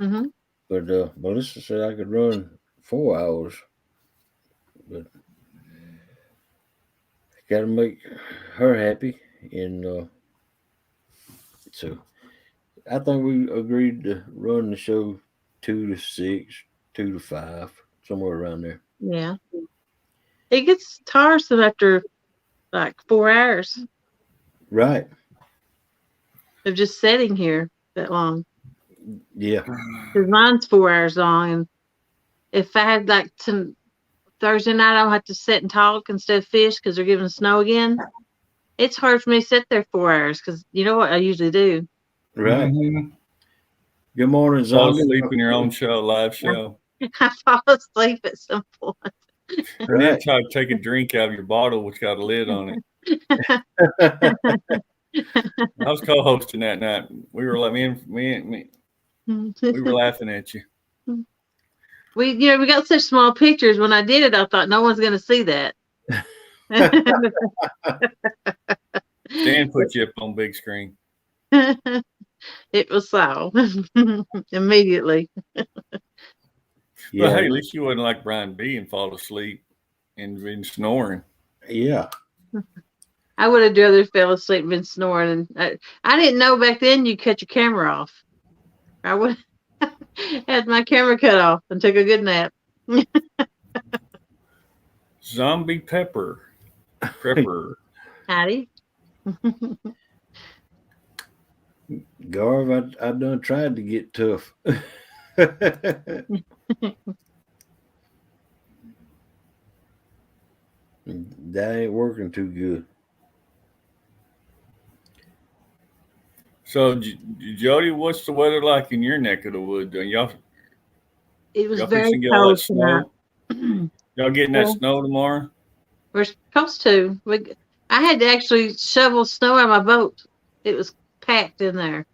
Mm-hmm. But Melissa said I could run 4 hours. But I got to make her happy, and so I think we agreed to run the show 2 to 6, 2 to 5, somewhere around there. Yeah. It gets tiresome after like 4 hours. Right. Of just sitting here that long. Yeah. Because mine's 4 hours long, and if I had Thursday night, I'll have to sit and talk instead of fish because they're giving snow again. It's hard for me to sit there 4 hours because you know what I usually do. Right. Mm-hmm. Good morning, Fall Zombie. asleep in your own show, live show. I fall asleep at some point. And then try to take a drink out of your bottle, which got a lid on it. I was co-hosting that night. We were like, me. We were laughing at you. We got such small pictures. When I did it, I thought no one's going to see that. Dan put you up on big screen. It was so immediately. Well, hey, at least you wasn't like Brian B. and fall asleep and been snoring. Yeah. I would have rather fell asleep and been snoring. And I didn't know back then you cut your camera off. I would had my camera cut off and took a good nap. Zombie Prepper. Howdy. Garv, I done tried to get tough. That ain't working too good. So, Jody, what's the weather like in your neck of the woods? It was very cold tonight. Y'all getting that snow tomorrow? We're supposed to. I had to actually shovel snow out of my boat. It was packed in there.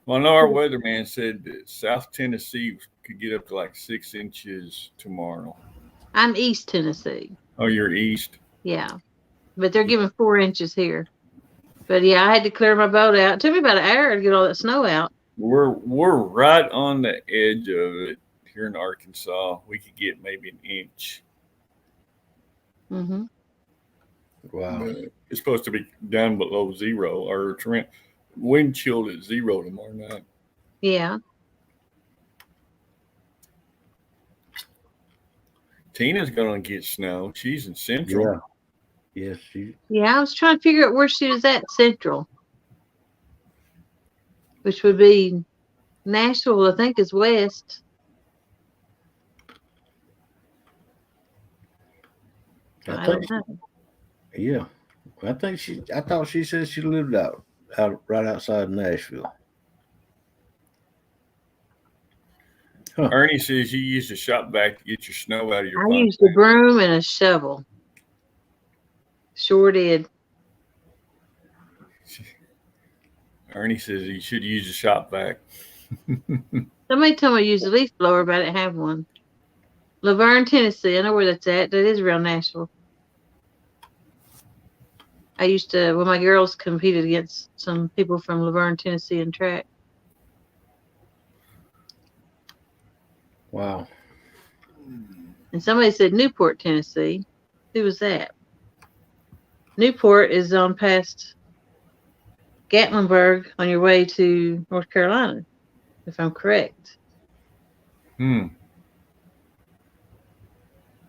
Well, I know our weatherman said that South Tennessee could get up to like 6 inches tomorrow. I'm East Tennessee. Oh, you're east? Yeah. But they're giving 4 inches here. But yeah, I had to clear my boat out. It took me about an hour to get all that snow out. We're right on the edge of it here in Arkansas. We could get maybe an inch. Mm-hmm. Wow. It's supposed to be down below zero, or wind chill at 0 tomorrow night. Yeah. Tina's going to get snow. She's in Central. Yeah. Yes, Yeah, I was trying to figure out where she was at, Central. Which would be Nashville, I think, is west. I don't know. Yeah. I thought she said she lived out right outside Nashville. Huh. Ernie says you used a shop vac to get your snow out of your I pond. used a broom and a shovel. Sure did. Ernie says you should use a shop vac. Somebody told me to use a leaf blower, but I didn't have one. Laverne, Tennessee. I know where that's at. That is around Nashville. I used to, when my girls competed against some people from Laverne, Tennessee in track. Wow. And somebody said Newport, Tennessee. Who was that? Newport is on past Gatlinburg on your way to North Carolina, if I'm correct. Hmm.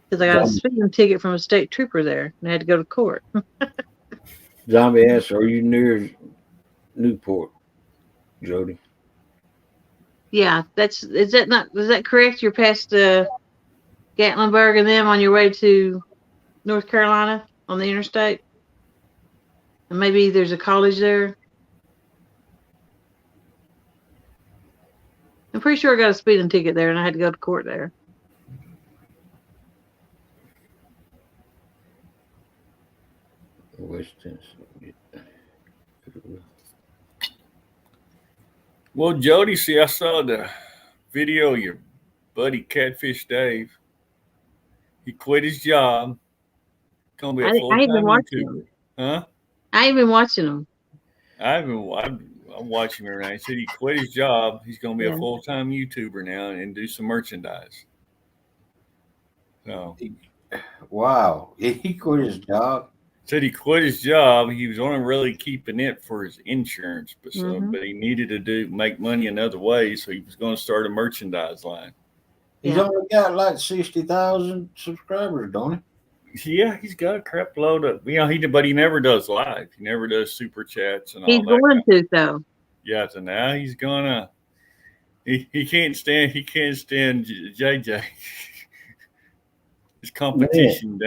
Because I got a speeding ticket from a state trooper there, and I had to go to court. Zombie asks, "Are you near Newport, Jody?" Yeah, is that correct? You're past Gatlinburg and them on your way to North Carolina on the interstate? And maybe there's a college there. I'm pretty sure I got a speeding ticket there, and I had to go to court there. West Tennessee. Well, Jody, see, I saw the video of your buddy Catfish Dave. He quit his job. Gonna be a full I ain't been time watching YouTuber, them. huh? I ain't been watching them. I'm watching him right now. He said he quit his job. He's gonna be Yeah. a full time YouTuber now and do some merchandise. So Wow. He quit his job. said he quit his job. He was only really keeping it for his insurance, but Mhm. but he needed to make money another way, so he was going to start a merchandise line. He's Yeah. only got like 60,000 subscribers, don't Yeah, he's got a crap load of but he never does live. He never does super chats and all He's that. going to, though. Yeah, so now he's gonna. He can't stand JJ. His competition.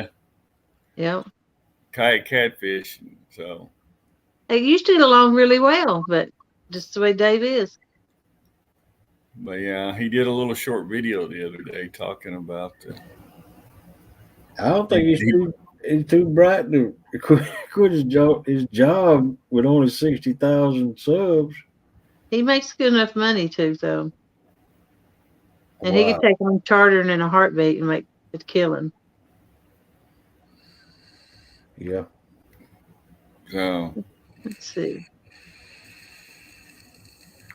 Yep. Kayak catfish. So They used to get along really well, but just the way Dave is. but yeah, he did a little short video the other day talking about I don't think he's too bright to quit his job with only 60,000 subs. He makes good enough money, too, though. And he Wow. could take on chartering in a heartbeat and make a killing. Yeah. so Let's see.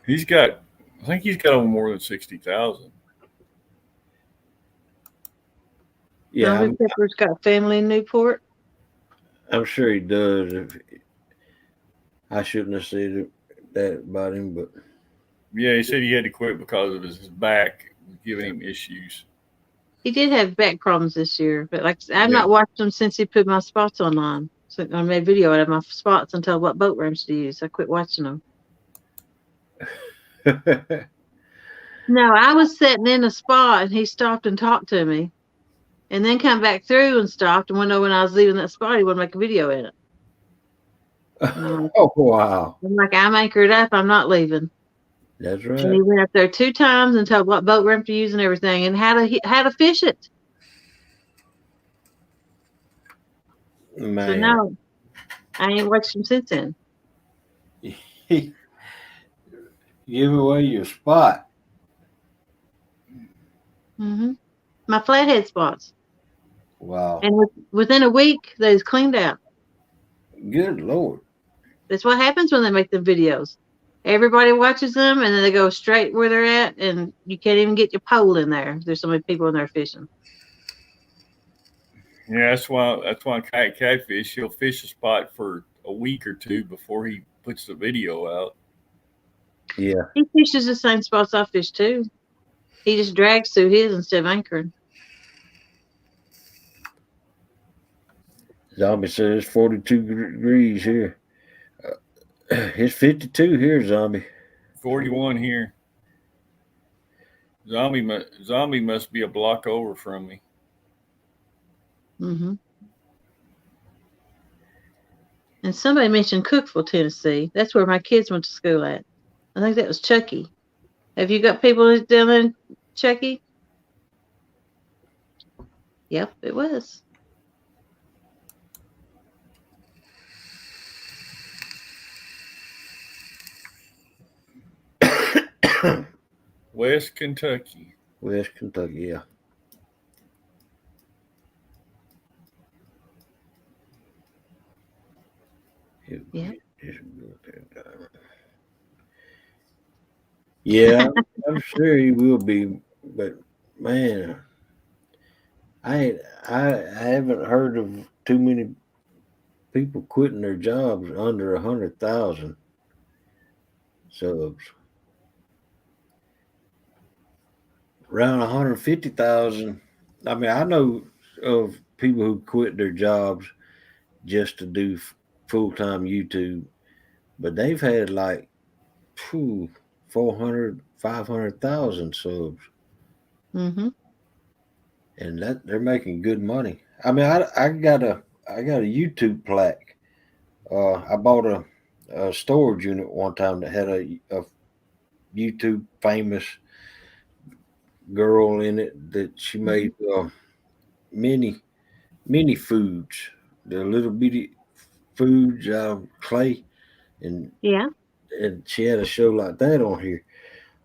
I think he's got over more than 60,000. Yeah. Zombie Pepper's got family in Newport. I'm sure he does. I shouldn't have said that about him, but Yeah, he said he had to quit because of his back was giving him issues. He did have back problems this year, but I've Yeah. not watched him since he put my spots online. So I made video out of my spots and told what boat ramps to use. I quit watching them. No, I was sitting in a spot and he stopped and talked to me, and then come back through and stopped and went over when I was leaving that spot. He wanted to make a video in it. Oh, wow. I'm like, I'm anchored up. I'm not leaving. That's And right. he went up there 2 times and told what boat ramp to use and everything, and how to fish it. Man. So no, I ain't watched him since then. Give away your spot. Mm-hmm. My flathead spots. Wow. And within a week, they was cleaned out. Good Lord. That's what happens when they make the videos. Everybody watches them, and then they go straight where they're at, and you can't even get your pole in there. There's so many people in there fishing. Yeah, that's why kayak catfish, he'll fish a spot for a week or two before he puts the video out. Yeah. He fishes the same spots I fish too. He just drags through his instead of anchoring. Zombie says 42 degrees here. It's 52 here, Zombie. 41 here. Zombie must be a block over from me. Mm-hmm. And somebody mentioned Cookeville, Tennessee. That's where my kids went to school at. I think that was Chucky. Have you got people down in Chucky? Yep, it was. West Kentucky. West Kentucky, yeah. Yeah. Yeah, I'm sure he will be, but man, I haven't heard of too many people quitting their jobs under 100,000 subs. Around 150,000. I mean, I know of people who quit their jobs just to do full time YouTube, but they've had like 400, 500,000 subs, Mm-hmm. and that they're making good money. I mean, I got a YouTube plaque. I bought a storage unit one time that had a YouTube famous girl in it that she made mini mini foods, the little bitty foods out of clay, and Yeah. and she had a show like that on here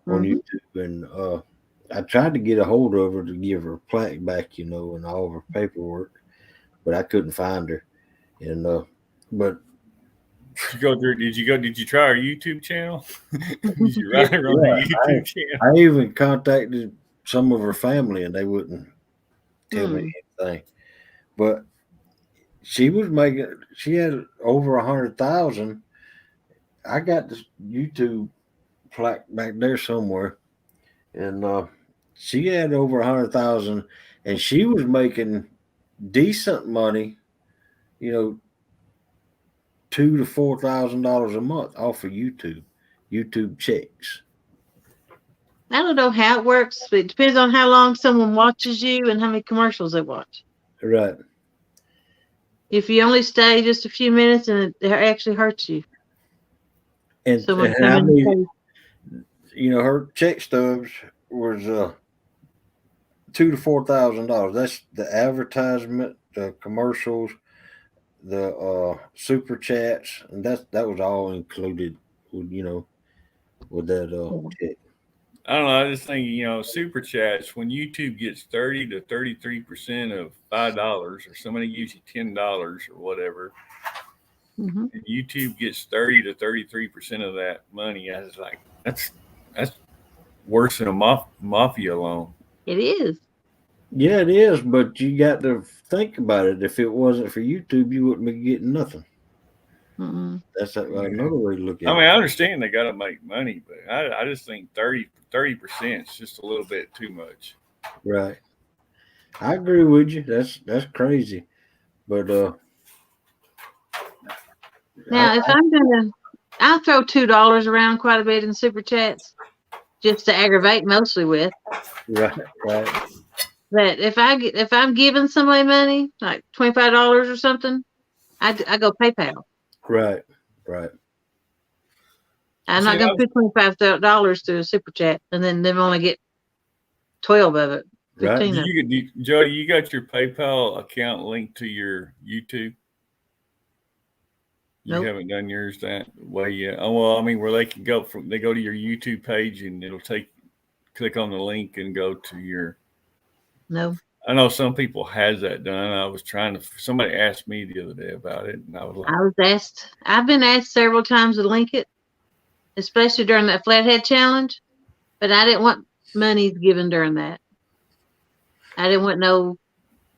on Mm-hmm. YouTube, and I tried to get a hold of her to give her plaque back, and all of her paperwork, but I couldn't find her, and but Did you go through? Did you go? Did you try our YouTube channel? Did you yeah, write her on the YouTube channel? I even contacted some of her family, and they wouldn't tell me anything, but she had over 100,000. I got this YouTube plaque back there somewhere, and she had over 100,000, and she was making decent money, you know, $2,000 to $4,000 a month off of YouTube checks. I don't know how it works, but it depends on how long someone watches you and how many commercials they watch. Right. If you only stay just a few minutes and it actually hurts you. And, Someone and come I in and mean, say, her check stubs was $2,000 to $4,000. That's the advertisement, the commercials, the super chats, and that was all included with with that check. I don't know. I just think super chats when YouTube gets 30 to 33% of $5, or somebody gives you $10 or whatever, mm-hmm. and YouTube gets 30 to 33% of that money. I was like, that's worse than a mafia loan. It is. Yeah, it is, but you got to think about it. If it wasn't for YouTube, you wouldn't be getting nothing. Mm-mm. That's another way to look at I it. mean, I understand they got to make money, but I just think 30% is just a little bit too much. Right. I agree with you. That's crazy. But Now, if I'll throw $2 around quite a bit in super chats just to aggravate mostly with. right. But if I'm giving somebody money, like $25 or something, I go PayPal. Right. I'm not going to put $25 to a super chat and then them only get 12 of it. 15 of it. Jody, you got your PayPal account linked to your YouTube? You Nope. haven't done yours that way yet. Oh well, I mean, where they can go they go to your YouTube page and it'll click on the link and go to your. No. I know some people has that done. I was somebody asked me the other day about it, and I was like, I've been asked several times to link it, especially during that Flathead Challenge, but I didn't want money given during that. I didn't want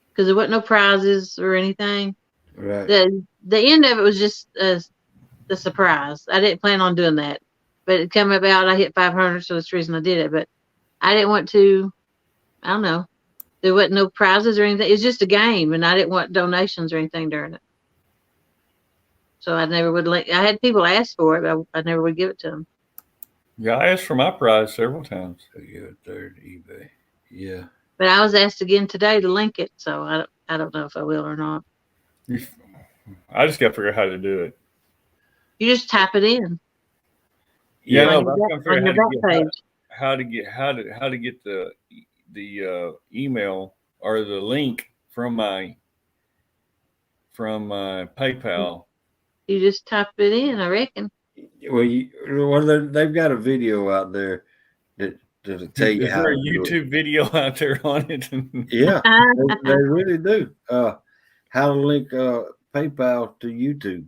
because there wasn't no prizes or anything. Right. The end of it was just the surprise. I didn't plan on doing that, but it came about. I hit 500, so that's the reason I did it. But I didn't want to. I don't know. There wasn't no prizes or anything. It was just a game, and I didn't want donations or anything during it. So I never would. I had people ask for it, but I never would give it to them. Yeah, I asked for my prize several times. Third eBay. Yeah. But I was asked again today to link it, so I don't know if I will or not. I just got to figure out how to do it. You just type it in Yeah, Yeah. no, on but I'm trying your to back figure out page. how to get the email or the link from my PayPal. You just type it in, I reckon. Well, they've got a video out there that'll tell you Is how there a to do it. YouTube video out there on it? Yeah, they really do. How to link PayPal to YouTube.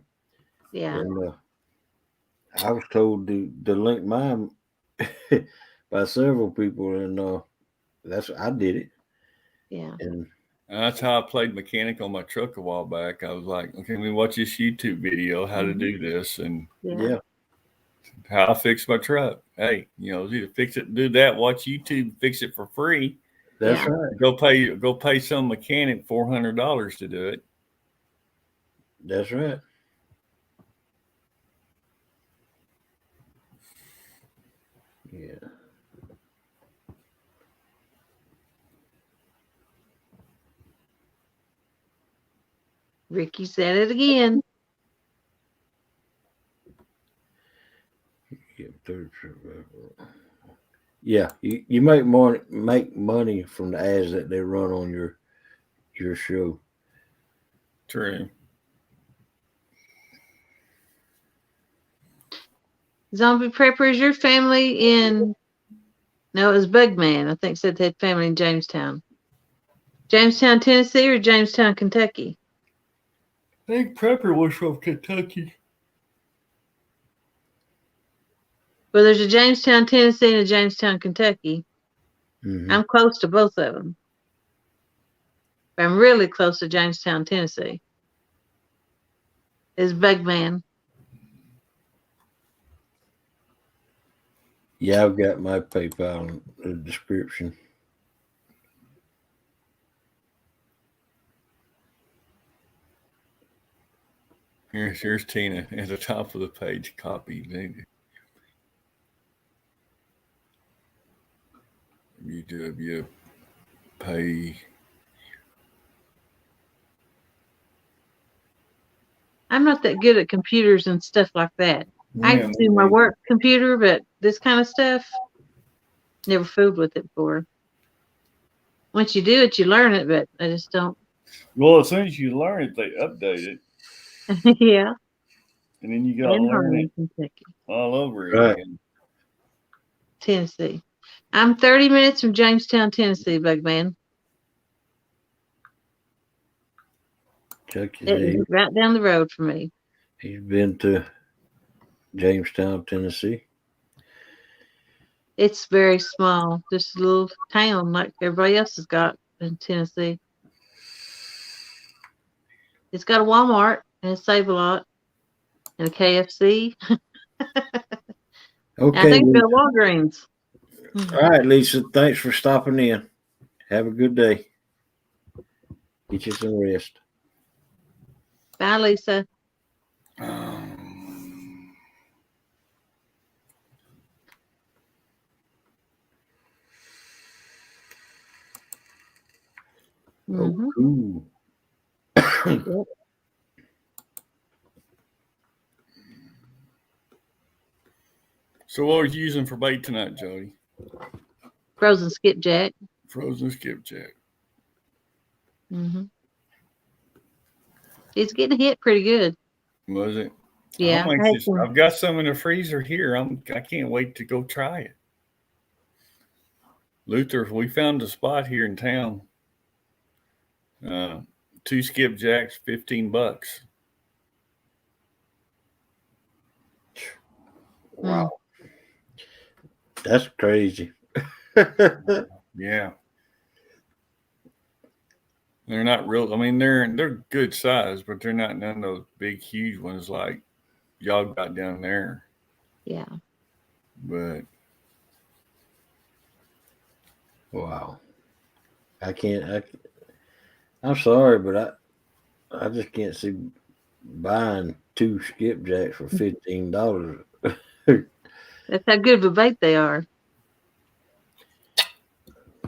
Yeah. And I was told to link mine by several people, and I did it. Yeah. And And that's how I played mechanic on my truck a while back. I was like, okay, let me watch this YouTube video how to do this and yeah, how I fix my truck. Hey, either fix it and do that, watch YouTube, fix it for free. that's Yeah. right. Go pay some mechanic $400 to do it. That's right. Yeah. Ricky said it again. Yeah, you make money from the ads that they run on your show. True. Zombie Prepper, is your family in? No, it was Bugman. I think said they had family in Jamestown. Jamestown, Tennessee, or Jamestown, Kentucky? I think Prepper was from Kentucky. Well, there's a Jamestown, Tennessee, and a Jamestown, Kentucky. Mm-hmm. I'm close to both of them. I'm really close to Jamestown, Tennessee. Is Bugman. Yeah, I've got my PayPal in the description. Here's Tina at the top of the page. Copy. UW pay. I'm not that good at computers and stuff like that. I Yeah, can do my work computer, but this kind of stuff, never fooled with it before. Once you do it, you learn it, but I just don't. Well, as soon as you learn it, they update it, Yeah. and then you got to In learn Harlan, it Kentucky. all over Right. again. Tennessee. I'm 30 minutes from Jamestown, Tennessee, Bugman. Chuck It's right down the road from me. he's been to Jamestown, Tennessee. It's very small, just a little town like everybody else has got in Tennessee. It's got a Walmart and a Save-A-Lot and a KFC. Okay. I think it's Lisa. got Walgreens. All right, Lisa. Thanks for stopping in. Have a good day. Get you some rest. Bye, Lisa. Oh, cool. Yep. So what was you using for bait tonight, Jody? Frozen skipjack. Frozen skipjack. It's getting hit pretty good. Was it? Yeah. I've got some in the freezer here. I can't wait to go try it. Luther, we found a spot here in town. 2 skipjacks, $15. Wow. That's crazy. Yeah. They're not real. I mean, they're good size, but they're not none of those big, huge ones like y'all got down there. Yeah. But wow. I'm sorry, but I just can't see buying 2 skipjacks for $15. That's how good of a bait they are.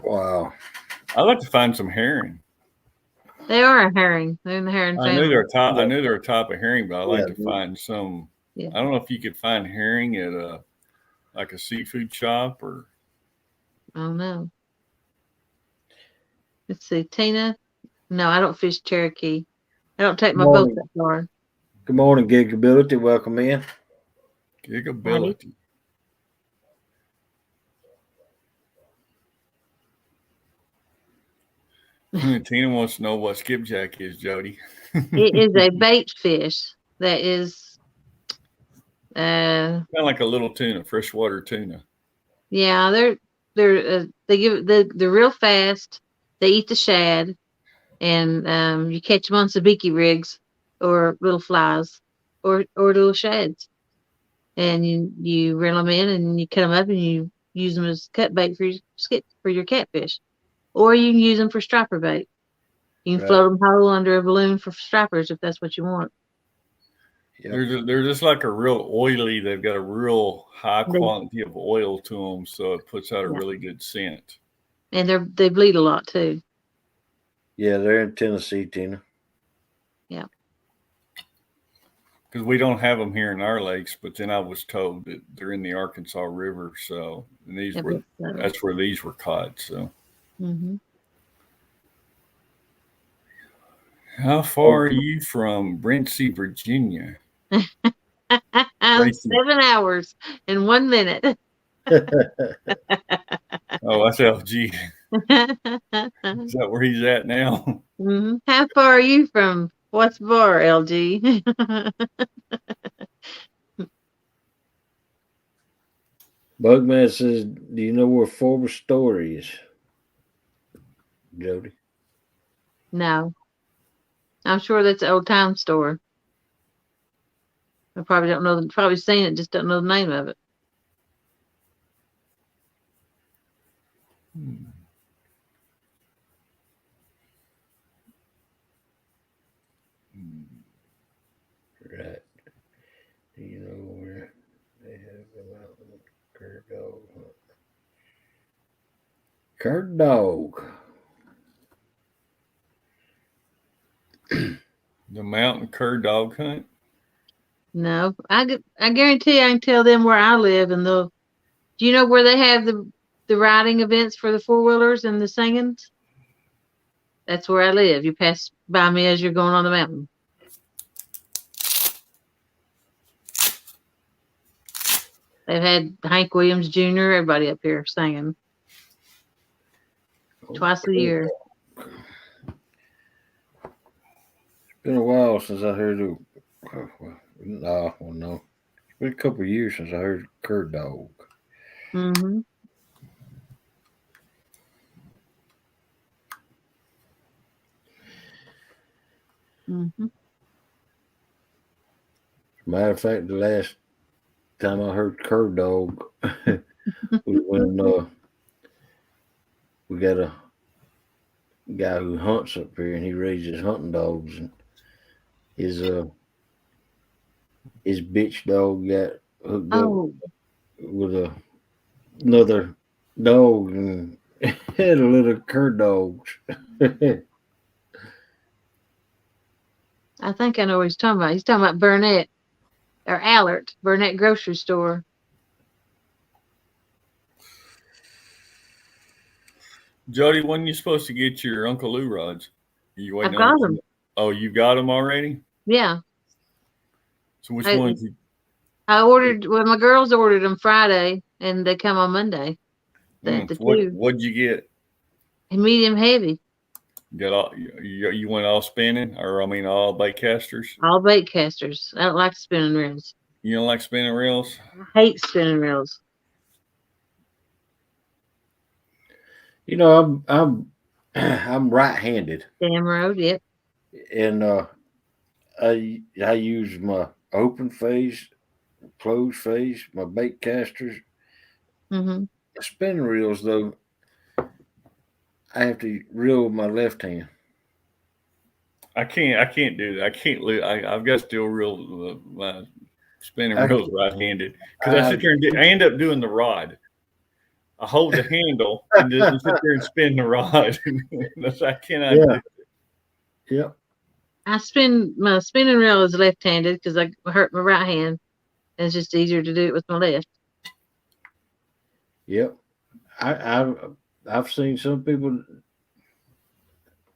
Wow. I'd like to find some herring. They are a herring. They're in the herring I knew family. they're top. I knew they're a type of herring, but I like Yeah. to find some. Yeah. I don't know if you could find herring at a seafood shop or. I don't know. Let's see, Tina. No, I don't fish Cherokee. I don't take my boat Morning. that far. Good morning, Gigability. Welcome in. Gigability. Tina wants to know what skipjack is, Jody. It is a bait fish that is, Kind of like a little tuna, freshwater tuna. yeah, they're real fast. They eat the shad, and you catch them on sabiki rigs or little flies or little shads, and you reel them in and you cut them up and you use them as cut bait for your catfish, or you can use them for striper bait. You can Right. float them whole under a balloon for stripers if that's what you want. Yep. They're just like a real oily. They've got a real high quality of oil to them, so it puts out a really good scent. And they bleed a lot too. Yeah, they're in Tennessee, Tina. Yeah. Because we don't have them here in our lakes, but then I was told that they're in the Arkansas River, so and that's where these were caught. So, How far are you from Brincy, Virginia? 7 hours and 1 minute. Oh, that's LG. Is that where he's at now? How far are you from what's Boar, LG? Bugman says, do you know where Forward Story is? Jody? No. I'm sure that's an old time store. I probably don't know, probably seen it, just don't know the name of it. Right. Do you know where they have the mountain cur dog hunt? Cur dog. The mountain cur dog hunt? No, I guarantee I can tell them where I live, and do you know where they have the riding events for the 4-wheelers and the singings? That's where I live. You pass by me as you're going on the mountain. They've had Hank Williams Jr., everybody up here singing twice a year. It's been a while since I heard of. No. It's been a couple of years since I heard cur dog. Mm-hmm. Mm-hmm. Matter of fact, the last time I heard cur dog was when we got a guy who hunts up here, and he raises hunting dogs, and his bitch dog got hooked up with another dog and had a little cur dogs. I think I know what he's talking about. He's talking about Burnett or Allert, Burnett grocery store. Jody, when are you supposed to get your Uncle Lou rods? Are you waiting I've got them. Oh, you got them already? Yeah. So which ones? I ordered. Well, my girls ordered them Friday, and they come on Monday. What'd you get? Medium heavy. Got all you went all spinning, or I mean all bait casters? All bait casters. I don't like spinning reels. You don't like spinning reels? I hate spinning reels. You know, I'm right-handed. Damn road, yep. And I use my open phase, closed phase, my bait casters. Mm-hmm. Spinning reels, though, I have to reel with my left hand. I can't do that. I can't. I've got to still reel my spinning reels right-handed because I sit there and I end up doing the rod. I hold the handle and just sit there and spin the rod. I cannot. Yeah. Yep. I spin my spinning reel is left-handed because I hurt my right hand. It's just easier to do it with my left. Yep. I've seen some people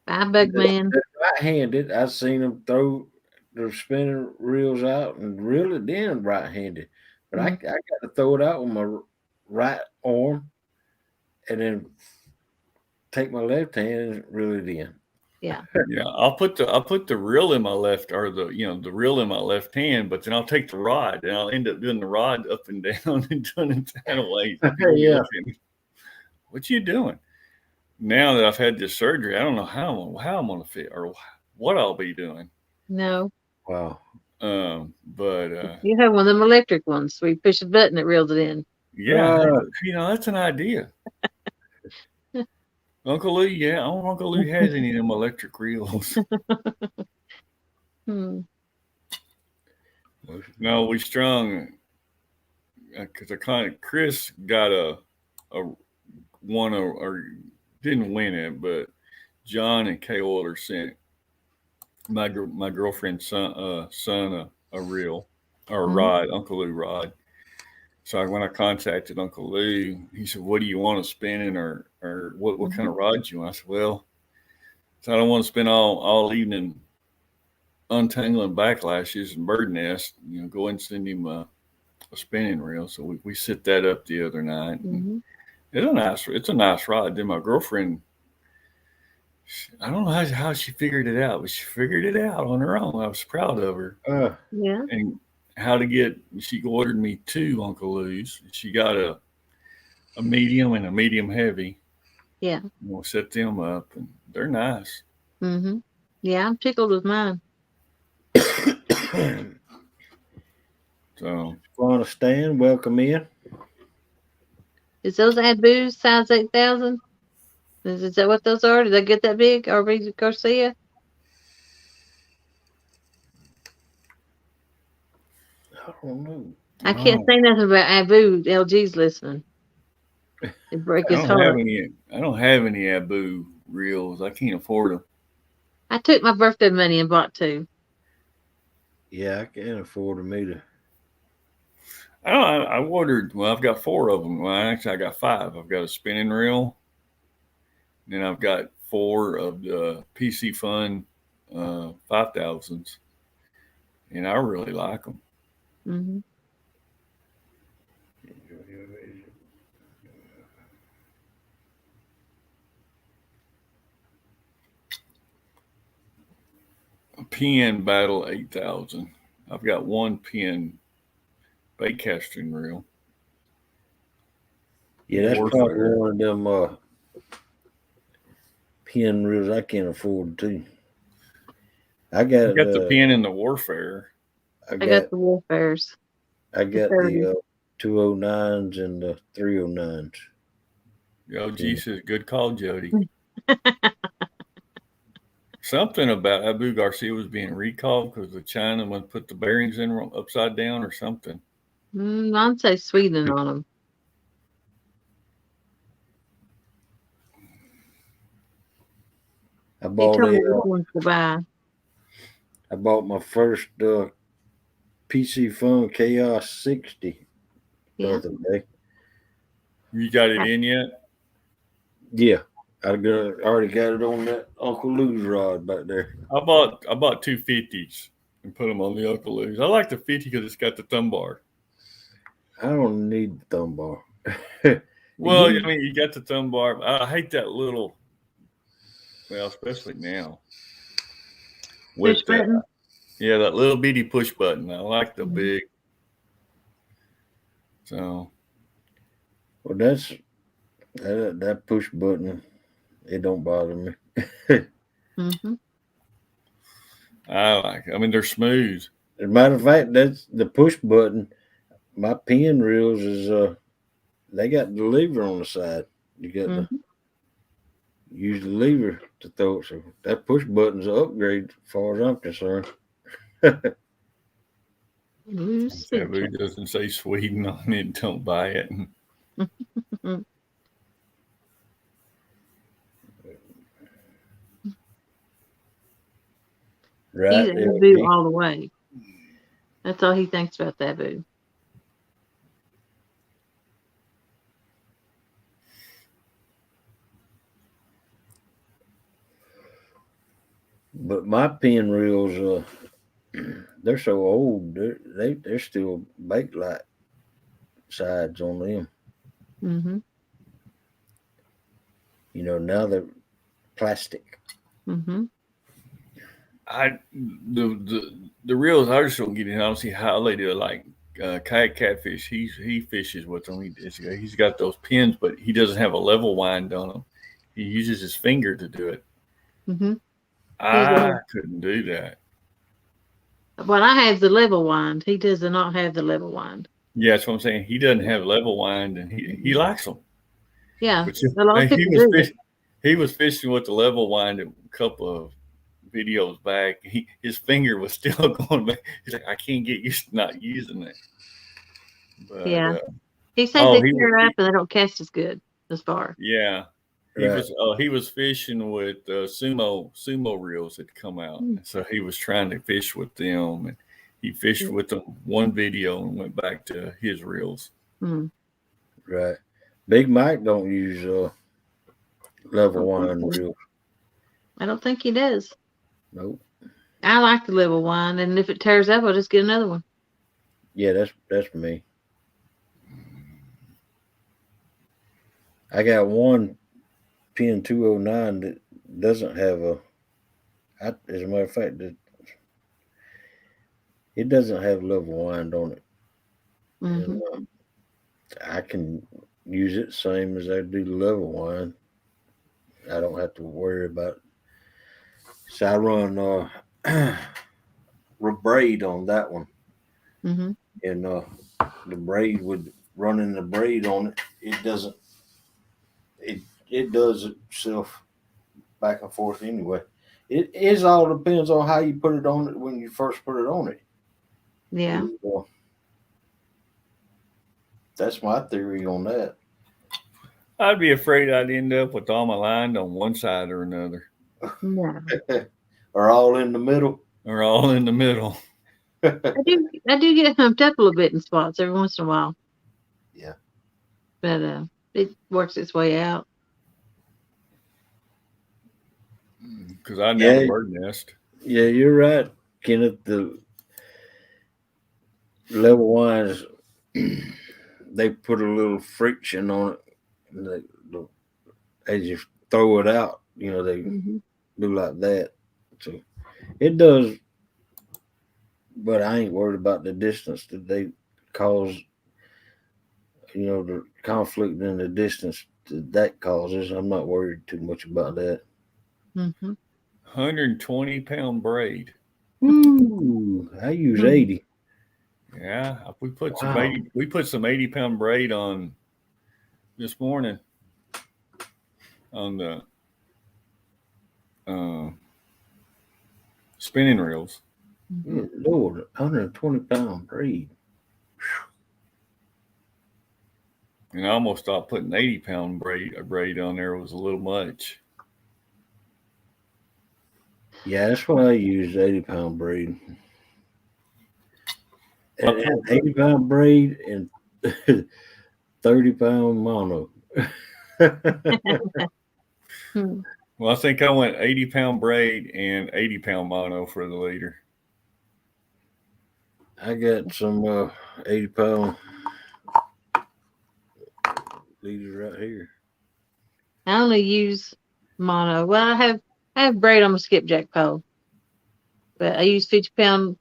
Bye, bug man. that right-handed. I've seen them throw their spinning reels out and reel it in right-handed. But I got to throw it out with my right arm and then take my left hand and reel it in. Yeah. Yeah, I'll put the reel in my left, or the reel in my left hand, but then I'll take the rod and I'll end up doing the rod up and down and doing it that way. Yeah. What you doing? Now that I've had this surgery, I don't know how I'm gonna fit or what I'll be doing. No. Wow. But You have one of them electric ones where you push a button, it reels it in. yeah, that's an idea. Uncle Lou, yeah, I don't know if Uncle Lou has any of them electric reels. No, we strung because Chris got a one or didn't win it, but John and Kay Oiler sent my girlfriend's son a reel or a rod, Uncle Lou rod. So when I contacted Uncle Lou, he said, "What do you want to spin in, or what kind of rod you want?" I said, "Well, so I don't want to spend all evening untangling backlashes and bird nests. Go and send him a spinning reel." So we set that up the other night. It's a nice rod. Then my girlfriend, I don't know how she figured it out, but she figured it out on her own. I was proud of her. Yeah. And she ordered me 2 Uncle Lou's. She got a medium and a medium heavy. Yeah. We'll set them up, and they're nice. Yeah, I'm tickled with mine. So, Want to stand? Welcome in. Is those Abu's size 8,000? Is that what those are? Did they get that big? RB Garcia? I don't know. I can't say nothing about Abu. LG's listening. It break his heart. I don't have any Abu reels. I can't afford them. I took my birthday money and bought 2. Yeah, I can't afford them either. I ordered. Well, I've got 4 of them. Well, actually, I got 5. I've got a spinning reel. Then I've got 4 of the PC Fun 5000s, and I really like them. A Pin Battle 8000. I've got 1 pin bait casting reel. Yeah, that's probably one of them pin reels I can't afford too. I got the pin in the Warfare. I got the Warfares. I got the 209s and the 309s. Oh, Jesus, good call, Jody. Something about Abu Garcia was being recalled because the Chinaman put the bearings in upside down or something. I'd say Sweden on them. I bought I bought my first PC Fun Chaos 60 the other day. You got it in yet? Yeah, I already got it on that Uncle Lou's rod back there. I bought 2 50s and put them on the Uncle Lou's. I like the 50 because it's got the thumb bar. I don't need the thumb bar. Well, I mean, you got the thumb bar. I hate that little. Well, especially now. Push button? Yeah, that little bitty push button. I like the big. So. Well, that push button. It don't bother me. I like it. I mean, they're smooth. As a matter of fact, that's the push button. My pin reels is they got the lever on the side. You got to use the lever to throw it. So that push button's an upgrade as far as I'm concerned. Abu doesn't say Sweden on it. Don't buy it. Right. He's Abu all the way. That's all he thinks about the Abu. But my pin reels, they're so old. They're still Bakelite sides on them. Mm-hmm. You know, now they're plastic. Mm-hmm. The reels I just don't get it. I don't see how they do it. Like kayak catfish, he fishes with them. He's got those pins, but he doesn't have a level wind on them. He uses his finger to do it. Mm-hmm. I couldn't do that. But I have the level wind. He does not have the level wind. Yeah, that's what I'm saying. He doesn't have level wind, and he likes them. Yeah, But a lot of people do. He was fishing with the level wind a couple of videos back. His finger was still going back. He's like, I can't get used to not using it. But Yeah, he says they tear up and they don't cast as good as far. Yeah, Right. he was fishing with sumo reels that come out, so he was trying to fish with them, and he fished with them one video and went back to his reels. Mm. Right. Big Mike don't use level wind reels. I don't think he does. Nope. I like the level wind, and if it tears up, I'll just get another one. Yeah, that's me. I got one pin 209 that doesn't have as a matter of fact, it doesn't have level wind on it. Mm-hmm. And, I can use it same as I do the level wind. I don't have to worry about it. So I run braid on that one. Mm-hmm. And the braid with running the braid on it, it doesn't it does itself back and forth anyway. It is all depends on how you put it on it when you first put it on it. Yeah. That's my theory on that. I'd be afraid I'd end up with all my line on one side or another. No. Or all in the middle. Or all in the middle. I do get humped up a little bit in spots every once in a while. Yeah. But it works its way out. Because I never bird nest. Yeah, you're right, Kenneth. The level winds, they put a little friction on it. And they just throw it out. You know, they do like that. So it does, but I ain't worried about the distance that they cause. You know, the conflict in the distance that causes. I'm not worried too much about that. 120-pound braid. Ooh, I use 80. Yeah, we put some 80-pound braid on this morning on the spinning reels. Lord, 120-pound braid. And I almost thought putting 80-pound braid on there was a little much. Yeah, that's why I use 80-pound braid. 80-pound braid and 30-pound mono. Well, I think I went 80-pound braid and 80-pound mono for the leader. I got some 80-pound leaders right here. I only use mono. Well, I have braid on my skipjack pole, but I use 50-pound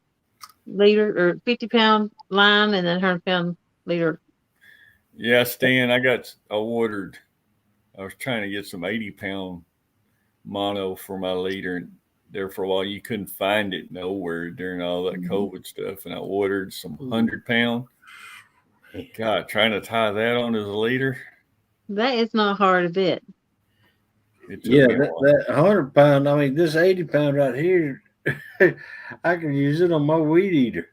leader or 50-pound line and then 100-pound leader. Yeah, Stan, I ordered. I was trying to get some 80-pound mono for my leader, and there for a while you couldn't find it nowhere during all that COVID stuff, and I ordered some 100-pound. God, trying to tie that on as a leader. That is not hard a bit. Yeah, that 100-pound. I mean, this 80-pound right here, I can use it on my weed eater.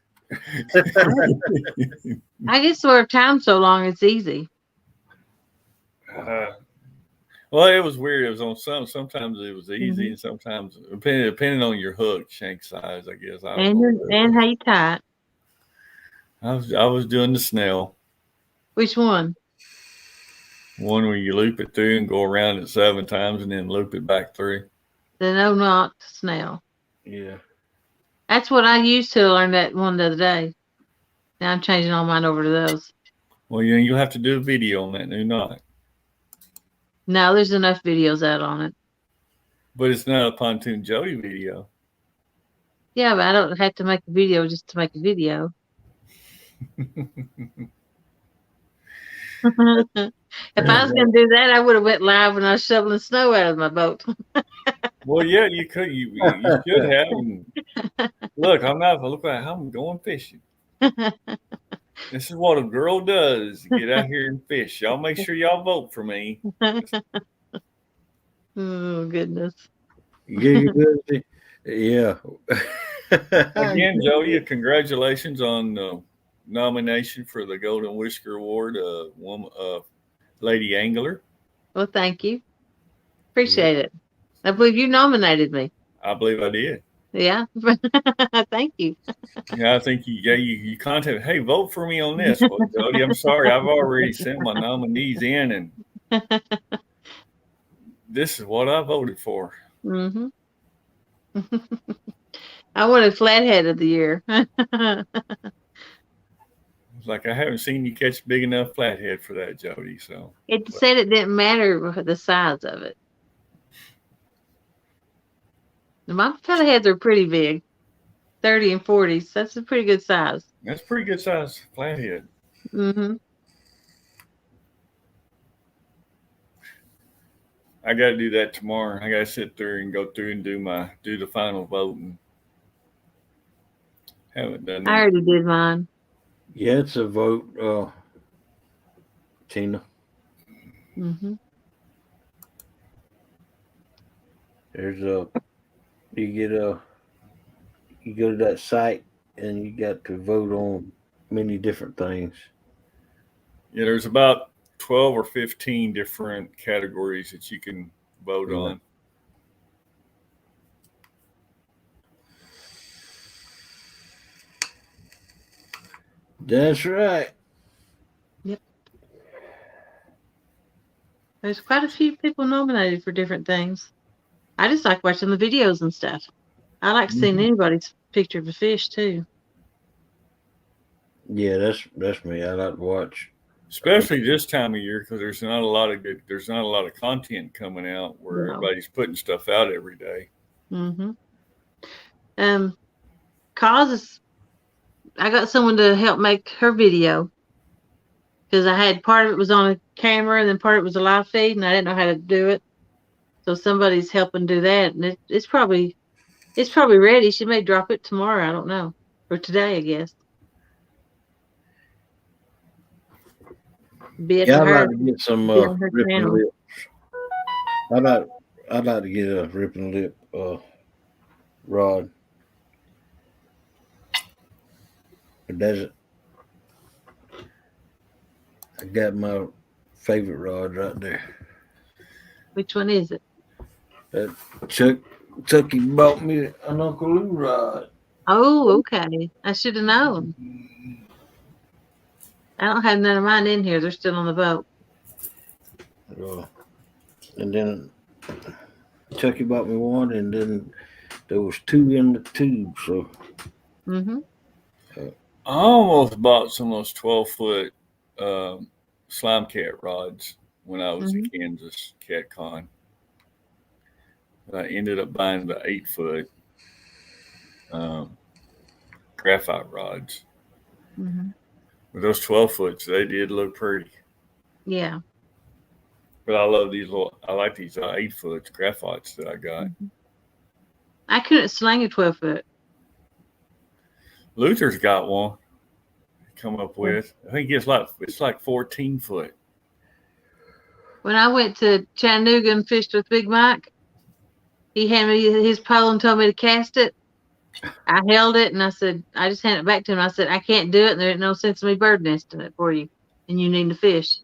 I just sort of time so long it's easy. Well, it was weird. It was on sometimes it was easy, Mhm. and sometimes depending on your hook shank size, I guess. I don't And know. and how you tie it. I was doing the snail Which one? one where you loop it through and go around it 7 times and then loop it back through. The no knot snail. Yeah. That's what I used to learn that one the other day. Now I'm changing all mine over to those. Well, you'll have to do a video on that new knot, No, there's enough videos out on it. but it's not a pontoon Jody video. Yeah, but I don't have to make a video just to make a video. If I was going to do that, I would have went live when I was shoveling snow out of my boat. Well, yeah, you could. You should have. And look, look like I'm going fishing. This is what a girl does. Get out here and fish. Y'all make sure y'all vote for me. Oh, goodness. Yeah. Again, Jody, congratulations on the nomination for the Golden Whisker Award, Lady Angler. Well, thank you. Appreciate it. I believe you nominated me. I believe I did. Yeah. Thank you. Yeah, I think you contacted. Hey, vote for me on this. Well, Jody, I'm sorry, I've already sent my nominees in, and this is what I voted for. Mm-hmm. I wanted Flathead of the Year. It's like I haven't seen you catch big enough flathead for that, Jody. So It said it didn't matter the size of it. My flatheads are pretty big, 30 and 40s. That's a pretty good size. that's pretty good size flathead. Mm-hmm. I got to do that tomorrow. I got to sit there and go through and do the final vote. And haven't done that. I already did mine. Yeah, it's a vote, Tina. Mm-hmm. There's you go to that site and you got to vote on many different things. Yeah, there's about 12 or 15 different categories that you can vote on. That's right. Yep. There's quite a few people nominated for different things. I just like watching the videos and stuff. I like seeing anybody's picture of a fish too. Yeah, that's me. I like to watch. Especially this time of year because there's not a lot of content coming out where No. everybody's putting stuff out every day. Mm-hmm. I got someone to help make her video because I had part of it was on a camera and then part of it was a live feed and I didn't know how to do it. So somebody's helping do that, and it's probably ready. She may drop it tomorrow. I don't know, or today, I guess. Be it Yeah, to I'd her. like to get some be on her ripping channel. lips. I'd like to get a ripping lip rod. But that's I got my favorite rod right there. Which one is it? That Chucky bought me an Uncle Lou rod. Oh, okay. I should have known. I don't have none of mine in here. They're still on the boat. And then Chucky bought me one, and then there was two in the tube. So Mm-hmm. I almost bought some of those 12-foot slime cat rods when I was at Kansas Cat Con. I ended up buying the 8-foot graphite rods. Mm-hmm. With those 12-foots, they did look pretty. Yeah. But I love I like these 8-foot graphites that I got. Mm-hmm. I couldn't sling a 12-foot. Luther's got one come up with. I think it's like 14 foot. When I went to Chattanooga and fished with Big Mike, he handed me his pole and told me to cast it. I held it and I just handed it back to him. I said, I can't do it, and there ain't no sense of me bird nesting it for you, and you need to fish.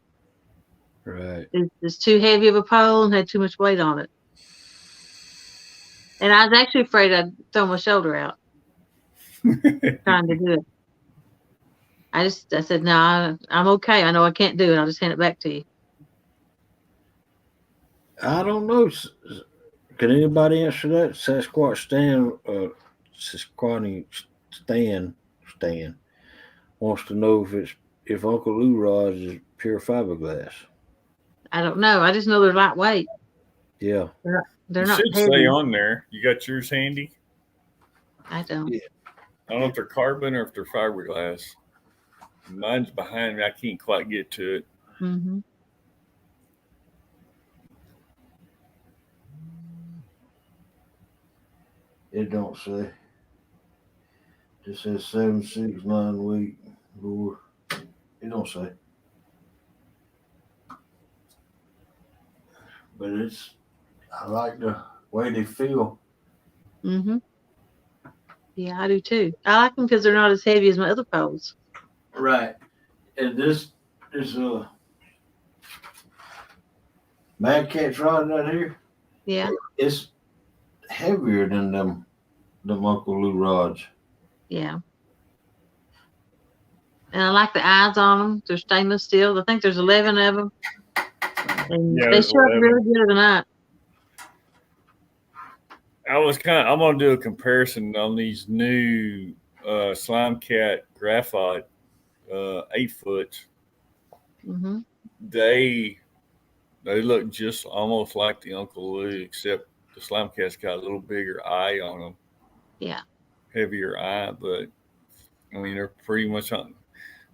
Right. It's too heavy of a pole and had too much weight on it. And I was actually afraid I'd throw my shoulder out trying to do it. I said, no, I'm okay. I know I can't do it. I'll just hand it back to you. I don't know. Can anybody answer that? Sasquatch Stan wants to know if Uncle Lou rods is pure fiberglass. I don't know. I just know they're lightweight. Yeah. They're You not should heavy. say on there. You got yours handy? I don't. Yeah. I don't know if they're carbon or if they're fiberglass. Mine's behind me. I can't quite get to it. Mm-hmm. It don't say. It says 769 weight. Boar. It don't say. But I like the way they feel. Mm-hmm. Yeah, I do too. I like them because they're not as heavy as my other poles. Right. And this Mad Cat's rod right here. Yeah. It's heavier than them Uncle Lou rods. Yeah. And I like the eyes on them. They're stainless steel. I think there's 11 of them. And Yeah, they there's show up 11. really good tonight. I'm going to do a comparison on these new Slime Cat graphite 8-foot. Mm-hmm. They look just almost like the Uncle Lou, except the Slime Cat's got a little bigger eye on them. Yeah. Heavier eye, but I mean they're pretty much on.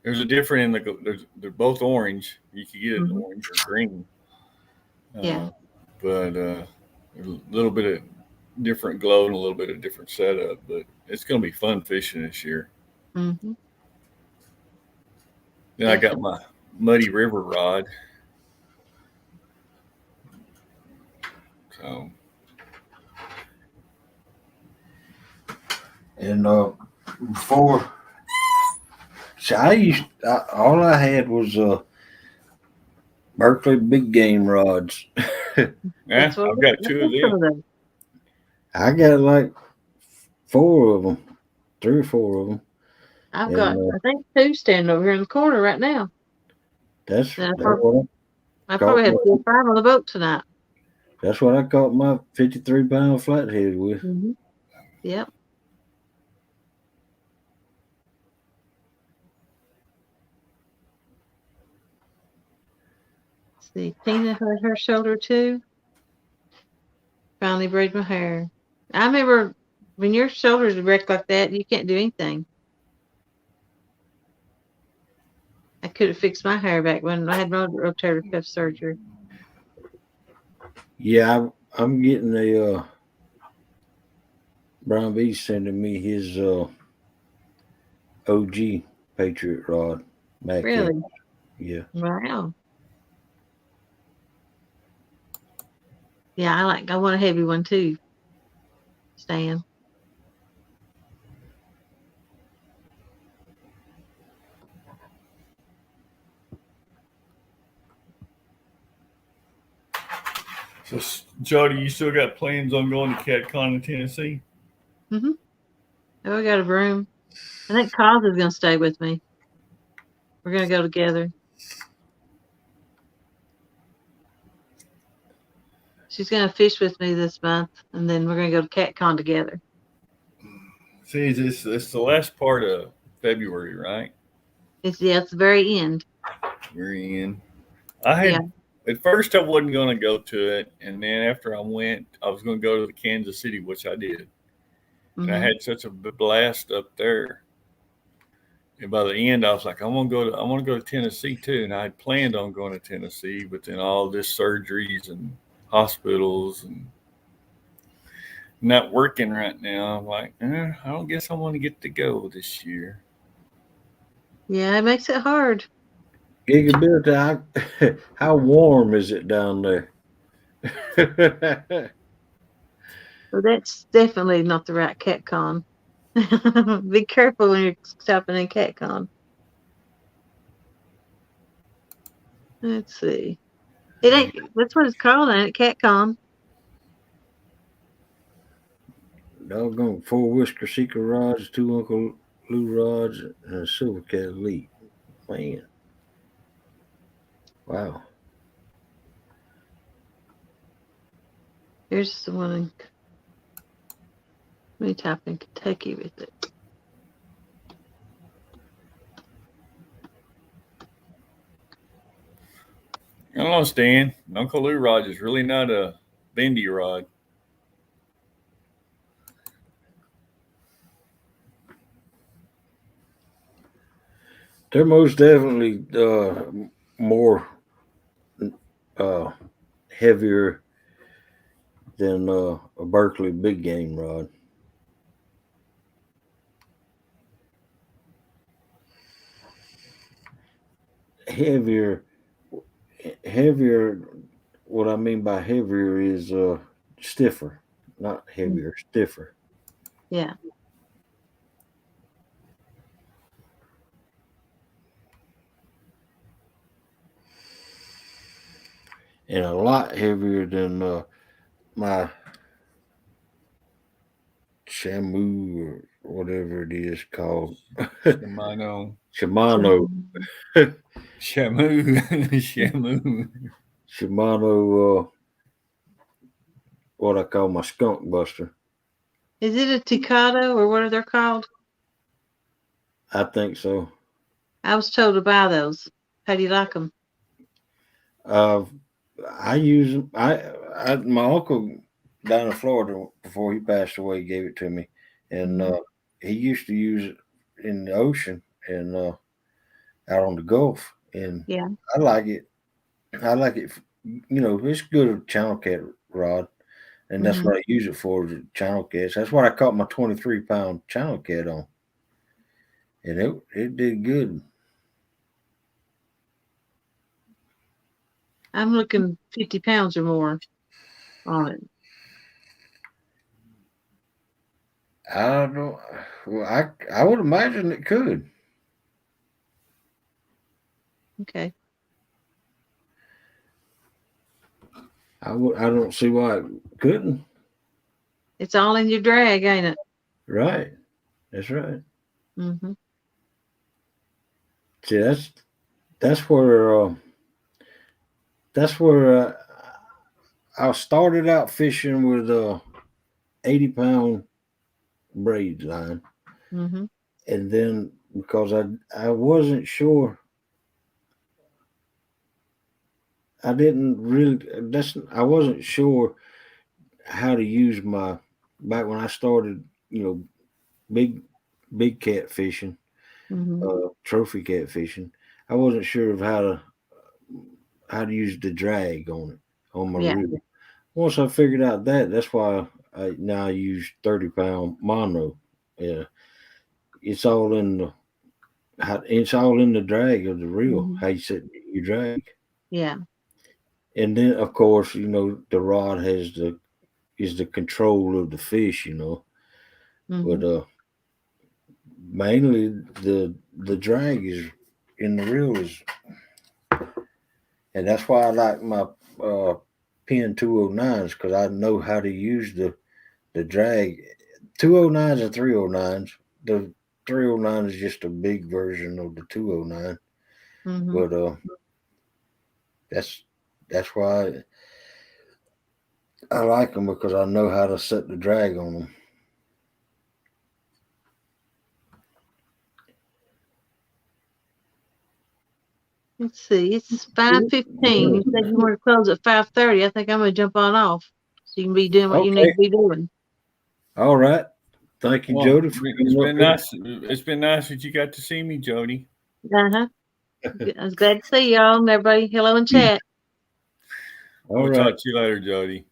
There's a different in they're both orange. You can get it Mhm. orange or green. Yeah. But a little bit of different glow and a little bit of different setup. But it's going to be fun fishing this year. Mm-hmm. Then I got my Muddy River rod. So. And before, see, all I had was Berkeley big game rods. Yeah, I've got two of them. I got like 4 of them, 3 or 4 of them. I've got, I think, 2 standing over here in the corner right now. That's I what probably had 4 or 5 on the boat tonight. That's what I caught my 53-pound flathead with. Mm-hmm. Yep. See, Tina hurt her shoulder too. Finally braided my hair. I remember when your shoulders are wrecked like that, you can't do anything. I could have fixed my hair back when I had my rotator cuff surgery. Yeah, I'm getting a Brian B sending me his OG Patriot rod. Really? Yeah. Wow. Yeah, I want a heavy one too, Stan. So, Jody, you still got plans on going to CatCon in Tennessee? Mm-hmm. Oh, we got a room. I think Cos is going to stay with me. We're going to go together. She's going to fish with me this month, and then we're going to go to CatCon together. See, it's the last part of February, right? It's the very end. Very end. At first I wasn't going to go to it, and then after I went, I was going to go to the Kansas City, which I did. Mm-hmm. And I had such a blast up there. And by the end, I was like, I want to go to Tennessee too. And I had planned on going to Tennessee, but then all this surgeries and hospitals and not working right now. I'm like, I don't guess I want to get to go this year. Yeah, it makes it hard. Gigabilty, how warm is it down there? So that's definitely not the right CatCon. Be careful when you're stopping in CatCon. Let's see. It ain't. That's what it's called, ain't it? Catcon. Doggone 4 Whisker Seeker rods, 2 Uncle Lou rods, and a Silver Cat Elite. Man. Wow. Here's the one. Let me type in Kentucky with it. I don't know, Stan. Uncle Lou rod is really not a bendy rod. They're most definitely more heavier than a Berkeley big game rod. Heavier, heavier. What I mean by heavier is stiffer, not heavier, stiffer. Yeah. And a lot heavier than my Shamu or whatever it is called. Shimano. Shimano. Shamu. Shamu. Shimano, what I call my skunk buster. Is it a Tikado or what are they called? I think so. I was told to buy those. How do you like them? I use them. My uncle down in Florida before he passed away gave it to me, and he used to use it in the ocean and out on the Gulf, and Yeah. I like it. I like it. You know, it's good channel cat rod, and that's what I use it for. The channel cats. That's what I caught my 23-pound channel cat on, and it did good. I'm looking 50 pounds or more on it. I don't know. Well, I would imagine it could. Okay. I don't see why it couldn't. It's all in your drag, ain't it? Right. That's right. Mm-hmm. See, that's where I started out fishing with a 80-pound braid line, Mm-hmm. and then because I wasn't sure, I wasn't sure how to use my back when I started, big big cat fishing, Mm-hmm. trophy cat fishing. I wasn't sure of how to use the drag on my Yeah. reel. Once I figured out that's why I now use 30-pound mono. Yeah, it's all in it's all in the drag of the reel. Mm-hmm. How you set your drag, Yeah. and then of course the rod is the control of the fish. Mm-hmm. But mainly the drag is in the reel and that's why I like my pin 209s because I know how to use the drag. 209s and 309s. The 309 is just a big version of the 209, Mm-hmm. but that's that's why I like them because I know how to set the drag on them. Let's see. It's 5:15. You said you want to close at 5:30. I think I'm gonna jump on off so you can be doing what you need Okay, to be doing. all right. Thank you, Well, Jody, for it's coming up been here. nice. It's been nice that you got to see me, Jody. Uh-huh. I was glad to see y'all and everybody. Hello in chat. All We'll right. talk to you later, Jody.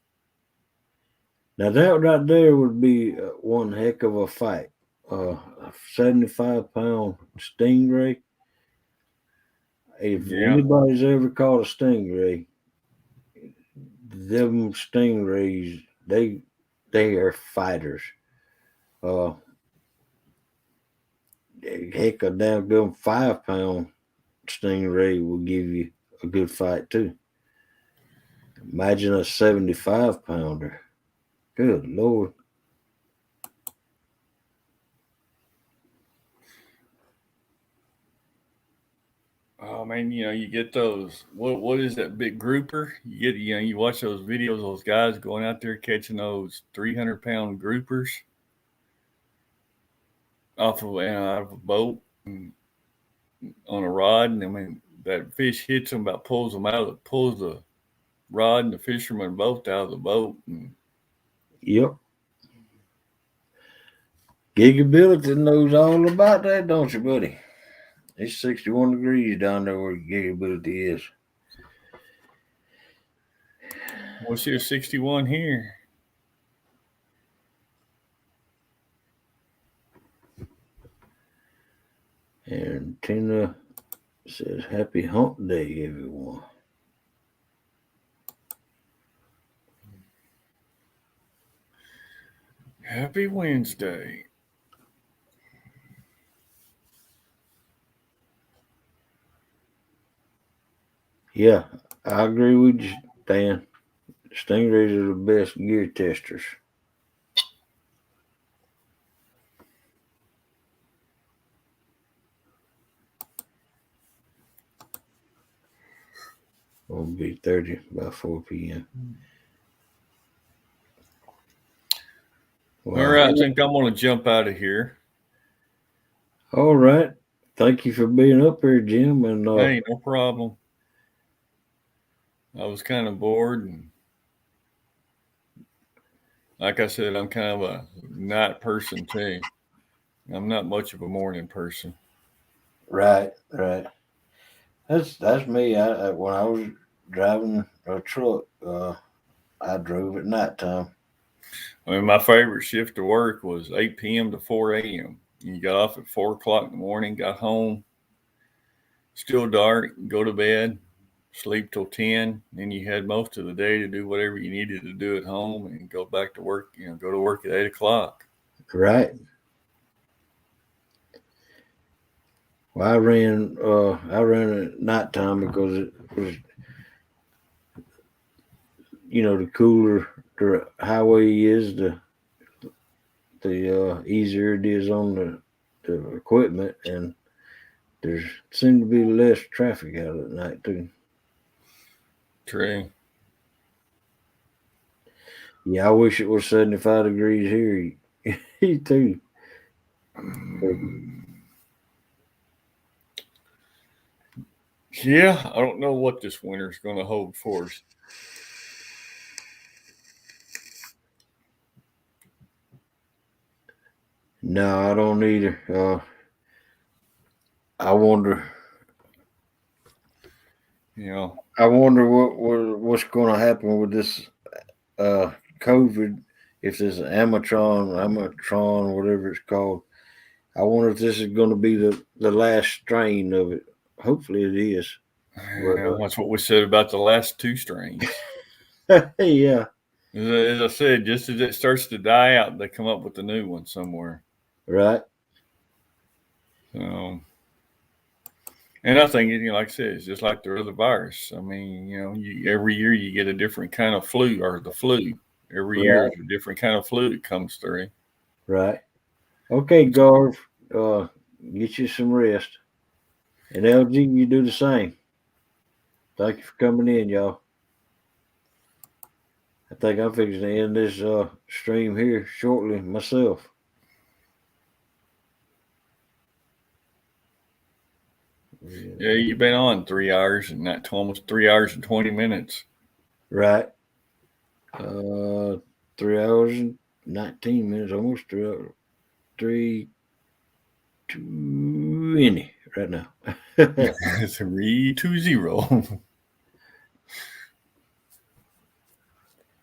Now that right there would be one heck of a fight. A 75-pound stingray. If Yeah. anybody's ever caught a stingray, them stingrays they are fighters. Uh, heck, a damn good 5-pound stingray will give you a good fight too. Imagine a 75-pounder. Good Lord. Oh man, you get those. What is that big grouper? You watch those videos, those guys going out there catching those 300-pound groupers out of a boat and on a rod, and I mean that fish hits them, about pulls the rod and the fishermen both out of the boat. And Yep. Gigability knows all about that, don't you, buddy? It's 61 degrees down there where Gigability is. what's here 61 here? And Tina says, "Happy Hump Day, everyone." Happy Wednesday. Yeah, I agree with you, Dan. Stingrays are the best gear testers. Will be 30 by 4 p.m. All right, I think I'm going to jump out of here. All right. Thank you for being up here, Jim. And Hey, no problem. I was kind of bored, and like I said, I'm kind of a night person too. I'm not much of a morning person. right. That's me. When I was driving a truck, I drove at nighttime. I mean, my favorite shift to work was 8 p.m. to 4 a.m. You got off at 4 o'clock in the morning, got home, still dark, go to bed, sleep till 10. Then you had most of the day to do whatever you needed to do at home and go back to work, go to work at 8 o'clock. Right. Well, I ran at nighttime because it was, the cooler the highway is, the easier it is on the equipment, and there seemed to be less traffic out at night too. True. Yeah, I wish it was 75 degrees here. He too. Yeah, I don't know what this winter is going to hold for us. No, I don't either. I wonder. I wonder what's going to happen with this COVID. If this Amatron, whatever it's called. I wonder if this is going to be the last strain of it. Hopefully it is. Yeah, that's what we said about the last two strains. Yeah. As I said, just as it starts to die out, they come up with a new one somewhere. Right. So, and I think, like I said, it's just like the other virus. I mean, every year you get a different kind of flu, or the flu. Every year is a different kind of flu that comes through. Right. Okay, Garv, get you some rest. And LG, you do the same. Thank you for coming in, y'all. I think I'm fixing to end this stream here shortly myself. Yeah, you've been on 3 hours and almost 3 hours and 20 minutes. Right. 3 hours and 19 minutes, almost 3 hours. 3:20 right now. 320.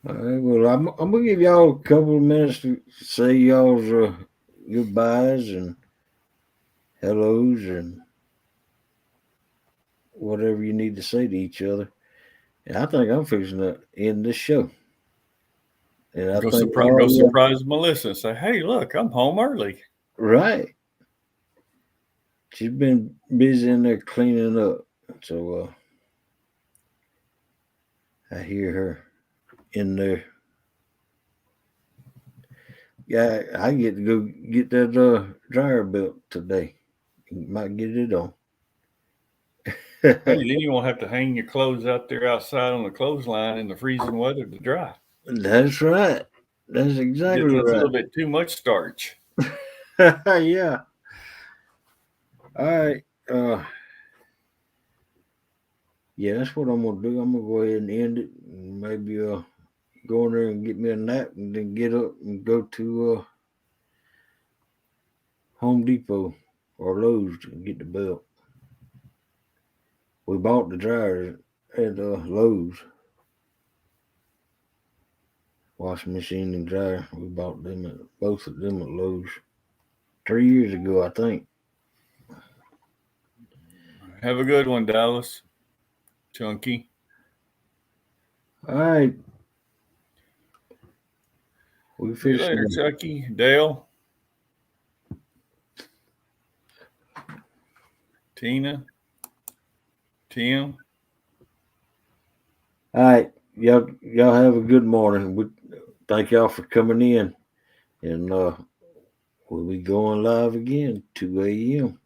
All right, well, I'm gonna give y'all a couple of minutes to say y'all's goodbyes and hellos and whatever you need to say to each other. And I think I'm fixing to end this show. And I Go think surprise Melissa and say, "Hey, look, I'm home early." Right. She's been busy in there cleaning up. So I hear her in there. Yeah, I get to go get that dryer belt today. Might get it on. Hey, then you won't have to hang your clothes out there outside on the clothesline in the freezing weather to dry. That's right. That's exactly That's a little right. bit too much starch. Yeah. All right. Yeah, that's what I'm gonna do. I'm gonna go ahead and end it, and maybe go in there and get me a nap, and then get up and go to Home Depot or Lowe's to get the belt. We bought the dryers at Lowe's. Washing machine and dryer. We bought them at both of them at Lowe's 3 years ago, I think. Have a good one, Dallas. Chunky. All right. We See you later, fixing. Chucky. Dale. Tina. Tim. All right. Y'all have a good morning. We thank y'all for coming in. And we'll be going live again, 2 a.m.